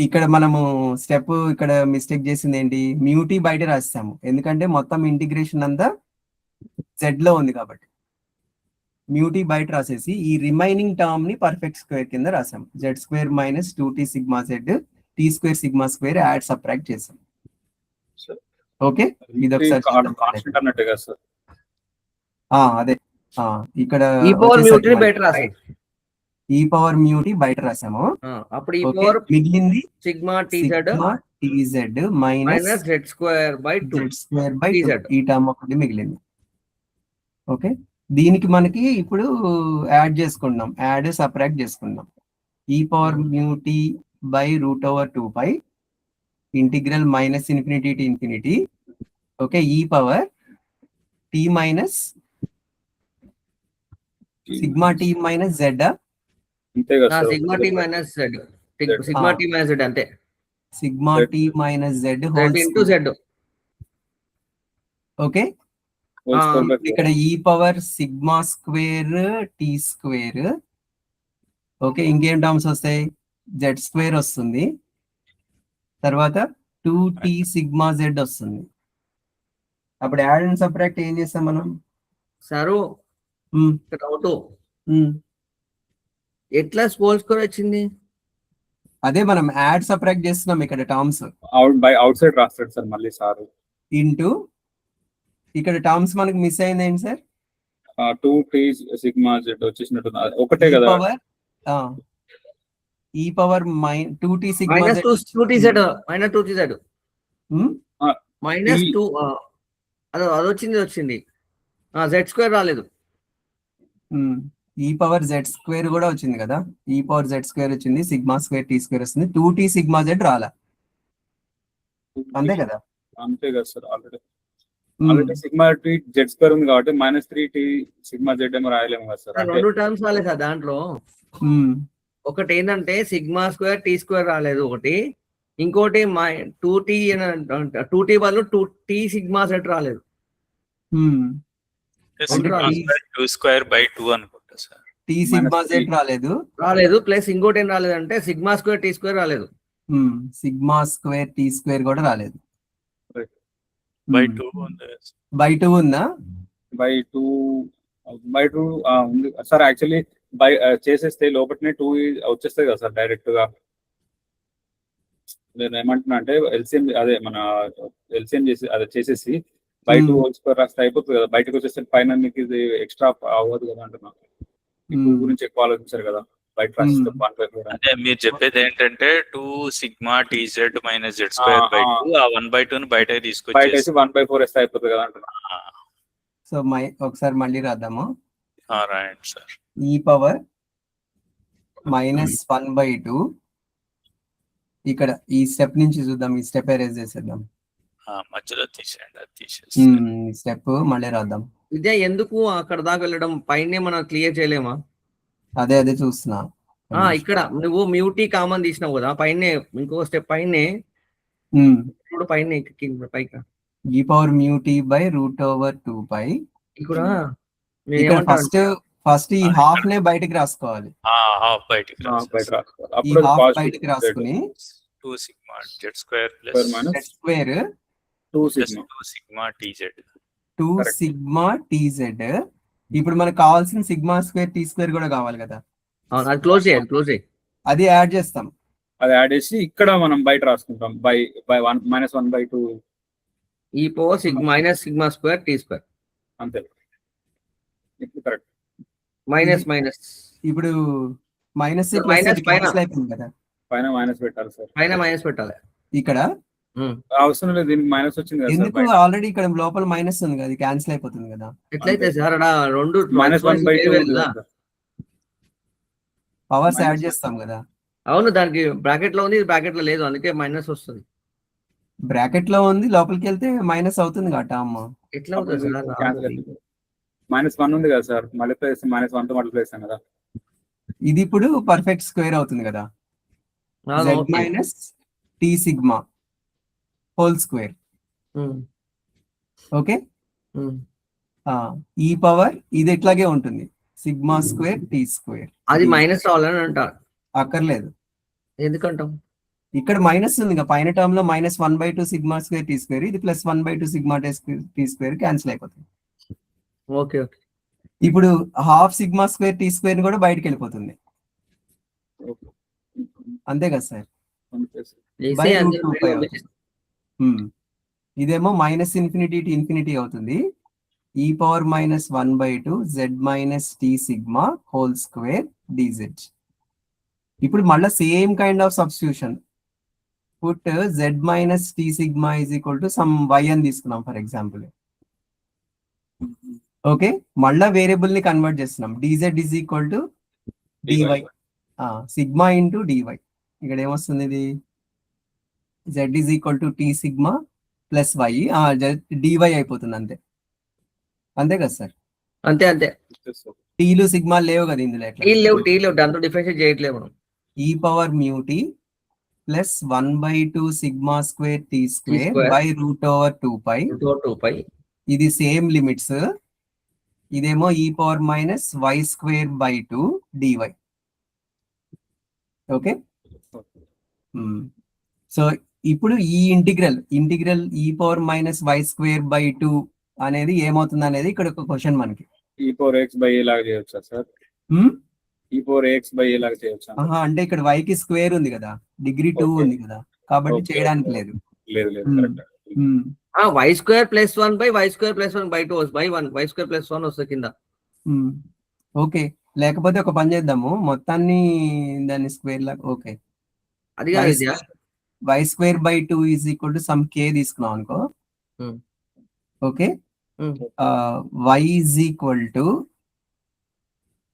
ఇక్కడ మనము స్టెప్ ఇక్కడ మిస్టేక్ చేసింది ఏంటి, మ్యూటీ బయట రాస్తాము, ఎందుకంటే మొత్తం ఇంటిగ్రేషన్ అంతా జెడ్ లో ఉంది కాబట్టి. మ్యూటీ బయట రాసేసి ఈ రిమైనింగ్ టర్మ్ ని పర్ఫెక్ట్ స్క్వేర్ కింద రాసాం. Z square minus 2t sigma Z T square sigma square add subtract చేసాం. ఓకే, ఇది ఒకసారి అదే ఇక్కడ ఈ పవర్ మ్యూటీ బయట రాసాము. అప్పుడు ఈ పవర్ మిగిలింది sigma TZ minus Z square by 2 ఈ టర్మ్ ఒకటి మిగిలింది. ఓకే, దీనికి మనకి ఇప్పుడు యాడ్ చేసుకున్నాం, యాడ్ సబ్ట్రాక్ట్ చేసుకున్నాం. ఈ power mu t by √2π integral minus infinity to infinity. Okay, ఈ power t minus sigma t minus z, sigma t minus z, sigma t minus z అంతే, sigma t minus z into Z. Okay, ఇక్కడ ఈ power sigma square tea square. Okay, ఇంకేం terms వస్తాయి, z square వస్తుంది, తర్వాత 2t sigma Z వస్తుంది. అప్పుడు add and subtract ఏం చేస్తాం మనం సారు? ఎట్లా హోల్ స్క్వేర్ వచ్చింది? అదే మనం యాడ్ సబ్ట్రాక్ట్ చేస్తున్నాం ఇక్కడ టర్మ్స్ అవుట్ సైడ్ రాస్తాడు సార్ మళ్ళీ సార్. ఇంటూ ఇక్కడ టర్మ్స్ మనకి మిస్ అయింది ఏంటి సార్? 2t సిగ్మా జెడ్ వచ్చేసినట్టు ఒకటే కదా. ఈ power 2t sigma minus 2t z minus 2t z minus 2 అది వచ్చింది z స్క్వేర్ రాలేదు. ఈ పవర్ జెడ్ స్క్వేర్ కూడా వచ్చింది కదా, ఈ పవర్ జెడ్ స్క్వేర్ వచ్చింది, సిగ్మా స్క్వేర్ టీ స్క్వేర్ వస్తుంది, 2t సిగ్మా జెడ్ రాలా, అంతే కదా? అంతే కదా sir. Already sigma tea Z square ఉంది కాబట్టి -3t సిగ్మా జెడ్ ఏమో రాయలేము కదా సార్. రెండు టర్మ్స్ రాలేదు సార్ దాంట్లో. ఒకటి ఏంటంటే సిగ్మా స్క్వేర్ టీ స్క్వేర్ రాలేదు ఒకటి, ఇంకోటి 2t బదులు 2t సిగ్మా సెట్ రాలేదు. 2/2 అనుకుంటా సార్. టీ సిగ్మా జెడ్ రాలేదు ప్లస్ ఇంకోటి ఏం రాలేదంటే సిగ్మా స్క్వేర్ టీ స్క్వేర్ రాలేదు. సిగ్మా స్క్వేర్ టీ స్క్వేర్ కూడా రాలేదు. బై 2 ఉంది. బై 2 ఉందా? బై 2 ఉంది సార్. యాక్చువల్లీ చేసేస్తే లోపలనే 2 వచ్చేస్తాయి కదా సార్ డైరెక్ట్ గా. నేను ఏమంటున్నా అంటే ఎల్సిఎం అదే మన ఎల్సిఎం చేసేసి బై 2 హోల్ స్క్వేర్ రాస్తే అయిపోతుంది కదా. బయటకు వచ్చేస్తే పైన మీకు ఇది ఎక్స్ట్రా అవ్వదు కదా అంటున్నా. గురించి ఎక్కువ ఆలోచించారు కదా బయట రాస్తే 1/4. అదే మీరు చెప్పేది ఏంటంటే 2 sigma TZ minus Z square by 2 ఆ 1/2 ని బయట తీసుకొచ్చేసి 1/4 వేస్తే అయిపోతుంది కదా అంటున్నా. సో ఒకసారి మళ్ళీ రాద్దాము. రాయండి సార్. ఈ పవర్ -1/2 ఇక్కడ ఈ స్టెప్ నుంచి చూద్దాం, ఈ స్టెప్ ఎరేజ్ చేసేద్దాం. మధ్యలో తీసేయండి, అది తీసేసి స్టెప్ మళ్ళీ రాద్దాం. ఇదే ఎందుకు అక్కడ దాకా వెళ్ళడం, పైన మనం క్లియర్ చేయలేమా? అదే చూస్తున్నా. ఇక్కడ నువ్వు మ్యూటీ కామన్ తీసినావు కదా, పైన ఇంకో స్టెప్ పైన పైకి ఈ పవర్ మ్యూటీ బై √2π. ఇక్కడ ఫస్ట్ ఈ హాఫ్ నే బయటికి రాసుకోవాలి. హాఫ్ బయటికి ఈ హాఫ్ బయటికి రాసుకుని 2 sigma Z square plus Z square 2 sigma TZ 2 sigma TZ. ఇప్పుడు మనకు కావాల్సిన సిగ్మా స్క్వేర్ టీ స్క్వేర్ కూడా కావాలి కదా, అది క్లోజ్ చేయాలి. అది యాడ్ చేస్తాం. అది యాడ్ చేసి ఇక్కడ మనం బయట రాసుకుంటాం by 1/2 E power minus sigma square tea square. అంతే. ఇప్పుడు కరెక్ట్. మైనస్ ఇప్పుడు మైనస్ అయిపోయింది కదా, పైన మైనస్ పెట్టాలి సార్. పైన మైనస్ పెట్టాలి. ఇక్కడ అవసరం లేదు, దీనికి మైనస్ వచ్చింది కదా ఎందుకు? ఆల్రెడీ ఇక్కడ లోపల మైనస్ ఉంది కదా, క్యాన్సిల్ అయిపోతుంది కదా. ఎట్లయితే సార్ రెండు -1/2 పవర్స్ యాడ్ చేస్తాం కదా. అవును, దానికి బ్రాకెట్ లో ఉంది, బ్రాకెట్ లో లేదు, అందుకే మైనస్ వస్తుంది. బ్రాకెట్ లో ఉంది, లోపలికి వెళ్తే మైనస్ అవుతుంది కదా అమ్మ. ఎట్లా అవుతుంది సార్? -1 ఉంది కదా సార్, మల్టిప్లై చేస్తే -1 తో మల్టిప్లై చేస్తాం కదా. ఇది ఇప్పుడు పర్ఫెక్ట్ స్క్వేర్ అవుతుంది కదా, z minus tea sigma whole square. Okay, ఈ పవర్ ఇది ఎట్లాగే ఉంటుంది, సిగ్మా స్క్వేర్ టీ స్క్వేర్. అది మైనస్ రావాలని అంటారు. అక్కర్లేదు, ఎందుకంటాం? ఇక్కడ మైనస్ ఉంది కదా, పైన టర్మ్ లో -1/2 సిగ్మా స్క్వేర్ టీ స్క్వేర్, ఇది +1/2 సిగ్మా టీ స్క్వేర్ క్యాన్సిల్ అయిపోతుంది. ఓకే. ఇప్పుడు half sigma square tea square కూడా బయటకు వెళ్ళిపోతుంది, అంతే కదా సార్? ఇదేమో -∞ అవుతుంది. ఈ power -1/2 z minus tea sigma whole square dz. ఇప్పుడు మళ్ళీ same kind of substitution. Put z minus tea sigma is equal to some y అని తీసుకున్నాం ఫర్ ఎగ్జాంపుల్. ఓకే, మళ్ళా వేరియబుల్ ని కన్వర్ట్ చేస్తున్నాం. dz is equal to dy, sigma into dy. ఇక్కడ ఏమొస్తుంది, ఇది z is equal to t sigma plus y, dy అయిపోతుంది, అంతే కదా సార్? అంతే. టీలు సిగ్మా లేవు కదా ఇందులో, లేవు, దాంతో డిఫరెన్షియేట్ చేయట్లేదు మనం. ఈ power mu t plus 1/2 sigma square tea square by √2π. ఇది సేమ్ లిమిట్స్. ఇదేమో ఈ power -y²/2 dy. Okay, so ఇప్పుడు ఈ ఇంటిగ్రల్ ఈ పవర్ -y²/2 అనేది ఏమవుతుంది అనేది ఇక్కడ ఒక క్వశ్చన్ మనకి. e⁴x/a లాగా చేయొచ్చా సార్? e⁴ax/a లాగా చేయొచ్చు. ఆహా, అంటే ఇక్కడ y కి స్క్వేర్ ఉంది కదా, డిగ్రీ 2 Okay. ఉంది కదా, కాబట్టి Okay, చేయడానికి okay. లేదు. లేదు లేదు Hmm. Correct. Hmm. y square plus 1 by y square plus 1 by 2 by 1 y square plus 1 వస్తుంది కింద. ఓకే, లేకపోతే ఒక పని చేద్దాము, మొత్తాన్ని దాన్ని స్క్వేర్ లాగా. ఓకే, అది కాదు విద్య. y square by 2 is equal to some k తీసుకున్నాం అనుకో. Hmm. Okay, Hmm. y is equal to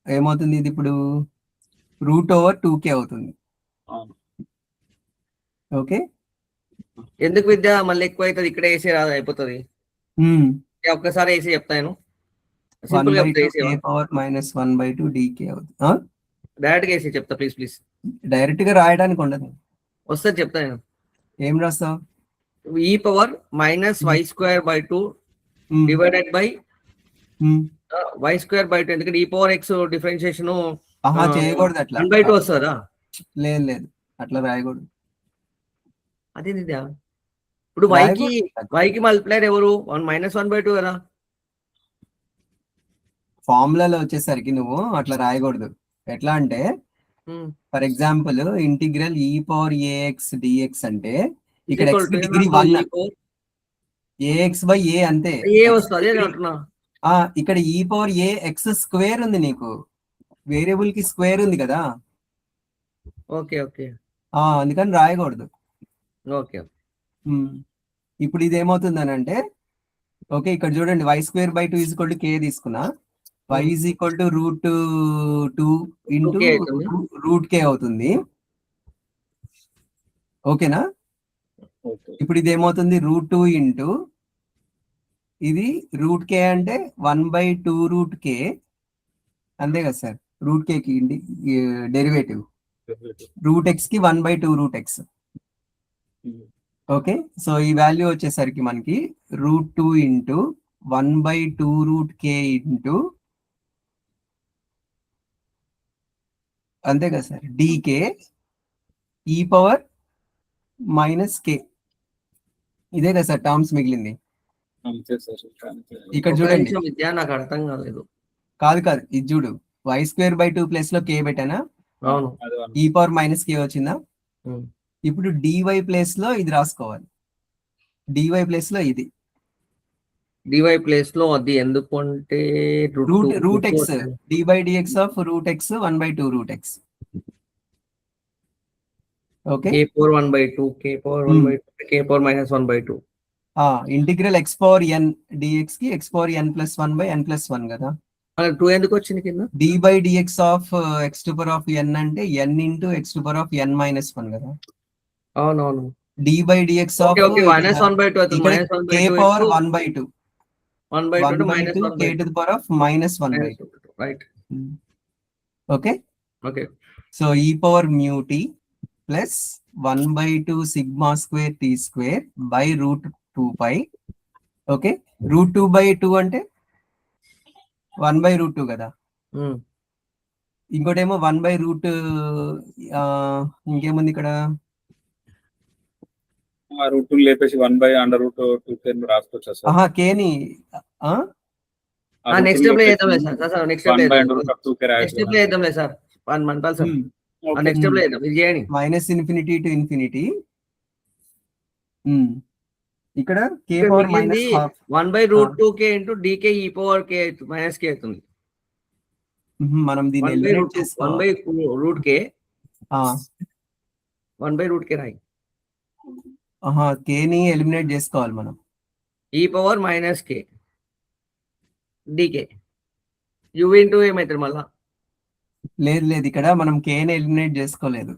ఏమవుతుంది ఇది ఇప్పుడు, √2k అవుతుంది. అవును. ఓకే. ఎందుకు విద్య మళ్ళీ ఎక్కువ అవుతుంది, ఇక్కడే వేసి రాదు అయిపోతుంది. ఒక్కసారి వేసి చెప్తాను, సింపుల్ గా చెప్తా, k పవర్ -1/2 dk అవుతుంది. డైరెక్ట్ గా వేసి చెప్తా, ప్లీజ్ ప్లీజ్. డైరెక్ట్ గా రాయడానికి ఉండదు, వస్తుంది చెప్తాను. ఏం రాస్తావు? e power -y square by 2 divided by y square by 2, ఎందుకంటే e⁴x డిఫరెన్షియేషన్ ఆహా, చేయకూడదు అట్లా. 1/2 వస్తుందా? లేదు లేదు, అట్లా రాయకూడదు. అదే విద్య. ఇప్పుడు y కి మల్టిప్లైర్ ఎవరు? -1/2 కదా. ఫార్ములాలో వచ్చేసరికి నువ్వు అట్లా రాయకూడదు. ఎట్లా అంటే, for example integral e⁴ax dx అంటే ఇక్కడ x డిగ్రీ 1, ax/a అంతే. ఏ వస్తుంది అదే అంటున్నా. ఇక్కడ e⁴ax స్క్వేర్ ఉంది, నీకు వేరియబుల్ కి స్క్వేర్ ఉంది కదా. ఓకే ఓకే అందుకని రాయకూడదు. ఓకే. ఇప్పుడు ఇది ఏమవుతుంది అని అంటే, ఓకే ఇక్కడ చూడండి, y square by 2 is equal to k తీసుకున్నా, y is equal to √2 into √k అవుతుంది. ఓకేనా? ఇప్పుడు ఇది ఏమవుతుంది, √2 ఇంటూ ఇది √k అంటే 1/2√k, అంతే కదా సార్. √k కి డెరివేటివ్, √x కి 1/2√x. ఓకే, సో ఈ వాల్యూ వచ్చేసరికి మనకి √2 ఇంటూ 1/2√k ఇంటూ, అంతే కదా సార్, dk e⁻k. ఇదే కదా సార్ టర్మ్స్ మిగిలింది. ఇక్కడ చూడండి, విద్య నాకు అర్థం కాలేదు. కాదు ఇది చూడు, y స్క్వేర్ బై 2 ప్లేస్ లో k పెట్టానా, అవును, e⁻k వచ్చిందా. ఇప్పుడు dy ప్లేస్ లో ఇది రాసుకోవాలి, dy ప్లేస్ లో ఇది, dy ప్లేస్ లో అది ఎందుకు అంటే √x, d/dx of √x 1/2√x. Okay, k⁴ 1/2 k⁴ -1/2. Integral x⁴n dx కి x⁴n+1/n+1 కదా. 2 ఎందుకు వచ్చింది కింద? d/dx ఆఫ్ x⁴n అంటే n ఇంటూ x⁴n-1 కదా. అవునవును, d/dx of -1/2 k⁴1/2 1/2 k⁻⁻1/2. Right. Okay okay, so e⁻μt plus 1/2 σ² t² by √2π. Okay, √2/2 అంటే 1/√2 కదా. ఇంకోటేమో 1/√, ఇంకేముంది ఇక్కడ, √2 లేపేసి 1/√2 రాసుకోవచ్చు. కేని నెక్స్ట్ స్టెప్ లో చేద్దాం సార్. నెక్స్ట్ స్టెప్ లో చేద్దాం sir. 1 month sir. Next step లో చేద్దాం, ఇది చేయండి. -∞ to ∞. ఇక్కడ k⁻−1 1/√2k into dk e⁻k -k అవుతుంది. మనం దీన్ని ఎలిమినేట్ చేస్తాం. 1/√k 1/√k రాయి. k ని ఎలిమినేట్ చేసుకోవాలి మనం. e⁻−k dk u ఇంటూ ఏమవుతుంది మళ్ళా? లేదు, ఇక్కడ మనం k ని ఎలిమినేట్ చేసుకోలేదు,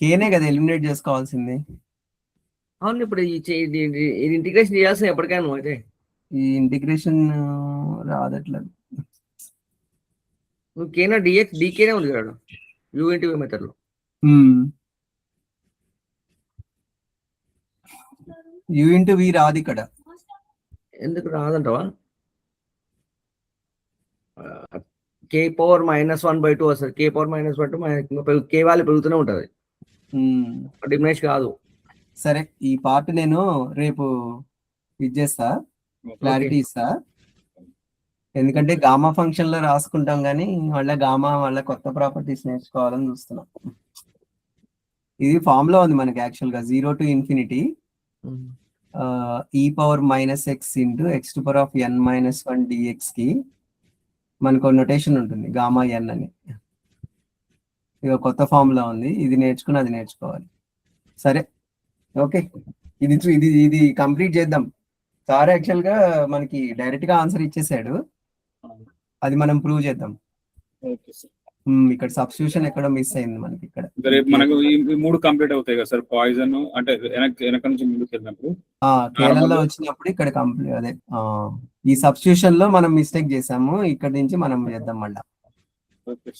k నే కదా ఎలిమినేట్ చేసుకోవాల్సింది. అవును, ఇప్పుడు ఇది ఇంటిగ్రేషన్ చేయాల్సిన ఎప్పటికైనా నువ్వు అయితే ఈ ఇంటిగ్రేషన్ రాదట్లేదు. నువ్వు కేనా డీకేనే ఉంది కదా యూ ఇంటూ మెథడ్ లో. u ఇంటూ v రాదు ఇక్కడ. ఎందుకు రాదంటావా? k⁻−1/2 వస్తుంది. k⁻−1/2 k వాల్యూ పెరుగుతూనే ఉంటుంది, డిమినిష్ కాదు. సరే, ఈ పార్ట్ నేను రేపు ఇది చేస్తా, క్లారిటీ ఇస్తా. ఎందుకంటే గామా ఫంక్షన్ లో రాసుకుంటాం కానీ మళ్ళీ గామా కొత్త ప్రాపర్టీస్ నేర్చుకోవాలని చూస్తున్నాం. ఇది ఫామ్ లో ఉంది మనకి యాక్చువల్ గా 0 to infinity e⁻⁻x into x⁻n−1 dx కి మనకు నొటేషన్ ఉంటుంది గామా n అని. ఇక కొత్త ఫామ్ లో ఉంది, ఇది నేర్చుకుని అది నేర్చుకోవాలి. సరే ఓకే, ఇది ఇది కంప్లీట్ చేద్దాం. సార్ యాక్చువల్ గా మనకి డైరెక్ట్ గా ఆన్సర్ ఇచ్చేసాడు, అది మనం ప్రూవ్ చేద్దాం. Okay sir. ఇక్కడ సబ్స్టిట్యూషన్ ఎక్కడ మిస్ అయింది మనకి ఇక్కడ. రేపు మనకు ఈ 3 కంప్లీట్ అవుతాయి కదా సార్. పాయిజన్ అంటే వెనక నుంచి ముందుకు వెళ్ళినప్పుడు కేరళలో వచ్చినప్పుడు ఇక్కడ కంప్లీట్ అదే ఈ సబ్స్టిట్యూషన్ లో మనం మిస్టేక్ చేసాము, ఇక్కడ నుంచి మనం చేద్దాం మళ్ళా. ఓకే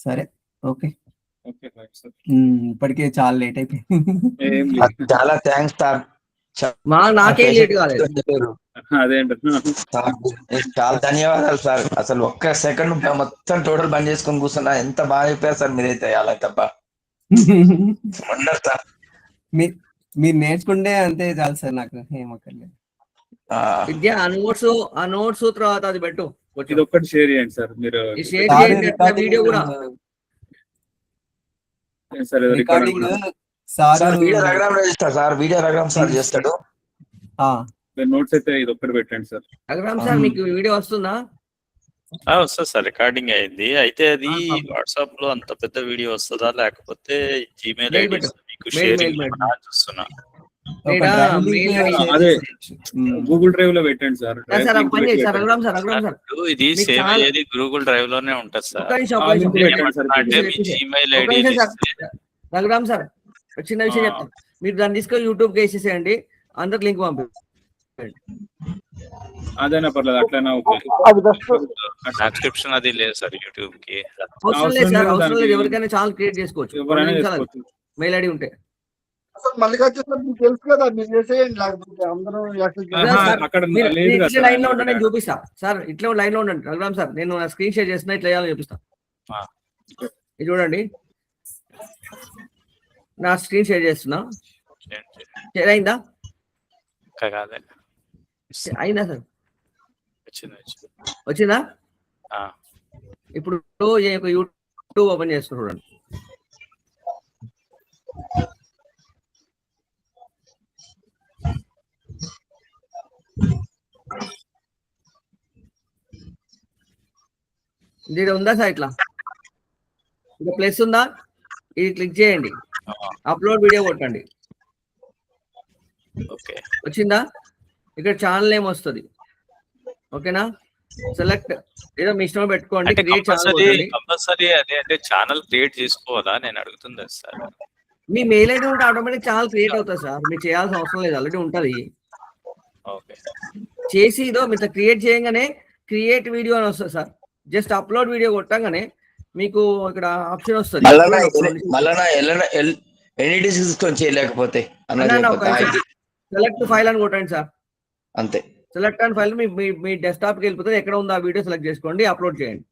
సరే ఓకే. Okay right sir. ఇప్పటికే చాలా లేట్ అయిపోయింది. ఏం లేదు. చాలా థ్యాంక్స్ సార్. నాకే లేట్ కాలేదు. అదేంటి సార్, చాలా ధన్యవాదాలు సార్. అసలు ఒక్క సెకండ్ మొత్తం టోటల్ బంద్ చేసుకొని కూర్చున్నా. ఎంత బాగా చెప్పారు సార్ మీరైతే, అలా తప్ప వండర్ సార్. మీరు నేర్చుకుంటే అంతే చాలు సార్, నాకు ఏమక్కర్లేదు. విద్య ఆ నోట్స్ తర్వాత అది పెట్టు. ఇది ఒక్కటి షేర్ చేయండి సార్ మీరు. షేర్ చేయండి, వీడియో కూడా. సరే రికార్డింగ్ సార్ వీడియో రఘురామ్ చేస్తాడు సార్, వీడియో రఘురామ్ సార్ చేస్తాడు. నోట్స్ అయితే ఇది ఒక్కటి పెట్టండి సార్. రఘురామ్ సార్ మీకు వీడియో వస్తుందా? వస్తుంది సార్, రికార్డింగ్ అయింది. అయితే అది వాట్సాప్ లో అంత పెద్ద వీడియో వస్తుందా, లేకపోతే జీమెయిల్ ఐడి మీకు షేరింగ్ చూస్తున్నా. అదే గూగుల్ డ్రైవ్ లో పెట్టండి సార్. ఇది సేవ్ అయ్యేది గూగుల్ డ్రైవ్ లోనే ఉంటది సార్. అంటే మీ జీమెయిల్ ఐడి రఘురామ్ సార్ చిన్న విషయం చెప్తాను, మీరు దాన్ని తీసుకొని యూట్యూబ్ కి వేసేసేయండి, అందరికి లింక్ పంపండి. అదేనా పర్లేదు, అట్లనే సబ్స్క్రిప్షన్ అది లేదు సార్ యూట్యూబ్ కి. అవసరం లేదు సార్, అవసరం లేదు. ఎవరికైనా ఛానల్ క్రియేట్ చేసుకోవచ్చు, మెయిల్ ఐడి ఉంటే. తెలుసు కదా, మీరు చేసేయండి. లేకపోతే అందరూ లైన్ లో ఉండండి, నేను చూపిస్తా సార్. ఇట్లా లైన్ లో ఉండండి రఘురామ్ సార్, నేను స్క్రీన్ షేర్ చేస్తున్నా, ఇట్లా చేయాలని చూపిస్తా. ఇది చూడండి, నా స్క్రీన్ షేర్ చేస్తున్నా. షేర్ అయిందా? అయిందా సార్? వచ్చిందా? ఇప్పుడు యూట్యూబ్ ఓపెన్ చేస్తున్నా చూడండి. ఇది ఉందా సార్? ఇట్లా ఇక్కడ ప్లస్ ఉందా? ఇది క్లిక్ చేయండి, అప్లోడ్ వీడియో కొట్టండి. వచ్చిందా? ఇక్కడ ఛానల్ నేమ్ వస్తుంది. ఓకేనా? సెలెక్ట్ ఏదో మీ ఇష్టం పెట్టుకోండి. కంపల్సరీ అదే అంటే ఛానల్ క్రియేట్ చేసుకోవాలా నేను అడుగుతుంది సార్. మీ మెయిల్ ఐడి ఉంటే ఆటోమేటిక్ ఛానల్ క్రియేట్ అవుతుంది సార్, మీరు చేయాల్సిన అవసరం లేదు, ఆల్రెడీ ఉంటది. చేసి ఇదో మీరు క్రియేట్ చేయగానే క్రియేట్ వీడియో అని వస్తుంది సార్. జస్ట్ అప్లోడ్ వీడియో కొట్టగానే మీకు ఇక్కడ ఆప్షన్ వస్తుంది. చేయలేకపోతే సెలెక్ట్ ఫైల్ అని కొట్టండి సార్, అంతే. Select and file me desktop కి వెళ్ళిపోతుంది. ఎక్కడ ఉందో ఆ వీడియో సెలెక్ట్ చేసుకోండి, అప్లోడ్ చేయండి.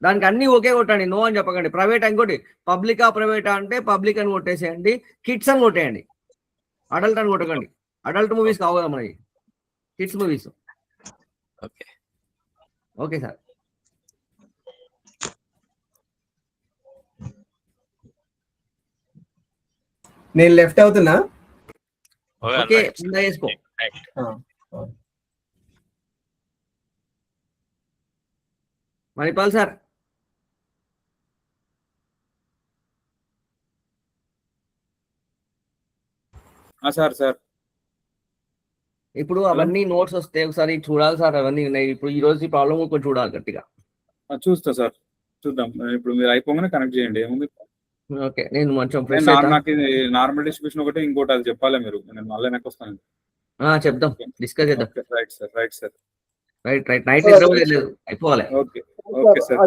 దానికి అన్ని ఓకే కొట్టండి, నో అని చెప్పకండి. ప్రైవేట్ ఇంకోటి పబ్లికా ప్రైవేటా అంటే పబ్లిక్ అని కొట్టేసేయండి, కిడ్స్ అని కొట్టేయండి, అడల్ట్ అని కొట్టకండి. అడల్ట్ మూవీస్ కావు కదా మనకి, కిడ్స్ మూవీస్. Okay sir. నేను లెఫ్ట్ అవుతున్నా. ఓకే చేసుకో. మణిపాల్ సార్, సార్ ఇప్పుడు అవన్నీ నోట్స్ వస్తే ఒకసారి చూడాలి సార్. అవన్నీ ఉన్నాయి. ఇప్పుడు ఈ రోజు ఈ ప్రాబ్లమ్ కొంచెం చూడాలి గట్టిగా. చూస్తా సార్, చూద్దాం. ఇప్పుడు మీరు అయిపోగానే కనెక్ట్ చేయండి, ఏముంది. ఓకే, నేను కొంచెం నాకు నార్మల్ డిస్ట్రిబ్యూషన్ ఒకటి, ఇంకోటి అది చెప్పాలి మీరు. నేను మళ్ళీ వెనక్కి వస్తాను. చెప్దాం, డిస్కస్ చేద్దాం. Right sir, right sir, right right. Night లేదు, అయిపోవాలి. Okay okay sir.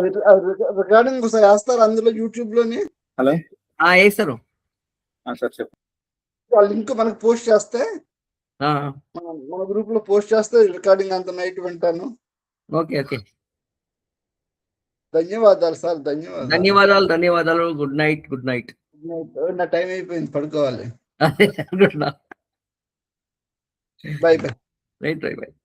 రికార్డింగ్ వేస్తారు అందులో యూట్యూబ్ లోని. హలో, వేస్తారు సార్ చెప్పండి. లింక్ మనకు పోస్ట్ చేస్తే, మన గ్రూప్ లో పోస్ట్ చేస్తే రికార్డింగ్ అంత నైట్ వింటాను. ఓకే ఓకే, ధన్యవాదాలు సార్. ధన్యవాదాలు. Good night. నా టైం అయిపోయింది, పడుకోవాలి. Good night. By. Right right right